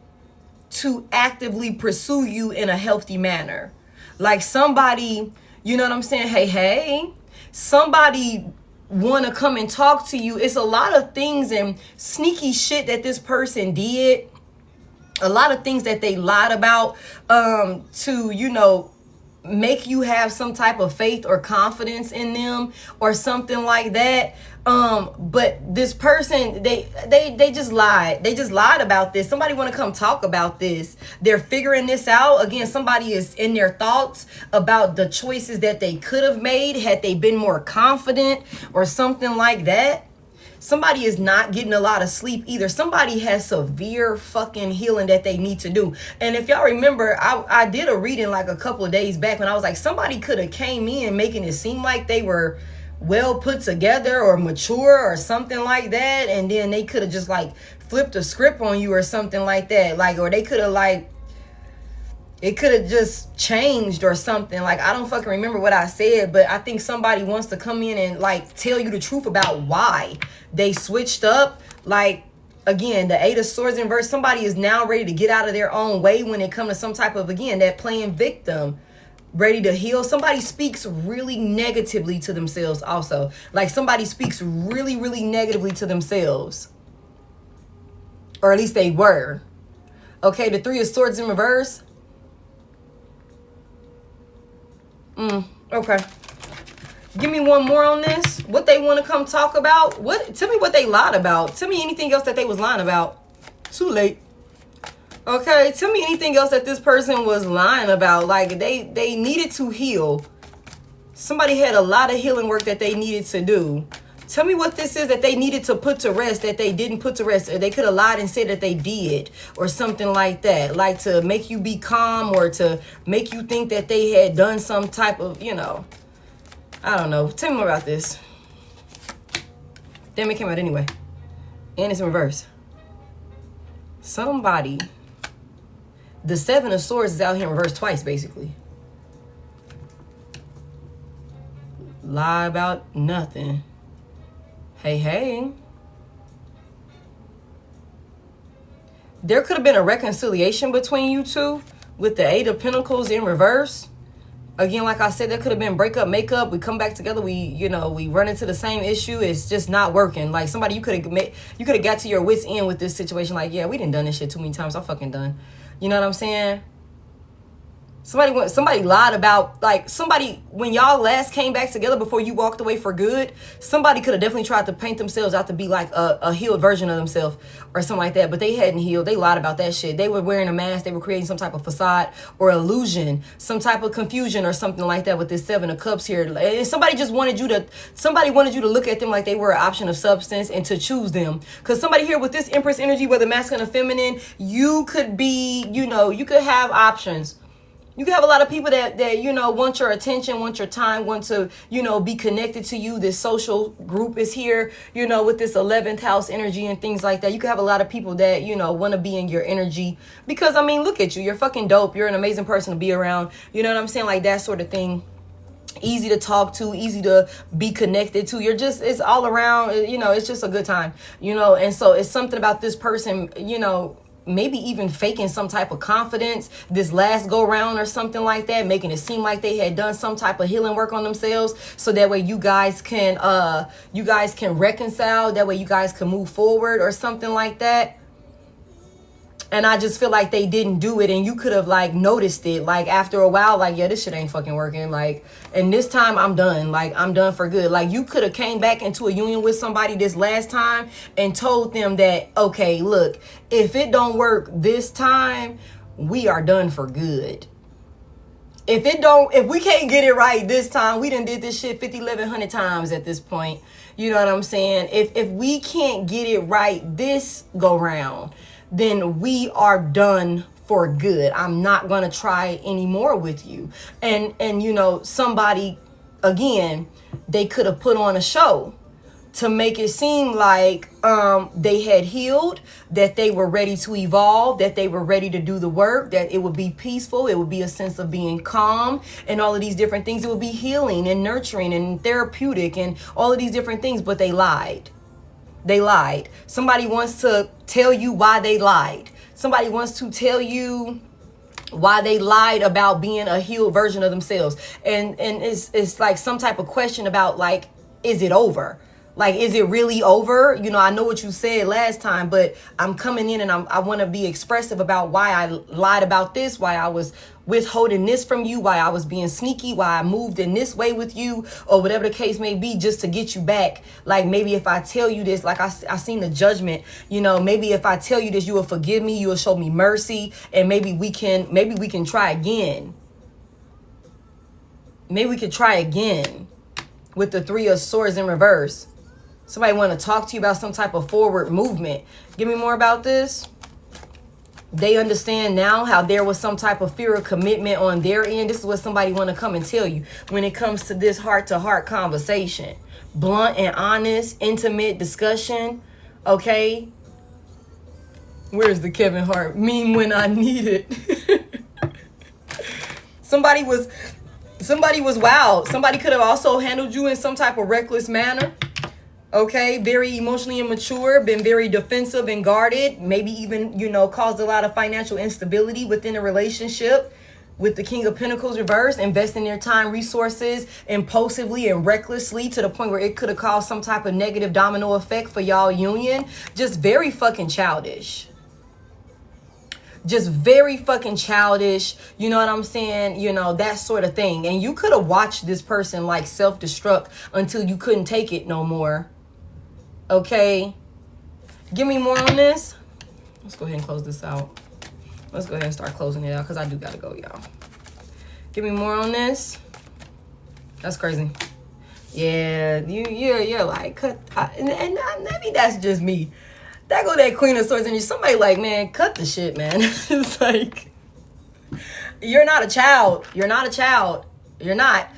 to actively pursue you in a healthy manner. Like somebody, you know what I'm saying? Hey, somebody want to come and talk to you. It's a lot of things and sneaky shit that this person did. A lot of things that they lied about to, you know, make you have some type of faith or confidence in them or something like that. But this person, they just lied. They just lied about this. Somebody want to come talk about this. They're figuring this out. Again, somebody is in their thoughts about the choices that they could have made had they been more confident or something like that. Somebody is not getting a lot of sleep either. Somebody has severe fucking healing that they need to do. And if y'all remember, I did a reading like a couple of days back when I was like, somebody could have came in making it seem like they were well put together or mature or something like that. And then they could have just like flipped a script on you or something like that. Like, or they could have like, it could have just changed or something. Like, I don't fucking remember what I said, but I think somebody wants to come in and like tell you the truth about why they switched up. Like, again, the Eight of Swords in reverse, somebody is now ready to get out of their own way when it comes to some type of, again, that playing victim, ready to heal. Somebody speaks really negatively to themselves also. Like somebody speaks really, really negatively to themselves. Or at least they were. Okay, the Three of Swords in reverse. Okay. Give me one more on this. What they want to come talk about? What? Tell me what they lied about. Tell me anything else that they was lying about. Too late. Okay. Tell me anything else that this person was lying about. Like they needed to heal. Somebody had a lot of healing work that they needed to do. Tell me what this is that they needed to put to rest that they didn't put to rest. Or they could have lied and said that they did or something like that. Like to make you be calm or to make you think that they had done some type of, you know, I don't know. Tell me more about this. Damn, it came out anyway. And it's in reverse. Somebody. The Seven of Swords is out here in reverse twice, basically. Lie about nothing. Hey. There could have been a reconciliation between you two with the Eight of Pentacles in reverse. Again, like I said, there could have been breakup, makeup. We come back together. We run into the same issue. It's just not working. Like somebody, you could have got to your wits end with this situation. Like, yeah, we done this shit too many times. I'm fucking done. You know what I'm saying? Somebody lied about, like, somebody, when y'all last came back together before you walked away for good, somebody could have definitely tried to paint themselves out to be like a healed version of themselves or something like that, but they hadn't healed. They lied about that shit. They were wearing a mask. They were creating some type of facade or illusion, some type of confusion or something like that with this Seven of Cups here. And somebody wanted you to look at them like they were an option of substance and to choose them. Because somebody here with this Empress energy, whether masculine or feminine, you could be, you could have options. You can have a lot of people that want your attention, want your time, want to, be connected to you. This social group is here, with this 11th house energy and things like that. You can have a lot of people that, want to be in your energy because, I mean, look at you. You're fucking dope. You're an amazing person to be around. You know what I'm saying? Like that sort of thing. Easy to talk to, easy to be connected to. It's all around, it's just a good time, and so it's something about this person, maybe even faking some type of confidence this last go round or something like that, making it seem like they had done some type of healing work on themselves, so that way you guys can reconcile, that way you guys can move forward or something like that. And I just feel like they didn't do it, and you could have like noticed it like after a while, like, yeah, this shit ain't fucking working, like, and this time I'm done, like I'm done for good. Like you could have came back into a union with somebody this last time and told them that, okay, look, if it don't work this time, we are done for good. If we can't get it right this time, we done did this shit 50, 1,100 times at this point. You know what I'm saying? If we can't get it right this go round, then we are done for good. I'm not going to try anymore with you. And you know, somebody, again, they could have put on a show to make it seem like they had healed, that they were ready to evolve, that they were ready to do the work, that it would be peaceful, it would be a sense of being calm, and all of these different things. It would be healing and nurturing and therapeutic and all of these different things, but they lied. They lied. Somebody wants to tell you why they lied. Somebody wants to tell you why they lied about being a healed version of themselves. And it's like some type of question about, like, is it over? Like, is it really over? You know, I know what you said last time, but I'm coming in and I want to be expressive about why I lied about this, why I was withholding this from you, why I was being sneaky, why I moved in this way with you, or whatever the case may be, just to get you back. Like, maybe if I tell you this, like I seen the judgment, you know, maybe if I tell you this, you will forgive me, you will show me mercy, and maybe we can try again. Maybe we could try again with the Three of Swords in reverse. Somebody want to talk to you about some type of forward movement. Give me more about this. They understand now how there was some type of fear of commitment on their end. This is what somebody want to come and tell you when it comes to this heart-to-heart conversation. Blunt and honest, intimate discussion. Okay? Where's the Kevin Hart meme when I need it? Somebody was wild. Somebody could have also handled you in some type of reckless manner. Okay, very emotionally immature, been very defensive and guarded, maybe even, you know, caused a lot of financial instability within a relationship. With the King of Pentacles reverse, investing their time, resources impulsively and recklessly to the point where it could have caused some type of negative domino effect for y'all union. Just very fucking childish. Just very fucking childish, you know what I'm saying? You know, that sort of thing. And you could have watched this person like self-destruct until you couldn't take it no more. Okay? Give me more on this. Let's go ahead and close this out. Let's go ahead and start closing it out because I do gotta go, y'all. Give me more on this. That's crazy. Yeah, you're like, cut. And maybe that's just me. That go that Queen of Swords and somebody like, man, cut the shit, man. It's like, you're not a child. You're not a child. You're not.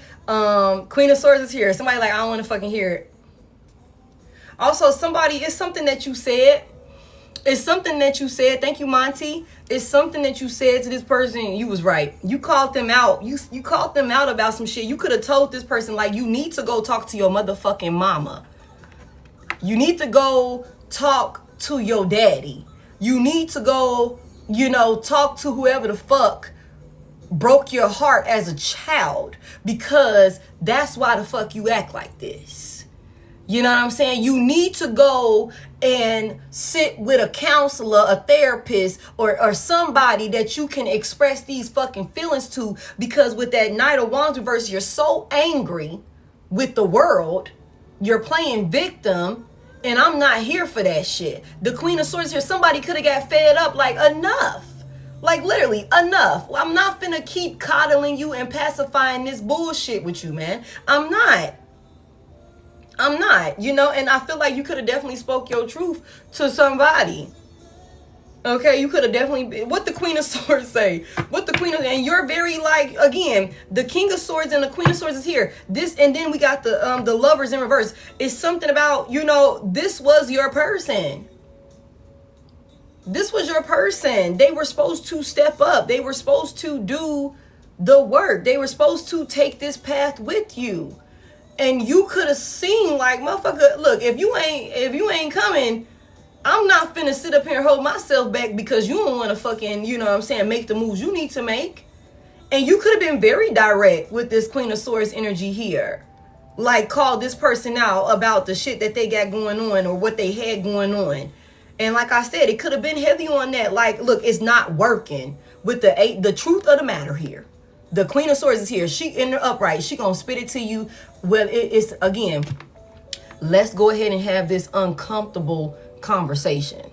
Queen of Swords is here. Somebody like, I don't want to fucking hear it. Also, it's something that you said. It's something that you said. Thank you, Monty. It's something that you said to this person. You was right. You called them out. You called them out about some shit. You could have told this person, like, you need to go talk to your motherfucking mama. You need to go talk to your daddy. You need to go, you know, talk to whoever the fuck broke your heart as a child, because that's why the fuck you act like this. You know what I'm saying? You need to go and sit with a counselor, a therapist, or somebody that you can express these fucking feelings to, because with that Knight of Wands reverse, you're so angry with the world. You're playing victim. And I'm not here for that shit. The Queen of Swords here, somebody could have got fed up, like, enough. Like, literally, enough. I'm not finna keep coddling you and pacifying this bullshit with you, man. I'm not, you know, and I feel like you could have definitely spoke your truth to somebody. Okay, you could have definitely, what the Queen of Swords say? What the Queen of, and you're very like, again, the King of Swords and the Queen of Swords is here. This, and then we got the Lovers in reverse. It's something about, you know, this was your person. This was your person. They were supposed to step up. They were supposed to do the work. They were supposed to take this path with you. And you could have seen, like, motherfucker, look, if you ain't coming, I'm not finna sit up here and hold myself back because you don't want to fucking, you know what I'm saying, make the moves you need to make. And you could have been very direct with this Queen of Swords energy here. Like, call this person out about the shit that they got going on or what they had going on. And like I said, it could have been heavy on that. Like, look, it's not working with the 8. The truth of the matter here, the Queen of Swords is here. She in the upright. She gonna spit it to you. Well, it's again, let's go ahead and have this uncomfortable conversation.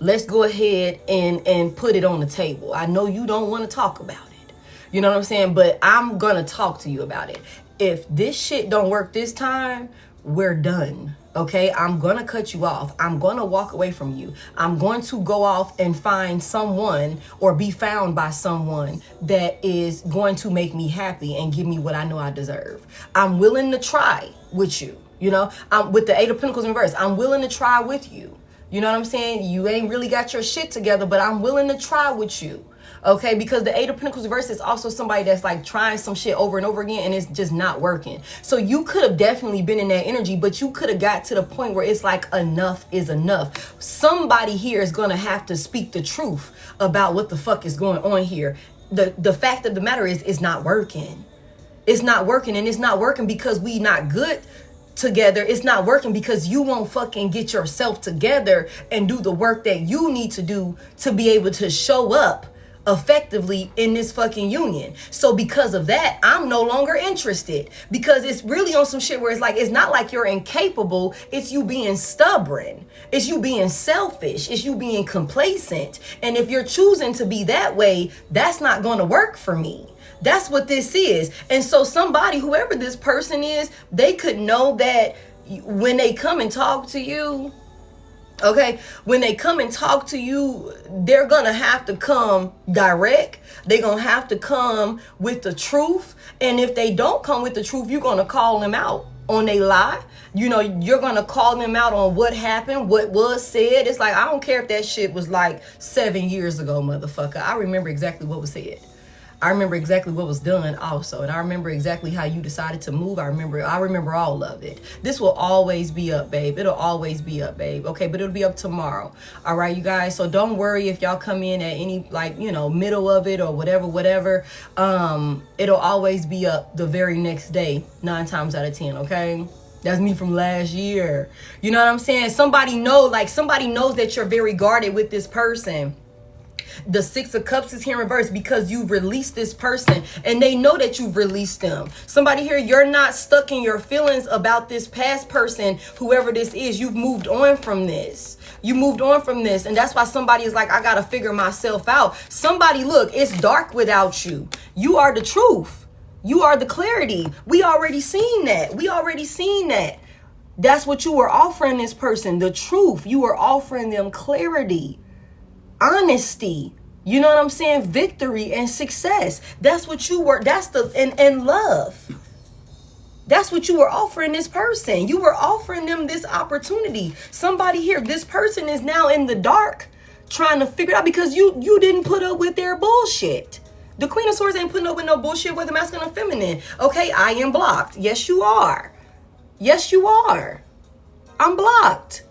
Let's go ahead and put it on the table. I know you don't want to talk about it. You know what I'm saying? But I'm gonna talk to you about it. If this shit don't work this time, we're done. Okay, I'm gonna cut you off. I'm gonna walk away from you. I'm going to go off and find someone or be found by someone that is going to make me happy and give me what I know I deserve. I'm willing to try with you. You know, I'm with the 8 of Pentacles in reverse. I'm willing to try with you. You know what I'm saying? You ain't really got your shit together, but I'm willing to try with you. Okay, because the 8 of Pentacles reverse is also somebody that's like trying some shit over and over again and it's just not working. So you could have definitely been in that energy, but you could have got to the point where it's like enough is enough. Somebody here is going to have to speak the truth about what the fuck is going on here. The fact of the matter is it's not working. It's not working, and it's not working because we not good together. It's not working because you won't fucking get yourself together and do the work that you need to do to be able to show up effectively in this fucking union. So because of that, I'm no longer interested, because it's really on some shit where it's like, it's not like you're incapable, it's you being stubborn, it's you being selfish, it's you being complacent. And if you're choosing to be that way, that's not going to work for me. That's what this is. And so somebody, whoever this person is, they could know that when they come and talk to you, okay, when they come and talk to you, they're going to have to come direct. They're going to have to come with the truth. And if they don't come with the truth, you're going to call them out on their lie. You know, you're going to call them out on what happened, what was said. It's like, I don't care if that shit was like 7 years ago, motherfucker. I remember exactly what was said. I remember exactly what was done also. And I remember exactly how you decided to move. I remember all of it. This will always be up, babe. It'll always be up, babe. Okay, but it'll be up tomorrow. All right, you guys. So don't worry if y'all come in at any, like, you know, middle of it or whatever. It'll always be up the very next day, 9 times out of 10, okay? That's me from last year. You know what I'm saying? Somebody knows that you're very guarded with this person. The 6 of Cups is here in reverse because you've released this person and they know that you've released them. Somebody here, you're not stuck in your feelings about this past person, whoever this is. You've moved on from this. You moved on from this. And that's why somebody is like, I got to figure myself out. Somebody, look, it's dark without you. You are the truth. You are the clarity. We already seen that. That's what you were offering this person, the truth. You were offering them clarity, honesty, you know what I'm saying? Victory and success. That's what you were. And love. That's what you were offering this person. You were offering them this opportunity. Somebody here, this person is now in the dark trying to figure it out because you didn't put up with their bullshit. The Queen of Swords ain't putting up with no bullshit, whether masculine or feminine. Okay, I am blocked. Yes, you are. Yes, you are. I'm blocked.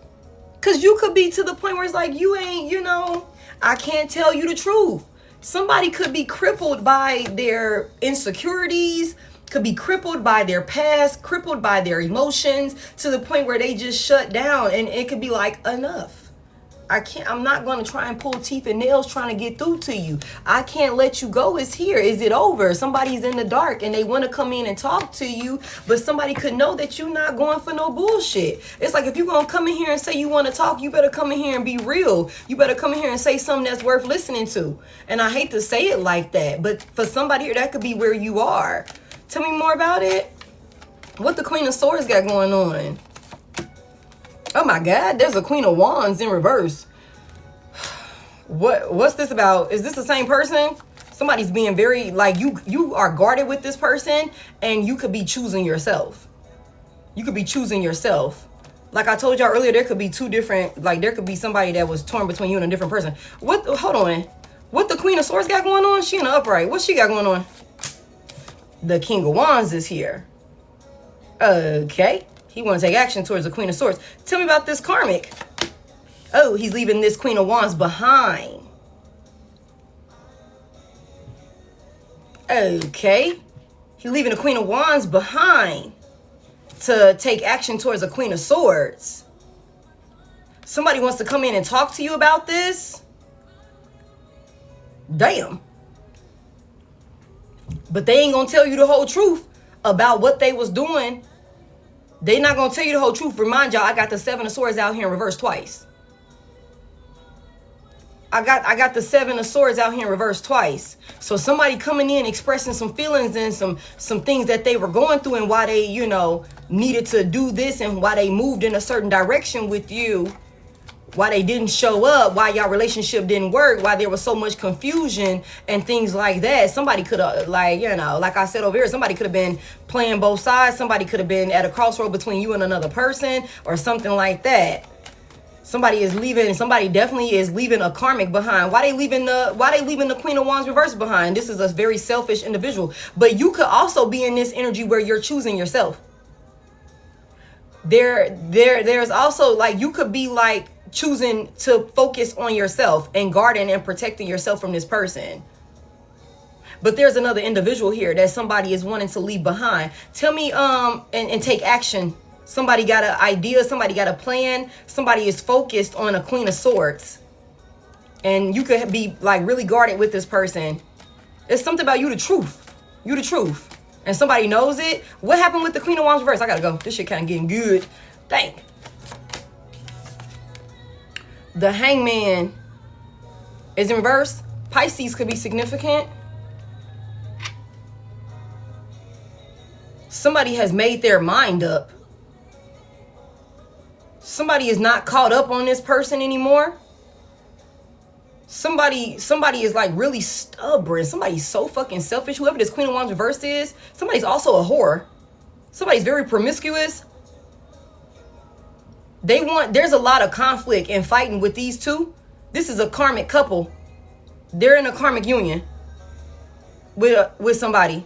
Because you could be to the point where it's like, you ain't, you know, I can't tell you the truth. Somebody could be crippled by their insecurities, could be crippled by their past, crippled by their emotions to the point where they just shut down, and it could be like, enough. I'm not going to try and pull teeth and nails trying to get through to you. I can't let you go. It's here. Is it over? Somebody's in the dark and they want to come in and talk to you, but somebody could know that you're not going for no bullshit. It's like, if you're going to come in here and say you want to talk, you better come in here and be real. You better come in here and say something that's worth listening to. And I hate to say it like that, but for somebody here, that could be where you are. Tell me more about it. What the Queen of Swords got going on? Oh my God, there's a Queen of Wands in reverse. What's this about? Is this the same person? Somebody's being very, like, you are guarded with this person, and you could be choosing yourself. You could be choosing yourself. Like I told y'all earlier, there could be two different, like, there could be somebody that was torn between you and a different person. Hold on. What the Queen of Swords got going on? She in the upright. What she got going on? The King of Wands is here. Okay. He wants to take action towards the Queen of Swords. Tell me about this karmic. Oh, he's leaving this Queen of Wands behind. Okay. He's leaving the Queen of Wands behind to take action towards the Queen of Swords. Somebody wants to come in and talk to you about this. Damn. But they ain't gonna tell you the whole truth about what they was doing. They not gonna tell you the whole truth. Remind y'all, I got the Seven of Swords out here in reverse twice. I got the Seven of Swords out here in reverse twice. So somebody coming in expressing some feelings and some things that they were going through and why they, you know, needed to do this and why they moved in a certain direction with you. Why they didn't show up, why y'all relationship didn't work, why there was so much confusion and things like that. Somebody could have, like, you know, like I said over here, somebody could have been playing both sides. Somebody could have been at a crossroad between you and another person or something like that. Somebody is leaving, somebody definitely is leaving a karmic behind. Why they leaving the Queen of Wands reverse behind? This is a very selfish individual. But you could also be in this energy where you're choosing yourself. There's also, like, you could be like choosing to focus on yourself and guarding and protecting yourself from this person. But there's another individual here that somebody is wanting to leave behind. Tell me, and take action. Somebody got an idea, somebody got a plan, somebody is focused on a Queen of Swords. And you could be like really guarded with this person. It's something about you the truth. You the truth. And somebody knows it. What happened with the Queen of Wands reverse? I gotta go. This shit kind of getting good. Dang. The Hangman is in reverse. Pisces could be significant. Somebody has made their mind up. Somebody is not caught up on this person anymore. Somebody is like really stubborn. Somebody's so fucking selfish. Whoever this Queen of Wands reverse is, somebody's also a whore. Somebody's very promiscuous. There's a lot of conflict and fighting with these two. This is a karmic couple. They're in a karmic union with somebody.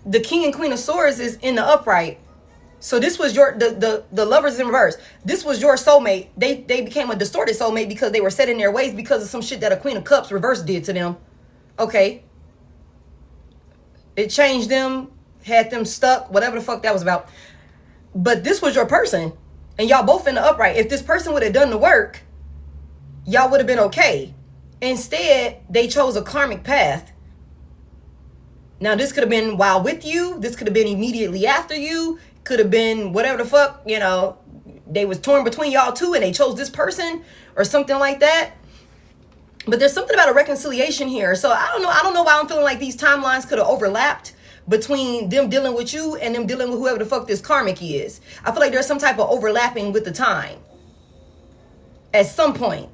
The King and Queen of Swords is in the upright. So this was the lovers in reverse. This was your soulmate. They became a distorted soulmate because they were set in their ways because of some shit that a Queen of Cups reverse did to them. Okay. It changed them, had them stuck, whatever the fuck that was about. But this was your person. And y'all both in the upright. If this person would have done the work, y'all would have been okay. Instead, they chose a karmic path. Now, this could have been while with you. This could have been immediately after you. Could have been whatever the fuck, you know. They was torn between y'all two and they chose this person or something like that. But there's something about a reconciliation here. So I don't know why I'm feeling like these timelines could have overlapped between them dealing with you and them dealing with whoever the fuck this karmic is. I feel like there's some type of overlapping with the time at some point.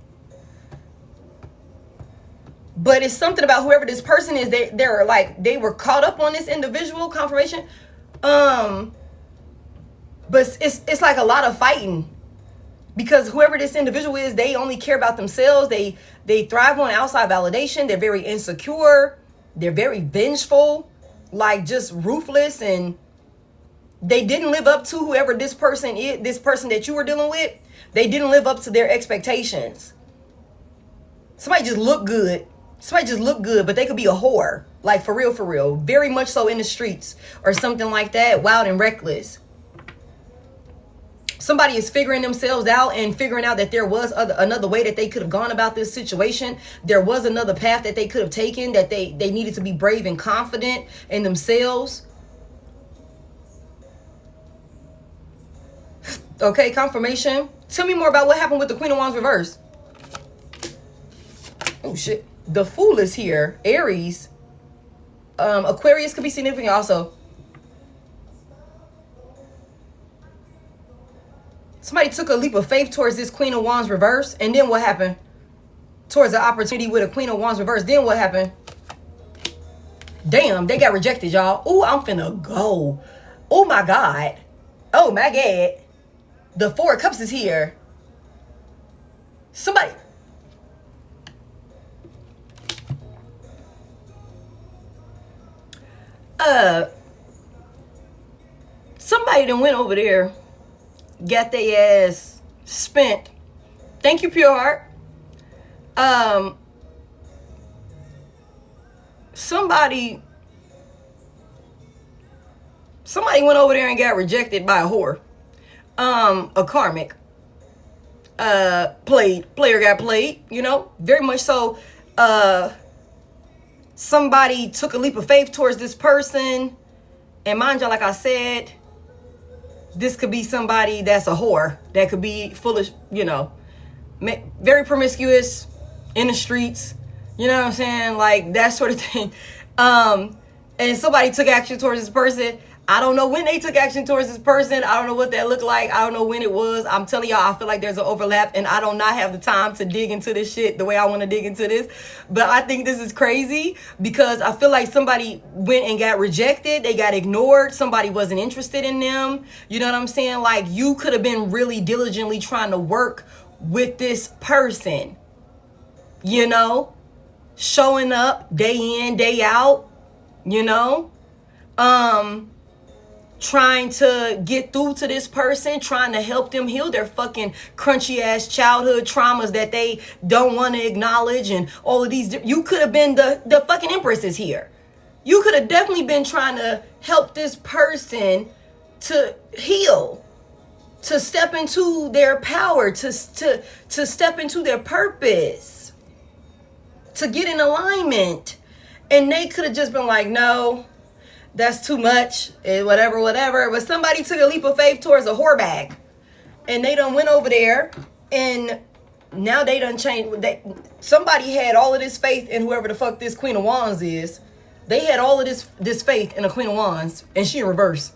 But it's something about whoever this person is, they're like, they were caught up on this individual confirmation. But it's like a lot of fighting because whoever this individual is, they only care about themselves. They thrive on outside validation. They're very insecure. They're very vengeful, like just ruthless. And they didn't live up to whoever this person is, this person that you were dealing with. They didn't live up to their expectations. Somebody just looked good. Somebody just looked good, but they could be a whore. Like for real. Very much so in the streets or something like that. Wild and reckless. Somebody is figuring themselves out and figuring out that there was another way that they could have gone about this situation. There was another path that they could have taken, that they needed to be brave and confident in themselves. Okay, confirmation. Tell me more about what happened with the Queen of Wands reverse. Oh, shit. The Fool is here. Aries. Aquarius could be significant also. Somebody took a leap of faith towards this Queen of Wands reverse. And then what happened? Towards the opportunity with a Queen of Wands reverse. Then what happened? Damn, they got rejected, y'all. Oh, I'm finna go. Oh, my God. Oh, my God. The Four of Cups is here. Somebody... Somebody done went over there, got their ass spent. Thank you, Pure Heart. Somebody went over there and got rejected by a whore. A karmic. player got played, you know, very much so. Somebody took a leap of faith towards this person, and mind you, like I said, this could be somebody that's a whore, that could be full of, you know, very promiscuous, in the streets, you know what I'm saying, like that sort of thing. And somebody took action towards this person. I don't know when they took action towards this person. I don't know what that looked like. I don't know when it was. I'm telling y'all, I feel like there's an overlap, and I do not have the time to dig into this shit the way I want to dig into this. But I think this is crazy because I feel like somebody went and got rejected. They got ignored. Somebody wasn't interested in them. You know what I'm saying? Like, you could have been really diligently trying to work with this person, you know, showing up day in, day out, you know, trying to get through to this person, trying to help them heal their fucking crunchy ass childhood traumas that they don't want to acknowledge, and all of these. You could have been the fucking empresses here. You could have definitely been trying to help this person to heal, to step into their power, to step into their purpose, to get in alignment. And they could have just been like, no, that's too much, whatever. But somebody took a leap of faith towards a whore bag, and they done went over there, and now they done changed. Somebody had all of this faith in whoever the fuck this Queen of Wands is. They had all of this faith in the Queen of Wands, and she in reverse.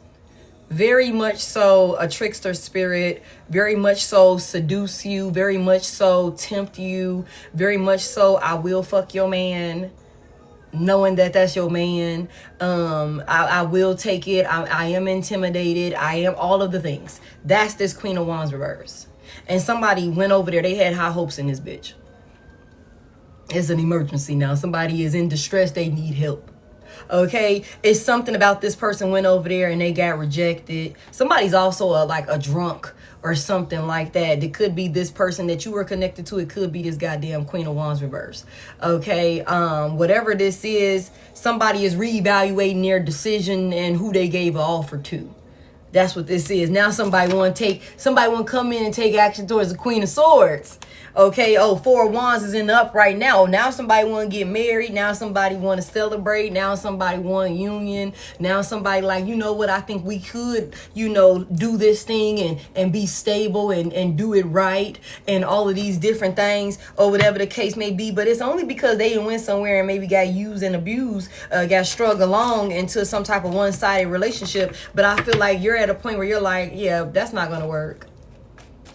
Very much so a trickster spirit, very much so seduce you, very much so tempt you, very much so I will fuck your man, knowing that that's your man. I will take it. I am intimidated. I am all of the things. That's this Queen of Wands reverse. And somebody went over there. They had high hopes in this bitch. It's an emergency now. Somebody is in distress. They need help. Okay, it's something about this person went over there and they got rejected. Somebody's also like a drunk or something like that. It could be this person that you were connected to. It could be this goddamn Queen of Wands reverse. Okay, whatever this is, somebody is reevaluating their decision and who they gave an offer to. That's what this is. Now somebody want to come in and take action towards the Queen of Swords. Okay, oh, Four of Wands is in the upright now. Now somebody want to get married. Now somebody want to celebrate. Now somebody want a union. Now somebody like, you know what, I think we could, you know, do this thing and be stable and do it right and all of these different things or whatever the case may be. But it's only because they went somewhere and maybe got used and abused, got strung along into some type of one-sided relationship. But I feel like you're at a point where you're like, yeah, that's not going to work.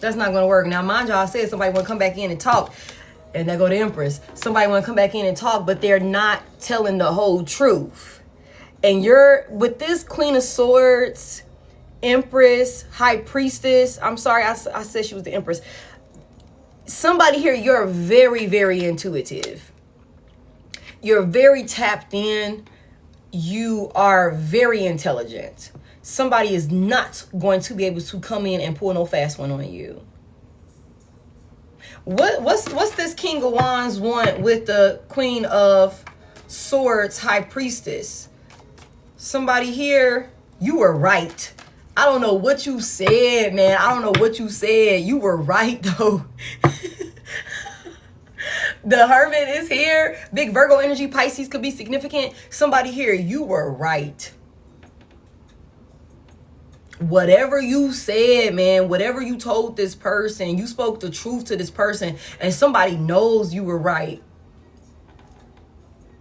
That's not going to work. Now, mind y'all, I said somebody want to come back in and talk, and there go the Empress. Somebody want to come back in and talk, but they're not telling the whole truth. And you're, with this Queen of Swords, Empress, High Priestess, I'm sorry, I said she was the Empress. Somebody here, you're very, very intuitive. You're very tapped in. You are very intelligent. Somebody is not going to be able to come in and pull no fast one on you. What's this King of Wands want with the Queen of Swords, High Priestess? Somebody here, you were right. I don't know what you said, man. I don't know what you said. You were right, though. The Hermit is here. Big Virgo energy, Pisces could be significant. Somebody here, you were right. Whatever you said, man, whatever you told this person, you spoke the truth to this person, and somebody knows you were right.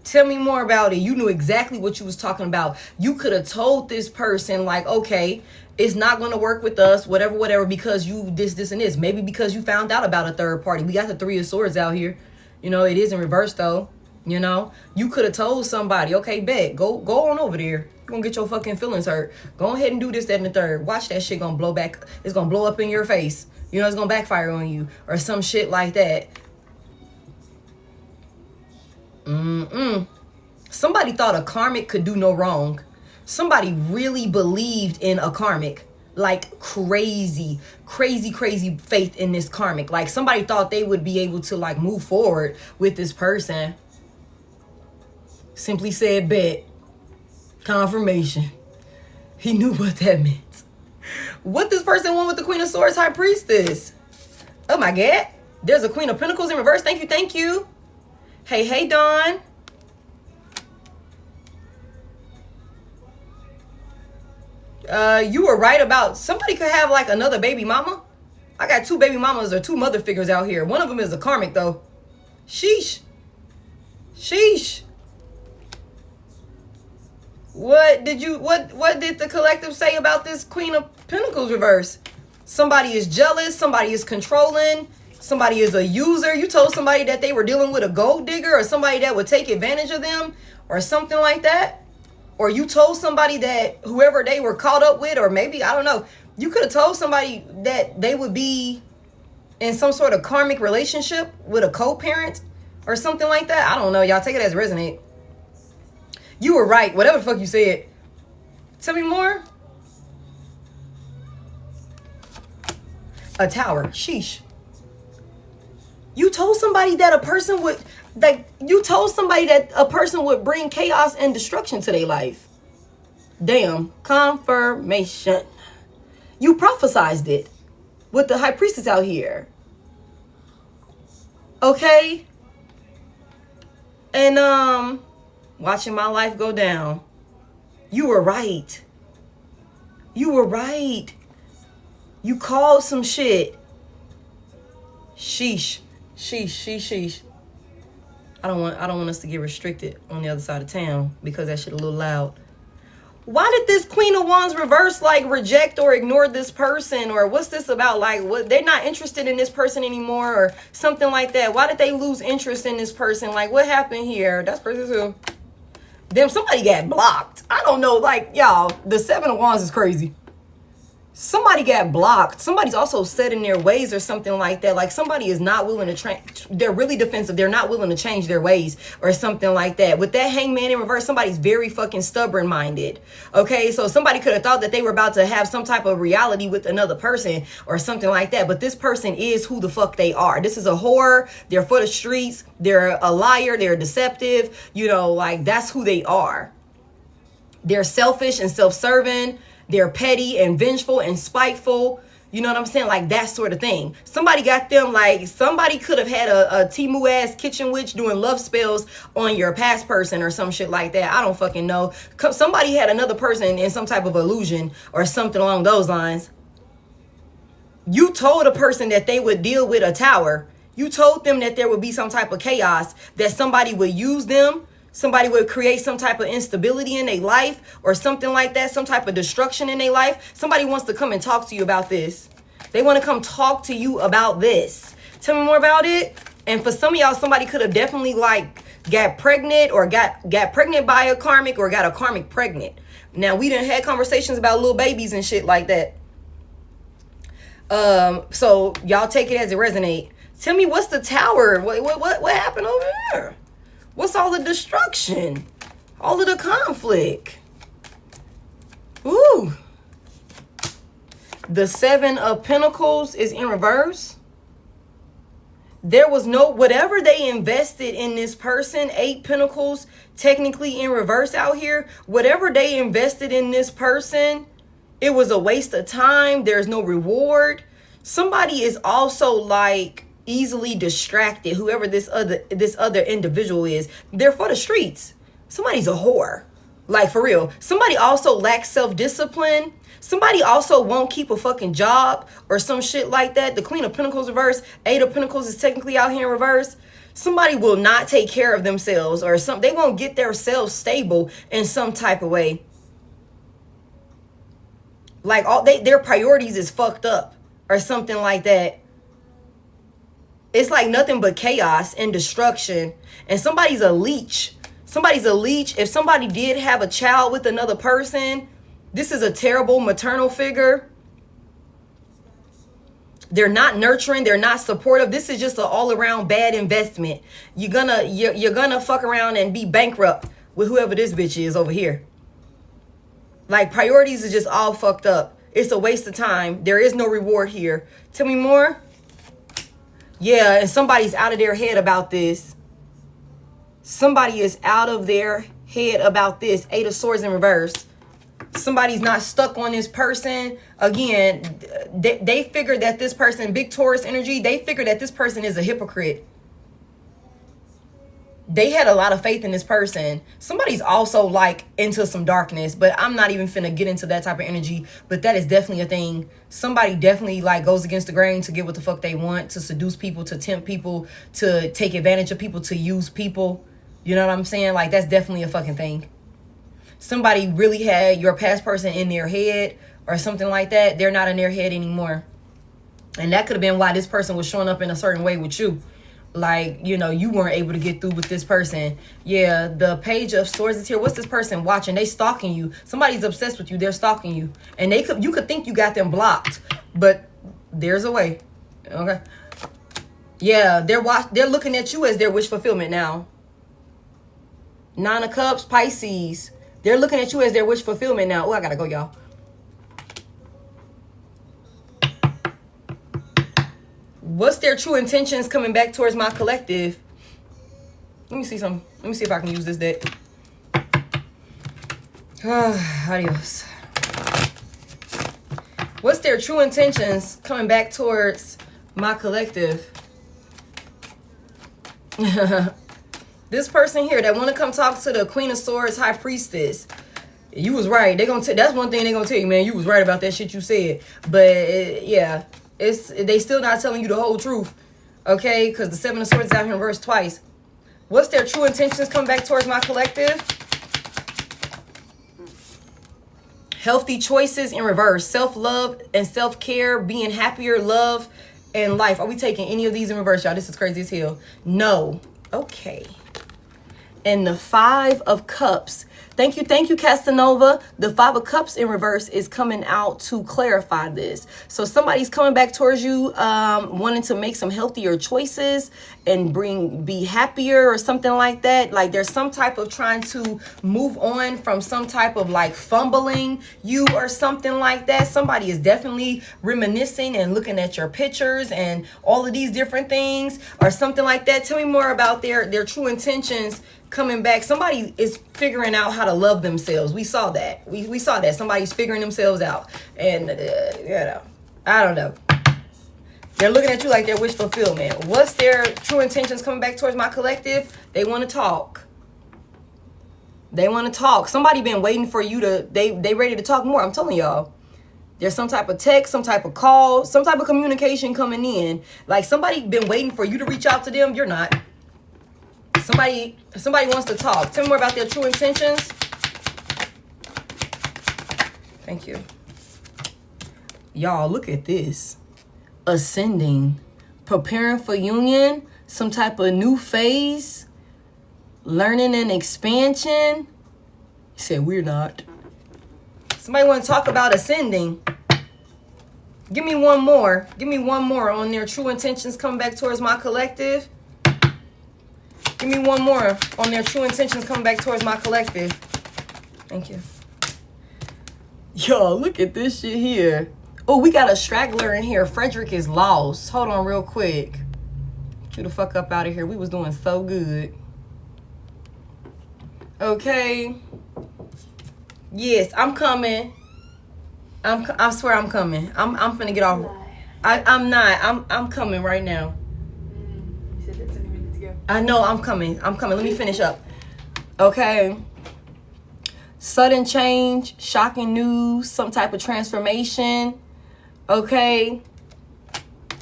Tell me more about it. You knew exactly what you was talking about. You could have told this person, like, okay, it's not going to work with us, whatever, because you this, and this. Maybe because you found out about a third party. We got the Three of Swords out here. You know, it is in reverse, though. You know, you could have told somebody, okay, bet, go on over there. You're gonna get your fucking feelings hurt. Go ahead and do this, that, and the third. Watch that shit gonna blow back. It's gonna blow up in your face. You know, it's gonna backfire on you or some shit like that. Somebody thought a karmic could do no wrong. Somebody really believed in a karmic. Like crazy faith in this karmic. Like somebody thought they would be able to like move forward with this person. Simply said bet. Confirmation. He knew what that meant. What this person want with the Queen of Swords, High Priestess? Oh my God. There's a Queen of Pentacles in reverse. Thank you. Thank you. Hey, Dawn. You were right about somebody could have like another baby mama. I got 2 baby mamas or 2 mother figures out here. One of them is a karmic though. Sheesh. Sheesh. What did the collective say about this Queen of Pentacles reverse? Somebody is jealous, somebody is controlling, somebody is a user. You told somebody that they were dealing with a gold digger or somebody that would take advantage of them or something like that. Or you told somebody that whoever they were caught up with, or maybe, I don't know, you could have told somebody that they would be in some sort of karmic relationship with a co-parent or something like that. I don't know. Y'all take it as resonate. You were right. Whatever the fuck you said. Tell me more. A tower. Sheesh. You told somebody that a person would, like, you told somebody that a person would bring chaos and destruction to their life. Damn. Confirmation. You prophesized it with the High Priestess out here. Okay? And, watching my life go down. You were right. You were right. You called some shit. Sheesh. Sheesh. I don't want us to get restricted on the other side of town because that shit a little loud. Why did this Queen of Wands reverse like reject or ignore this person? Or what's this about? Like, what, they're not interested in this person anymore or something like that. Why did they lose interest in this person? Like, what happened here? That's person too. Damn, somebody got blocked. I don't know. Like, y'all, the 7 of Wands is crazy. Somebody got blocked. Somebody's also set in their ways or something like that. Like somebody is not willing to change. They're really defensive. They're not willing to change their ways or something like that. With that Hangman in reverse, somebody's very fucking stubborn minded. Okay, so somebody could have thought that they were about to have some type of reality with another person or something like that. But this person is who the fuck they are. This is a whore. They're for the streets. They're a liar. They're deceptive. You know, like that's who they are. They're selfish and self-serving. They're petty and vengeful and spiteful. You know what I'm saying? Like that sort of thing. Somebody got them, like somebody could have had a Timu ass kitchen witch doing love spells on your past person or some shit like that. I don't fucking know. Somebody had another person in some type of illusion or something along those lines. You told a person that they would deal with a tower. You told them that there would be some type of chaos, that somebody would use them. Somebody would create some type of instability in their life or something like that, some type of destruction in their life. Somebody wants to come and talk to you about this. They want to come talk to you about this. Tell me more about it. And for some of y'all, somebody could have definitely like got pregnant or got pregnant by a karmic or got a karmic pregnant. Now, we done had conversations about little babies and shit like that. So y'all take it as it resonate. Tell me, what's the tower? What happened over there? What's all the destruction? All of the conflict? Ooh. The 7 of Pentacles is in reverse. There was no, whatever they invested in this person, 8 Pentacles, technically in reverse out here. Whatever they invested in this person, it was a waste of time. There's no reward. Somebody is also like easily distracted. Whoever this other individual is, they're for the streets. Somebody's a whore, like for real. Somebody also lacks self-discipline. Somebody also won't keep a fucking job or some shit like that. The Queen of Pentacles reverse, 8 of Pentacles is technically out here in reverse. Somebody will not take care of themselves or they won't get themselves stable in some type of way. Like their priorities is fucked up or something like that. It's like nothing but chaos and destruction. And somebody's a leech. Somebody's a leech. If somebody did have a child with another person, this is a terrible maternal figure. They're not nurturing. They're not supportive. This is just an all-around bad investment. You're gonna fuck around and be bankrupt with whoever this bitch is over here. Like priorities is just all fucked up. It's a waste of time. There is no reward here. Tell me more. Yeah, and somebody's out of their head about this. Somebody is out of their head about this. 8 of Swords in reverse. Somebody's not stuck on this person. Again, they figure that this person, big Taurus energy, they figure that this person is a hypocrite. They had a lot of faith in this person. Somebody's also like into some darkness, but I'm not even finna get into that type of energy. But that is definitely a thing. Somebody definitely like goes against the grain to get what the fuck they want, to seduce people, to tempt people, to take advantage of people, to use people. You know what I'm saying? Like, that's definitely a fucking thing. Somebody really had your past person in their head or something like that. They're not in their head anymore. And that could have been why this person was showing up in a certain way with you. Like, you know, you weren't able to get through with this person. Yeah, the Page of Swords is here. What's this person watching? They stalking you. Somebody's obsessed with you. They're stalking you. And you could think you got them blocked, but there's a way. Okay. Yeah, they're looking at you as their wish fulfillment now. Nine of Cups, Pisces. They're looking at you as their wish fulfillment now. Oh, I gotta go, y'all. What's their true intentions coming back towards my collective? Let me see something. Let me see if I can use this deck. Adios. What's their true intentions coming back towards my collective? This person here that want to come talk to the Queen of Swords, High Priestess. You was right. That's one thing they're gonna tell you, man. You was right about that shit you said. But yeah, they still not telling you the whole truth. Okay, because the Seven of Swords is out here in reverse twice. What's their true intentions coming back towards my collective? Healthy choices in reverse. Self-love and self-care, being happier, love, and life. Are we taking any of these in reverse, y'all? This is crazy as hell. No. Okay. And the Five of Cups. Thank you, Casanova. The Five of Cups in reverse is coming out to clarify this. So somebody's coming back towards you, wanting to make some healthier choices and be happier or something like that. Like there's some type of trying to move on from some type of like fumbling you or something like that. Somebody is definitely reminiscing and looking at your pictures and all of these different things or something like that. Tell me more about their true intentions coming back. Somebody is figuring out how to love themselves. We saw that. We saw that. Somebody's figuring themselves out. And, you know, I don't know. They're looking at you like their wish fulfillment. What's their true intentions coming back towards my collective? They want to talk. They want to talk. Somebody been waiting for you to, they ready to talk more. I'm telling y'all. There's some type of text, some type of call, some type of communication coming in. Like somebody been waiting for you to reach out to them. You're not. Somebody wants to talk. Tell me more about their true intentions. Thank you. Y'all, look at this. Ascending. Preparing for union. Some type of new phase. Learning and expansion. You said we're not. Somebody want to talk about ascending. Give me one more. Give me one more on their true intentions coming back towards my collective. Give me one more on their true intentions coming back towards my collective. Thank you. Yo, look at this shit here. Oh, we got a straggler in here. Frederick is lost. Hold on real quick. Get you the fuck up out of here. We was doing so good. Okay. Yes, I'm coming. I swear I'm coming. I'm finna get off. I'm not. I'm coming right now. I know I'm coming. Let me finish up. Okay. Sudden change, shocking news, some type of transformation. Okay.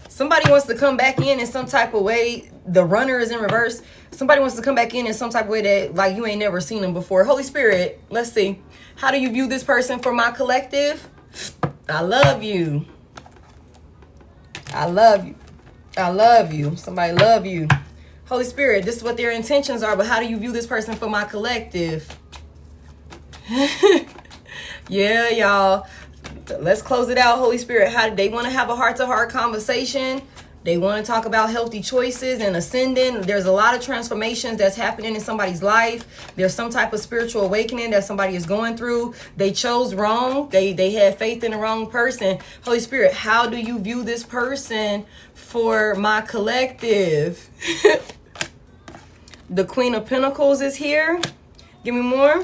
Somebody wants to come back in some type of way. The runner is in reverse. Somebody wants to come back in some type of way that like you ain't never seen them before. Holy Spirit, let's see. How do you view this person for my collective? I love you. I love you. I love you. Somebody love you. Holy Spirit, this is what their intentions are, but how do you view this person for my collective? Yeah, y'all. Let's close it out. Holy Spirit, how do they want to have a heart-to-heart conversation? They want to talk about healthy choices and ascending. There's a lot of transformations that's happening in somebody's life. There's some type of spiritual awakening that somebody is going through. They chose wrong. They had faith in the wrong person. Holy Spirit, how do you view this person for my collective? The Queen of Pentacles is here. Give me more.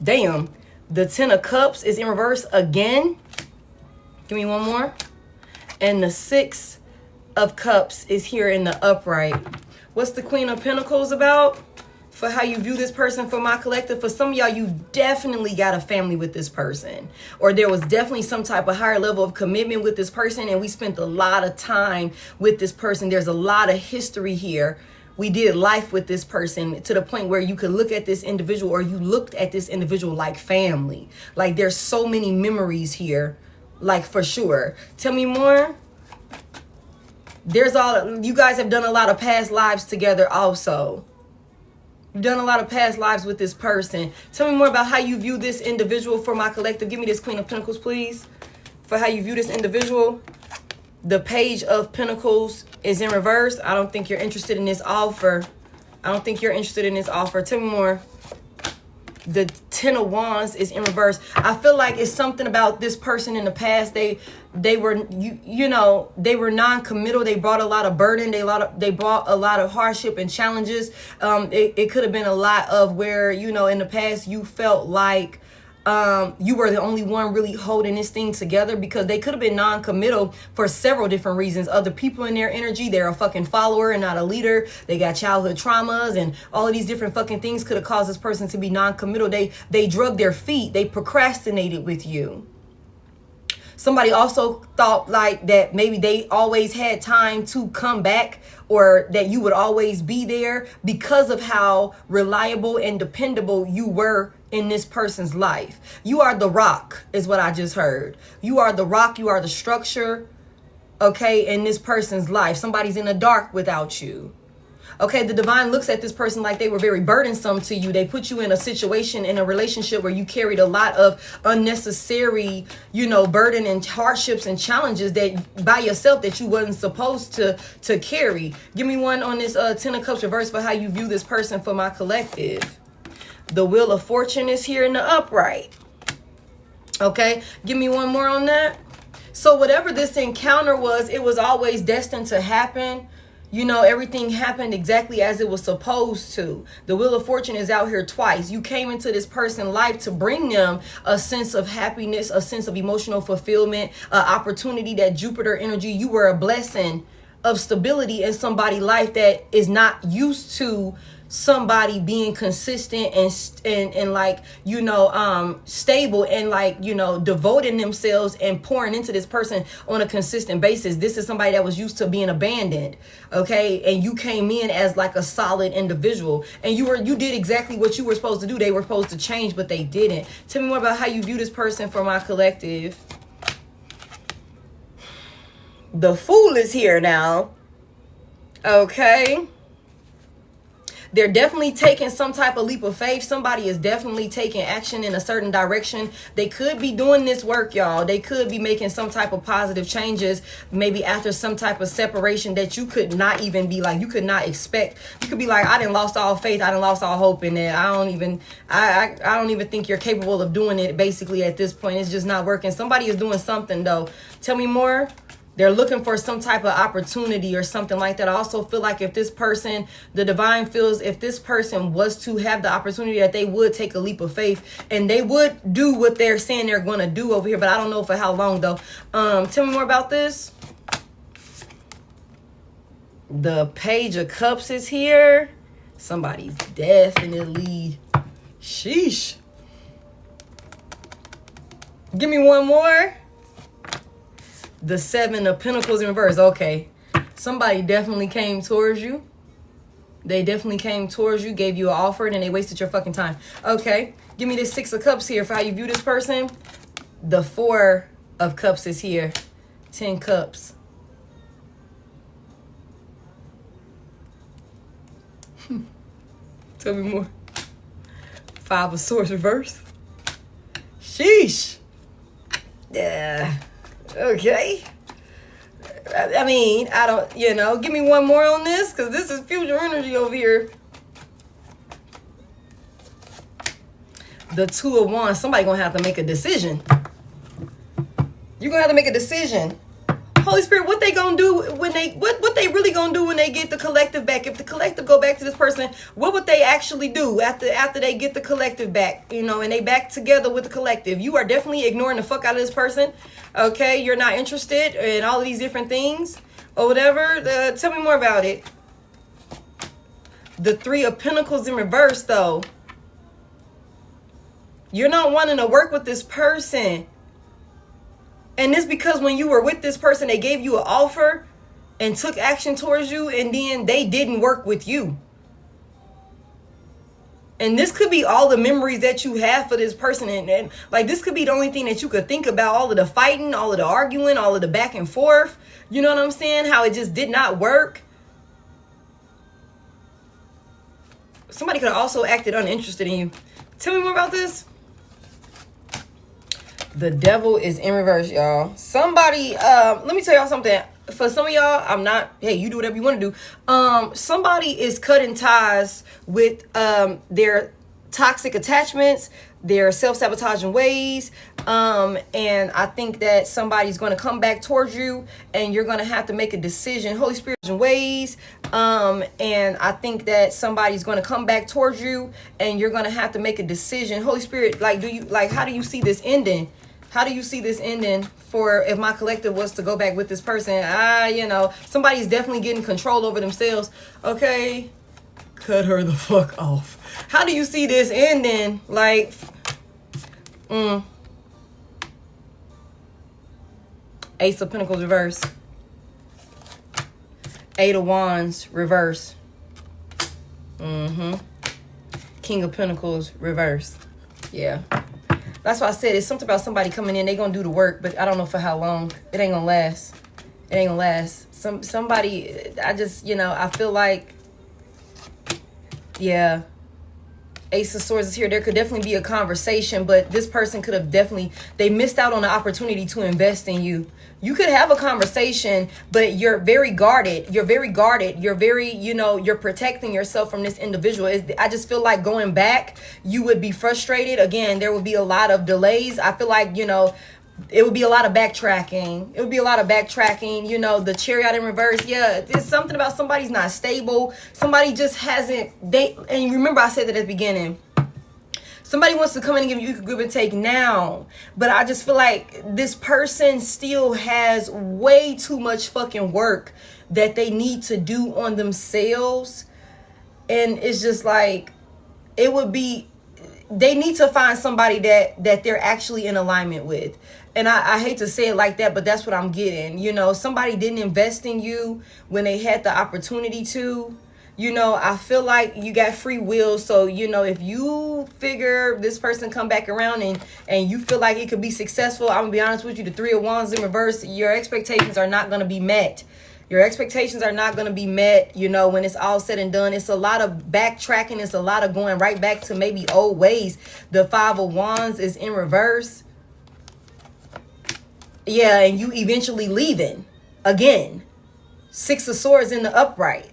Damn. The Ten of Cups is in reverse again. Give me one more. And the Six of Cups is here in the upright. What's the Queen of Pentacles about? For how you view this person, for my collective. For some of y'all, you definitely got a family with this person. Or there was definitely some type of higher level of commitment with this person. And we spent a lot of time with this person. There's a lot of history here. We did life with this person to the point where you could look at this individual, or you looked at this individual like family. Like there's so many memories here. Like for sure. Tell me more. You guys have done a lot of past lives together also. You've done a lot of past lives with this person. Tell me more about how you view this individual for my collective. Give me this Queen of Pentacles, please. For how you view this individual. The Page of Pentacles is in reverse. I don't think you're interested in this offer. I don't think you're interested in this offer. Tell me more. The Ten of Wands is in reverse. I feel like it's something about this person in the past. They were they were non-committal. They brought a lot of burden. They brought a lot of hardship and challenges. It could have been a lot of where in the past you felt like you were the only one really holding this thing together, because they could have been non-committal for several different reasons. Other people in their energy, they're a fucking follower and not a leader. They got childhood traumas and all of these different fucking things could have caused this person to be non-committal. They drug their feet. They procrastinated with you. Somebody also thought like that maybe they always had time to come back, or that you would always be there because of how reliable and dependable you were in this person's life. You are the rock, is what I just heard. You are the rock. You are the structure, okay, in this person's life. Somebody's in the dark without you. Okay, the divine looks at this person like they were very burdensome to you. They put you in a situation, in a relationship where you carried a lot of unnecessary, burden and hardships and challenges that by yourself that you wasn't supposed to carry. Give me one on this Ten of Cups reverse for how you view this person for my collective. The Wheel of Fortune is here in the upright. Okay, give me one more on that. So whatever this encounter was, it was always destined to happen. Everything happened exactly as it was supposed to. The Wheel of Fortune is out here twice. You came into this person's life to bring them a sense of happiness, a sense of emotional fulfillment, an opportunity, that Jupiter energy. You were a blessing of stability in somebody's life that is not used to somebody being consistent and stable and devoting themselves and pouring into this person on a consistent basis. This is somebody that was used to being abandoned, okay? And you came in as like a solid individual, and you did exactly what you were supposed to do. They were supposed to change, but they didn't. Tell me more about how you view this person for my collective. The Fool is here now, okay? They're definitely taking some type of leap of faith. Somebody is definitely taking action in a certain direction. They could be doing this work, y'all. They could be making some type of positive changes, maybe after some type of separation that you could not even be like, you could not expect. You could be like, I done lost all faith. I done lost all hope in it. I don't even think you're capable of doing it basically at this point. It's just not working. Somebody is doing something though. Tell me more. They're looking for some type of opportunity or something like that. I also feel like if this person, the divine feels, if this person was to have the opportunity, that they would take a leap of faith and they would do what they're saying they're going to do over here. But I don't know for how long though. Tell me more about this. The Page of Cups is here. Somebody's definitely, sheesh. Give me one more. The Seven of Pentacles in reverse. Okay. Somebody definitely came towards you. They definitely came towards you, gave you an offer, and then they wasted your fucking time. Okay. Give me this Six of Cups here for how you view this person. The Four of Cups is here. 10 Cups. Tell me more. Five of Swords reverse. Sheesh. Yeah. Okay. I mean, I don't, give me one more on this, because this is future energy over here. The Two of Wands. Somebody gonna have to make a decision. You're gonna have to make a decision. Holy Spirit, what they gonna do when they, what they really gonna do when they get the collective back? If the collective go back to this person, what would they actually do after they get the collective back, you know, and they back together with the collective? You are definitely ignoring the fuck out of this person, okay? You're not interested in all of these different things or whatever. Tell me more about it. The Three of Pentacles in reverse, though. You're not wanting to work with this person. And it's because when you were with this person, they gave you an offer and took action towards you, and then they didn't work with you. And this could be all the memories that you have for this person. And like, this could be the only thing that you could think about. All of the fighting, all of the arguing, all of the back and forth. You know what I'm saying? How it just did not work. Somebody could have also acted uninterested in you. Tell me more about this. The Devil is in reverse, y'all. Somebody, let me tell y'all something. For some of y'all, I'm not, hey, you do whatever you want to do. Somebody is cutting ties with their toxic attachments, their self-sabotaging ways. And I think that somebody's going to come back towards you and you're going to have to make a decision. Holy Spirit ways. And I think that somebody's going to come back towards you and you're going to have to make a decision. Holy Spirit, like, how do you see this ending? How do you see this ending for if my collective was to go back with this person? You know, somebody's definitely getting control over themselves. Okay. Cut her the fuck off. How do you see this ending? Like, Ace of Pentacles reverse. Eight of Wands reverse. King of Pentacles reverse. Yeah. That's why I said it's something about somebody coming in. They gonna do the work, but I don't know for how long. It ain't gonna last. It ain't gonna last. Somebody, I just, you know, I feel like, yeah. Ace of Swords is here. There could definitely be a conversation, but this person could have definitely, they missed out on the opportunity to invest in you. You could have a conversation, but you're very guarded. You're very guarded. You're very, you know, you're protecting yourself from this individual. I just feel like going back, you would be frustrated. Again, there would be a lot of delays. I feel like, you know, it would be a lot of backtracking. It would be a lot of backtracking. You know, the Chariot in reverse. Yeah, there's something about somebody's not stable. Somebody just hasn't, and remember I said that at the beginning. Somebody wants to come in and give you a give and take now. But I just feel like this person still has way too much fucking work that they need to do on themselves. And it's just like, it would be, they need to find somebody that they're actually in alignment with. And I hate to say it like that, but that's what I'm getting. You know, somebody didn't invest in you when they had the opportunity to. You know, I feel like you got free will. So, you know, if you figure this person come back around and you feel like it could be successful, I'm going to be honest with you, the Three of Wands in reverse, your expectations are not going to be met. Your expectations are not going to be met, you know, when it's all said and done. It's a lot of backtracking. It's a lot of going right back to maybe old ways. The Five of Wands is in reverse. Yeah, and you eventually leaving again. Six of Swords in the upright.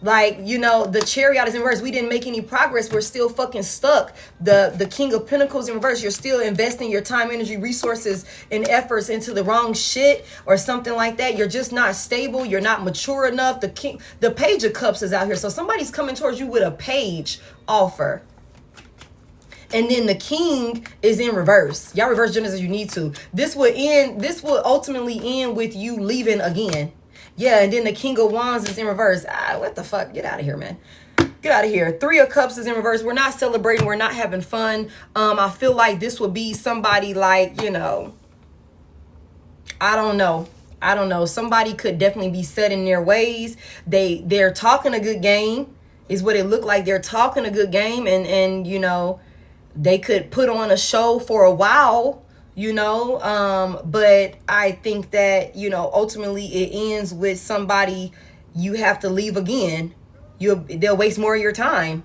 Like, you know, the Chariot is in reverse. We didn't make any progress. We're still fucking stuck. The King of Pentacles in reverse. You're still investing your time, energy, resources, and efforts into the wrong shit or something like that. You're just not stable. You're not mature enough. The Page of Cups is out here. So somebody's coming towards you with a page offer. And then the King is in reverse. Y'all reverse genders as you need to. This will ultimately end with you leaving again. Yeah, and then the King of Wands is in reverse. What the fuck? Get out of here, man. Get out of here. Three of Cups is in reverse. We're not celebrating. We're not having fun. I feel like this would be somebody like, you know, I don't know. Somebody could definitely be set in their ways. They're talking a good game is what it looked like. They're talking a good game and you know, they could put on a show for a while. You know, but I think that, you know, ultimately it ends with somebody you have to leave again. They'll waste more of your time.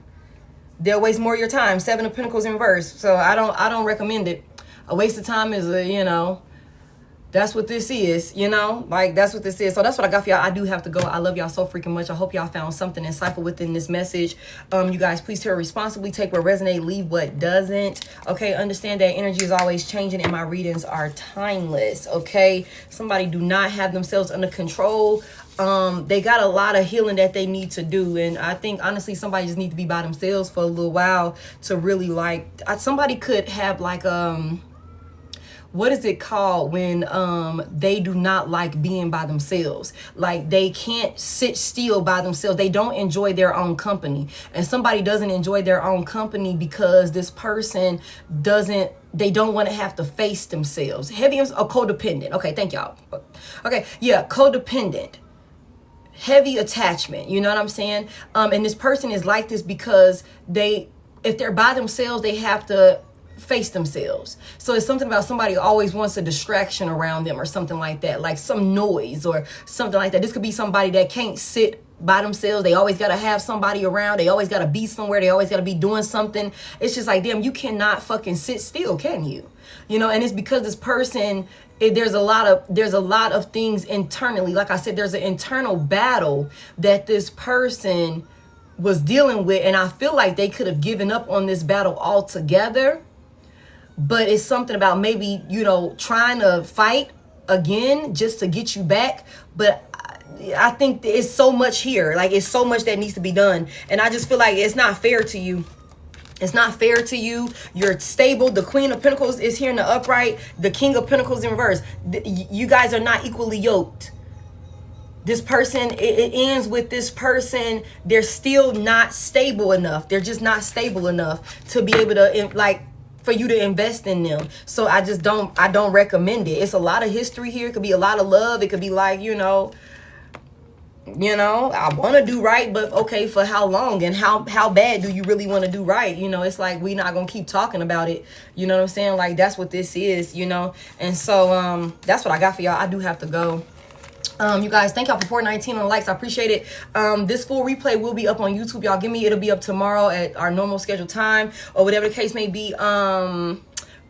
They'll waste more of your time. Seven of Pentacles in reverse. So I don't recommend it. A waste of time is you know, that's what this is, you know, like that's what this is. So that's what I got for y'all. I do have to go. I love y'all so freaking much. I hope y'all found something insightful within this message. You guys, please hear responsibly, take what resonates, leave what doesn't. Okay, understand that energy is always changing and my readings are timeless. Okay, somebody do not have themselves under control. They got a lot of healing that they need to do, and I think honestly somebody just need to be by themselves for a little while to really like, somebody could have like what is it called when they do not like being by themselves, like they can't sit still by themselves, they don't enjoy their own company, and somebody doesn't enjoy their own company because this person they don't want to have to face themselves. Heavy or codependent. Okay, thank y'all. Okay, yeah, codependent, heavy attachment, you know what I'm saying? And this person is like this because if they're by themselves, they have to face themselves. So it's something about somebody who always wants a distraction around them or something like that, like some noise or something like that. This could be somebody that can't sit by themselves. They always got to have somebody around. They always got to be somewhere. They always got to be doing something. It's just like, damn, you cannot fucking sit still, can you? You know, and it's because this person, there's a lot of things internally. Like I said, there's an internal battle that this person was dealing with, and I feel like they could have given up on this battle altogether. But it's something about maybe, you know, trying to fight again just to get you back. But I think it's so much here. Like, it's so much that needs to be done. And I just feel like it's not fair to you. It's not fair to you. You're stable. The Queen of Pentacles is here in the upright. The King of Pentacles in reverse. You guys are not equally yoked. This person, it ends with this person. They're still not stable enough. They're just not stable enough to be able to, like, for you to invest in them. So I don't recommend it. It's a lot of history here. It could be a lot of love. It could be like, you know, I want to do right, but okay, for how long and how bad do you really want to do right? You know, it's like, we're not going to keep talking about it. You know what I'm saying? Like, that's what this is, you know? And so, that's what I got for y'all. I do have to go. You guys, thank y'all for 419 on the likes. I appreciate it. This full replay will be up on YouTube. Y'all give me, it'll be up tomorrow at our normal scheduled time or whatever the case may be.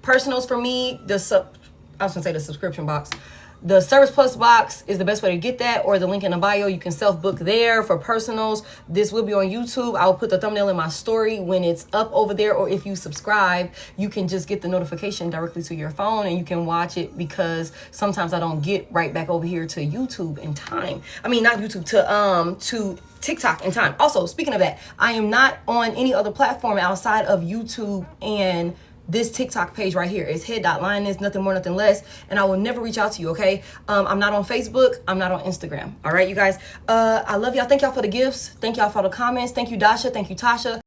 Personals for me, I was gonna say the subscription box. The Service Plus box is the best way to get that, or the link in the bio. You can self-book there for personals. This will be on YouTube. I'll put the thumbnail in my story when it's up over there, or if you subscribe, you can just get the notification directly to your phone and you can watch it, because sometimes I don't get right back over here to YouTube in time. I mean, not YouTube, to TikTok in time. Also, speaking of that, I am not on any other platform outside of YouTube and this TikTok page right here. Is Head.Lioness, nothing more, nothing less. And I will never reach out to you, okay? I'm not on Facebook. I'm not on Instagram. All right, you guys. I love y'all. Thank y'all for the gifts. Thank y'all for the comments. Thank you, Dasha. Thank you, Tasha.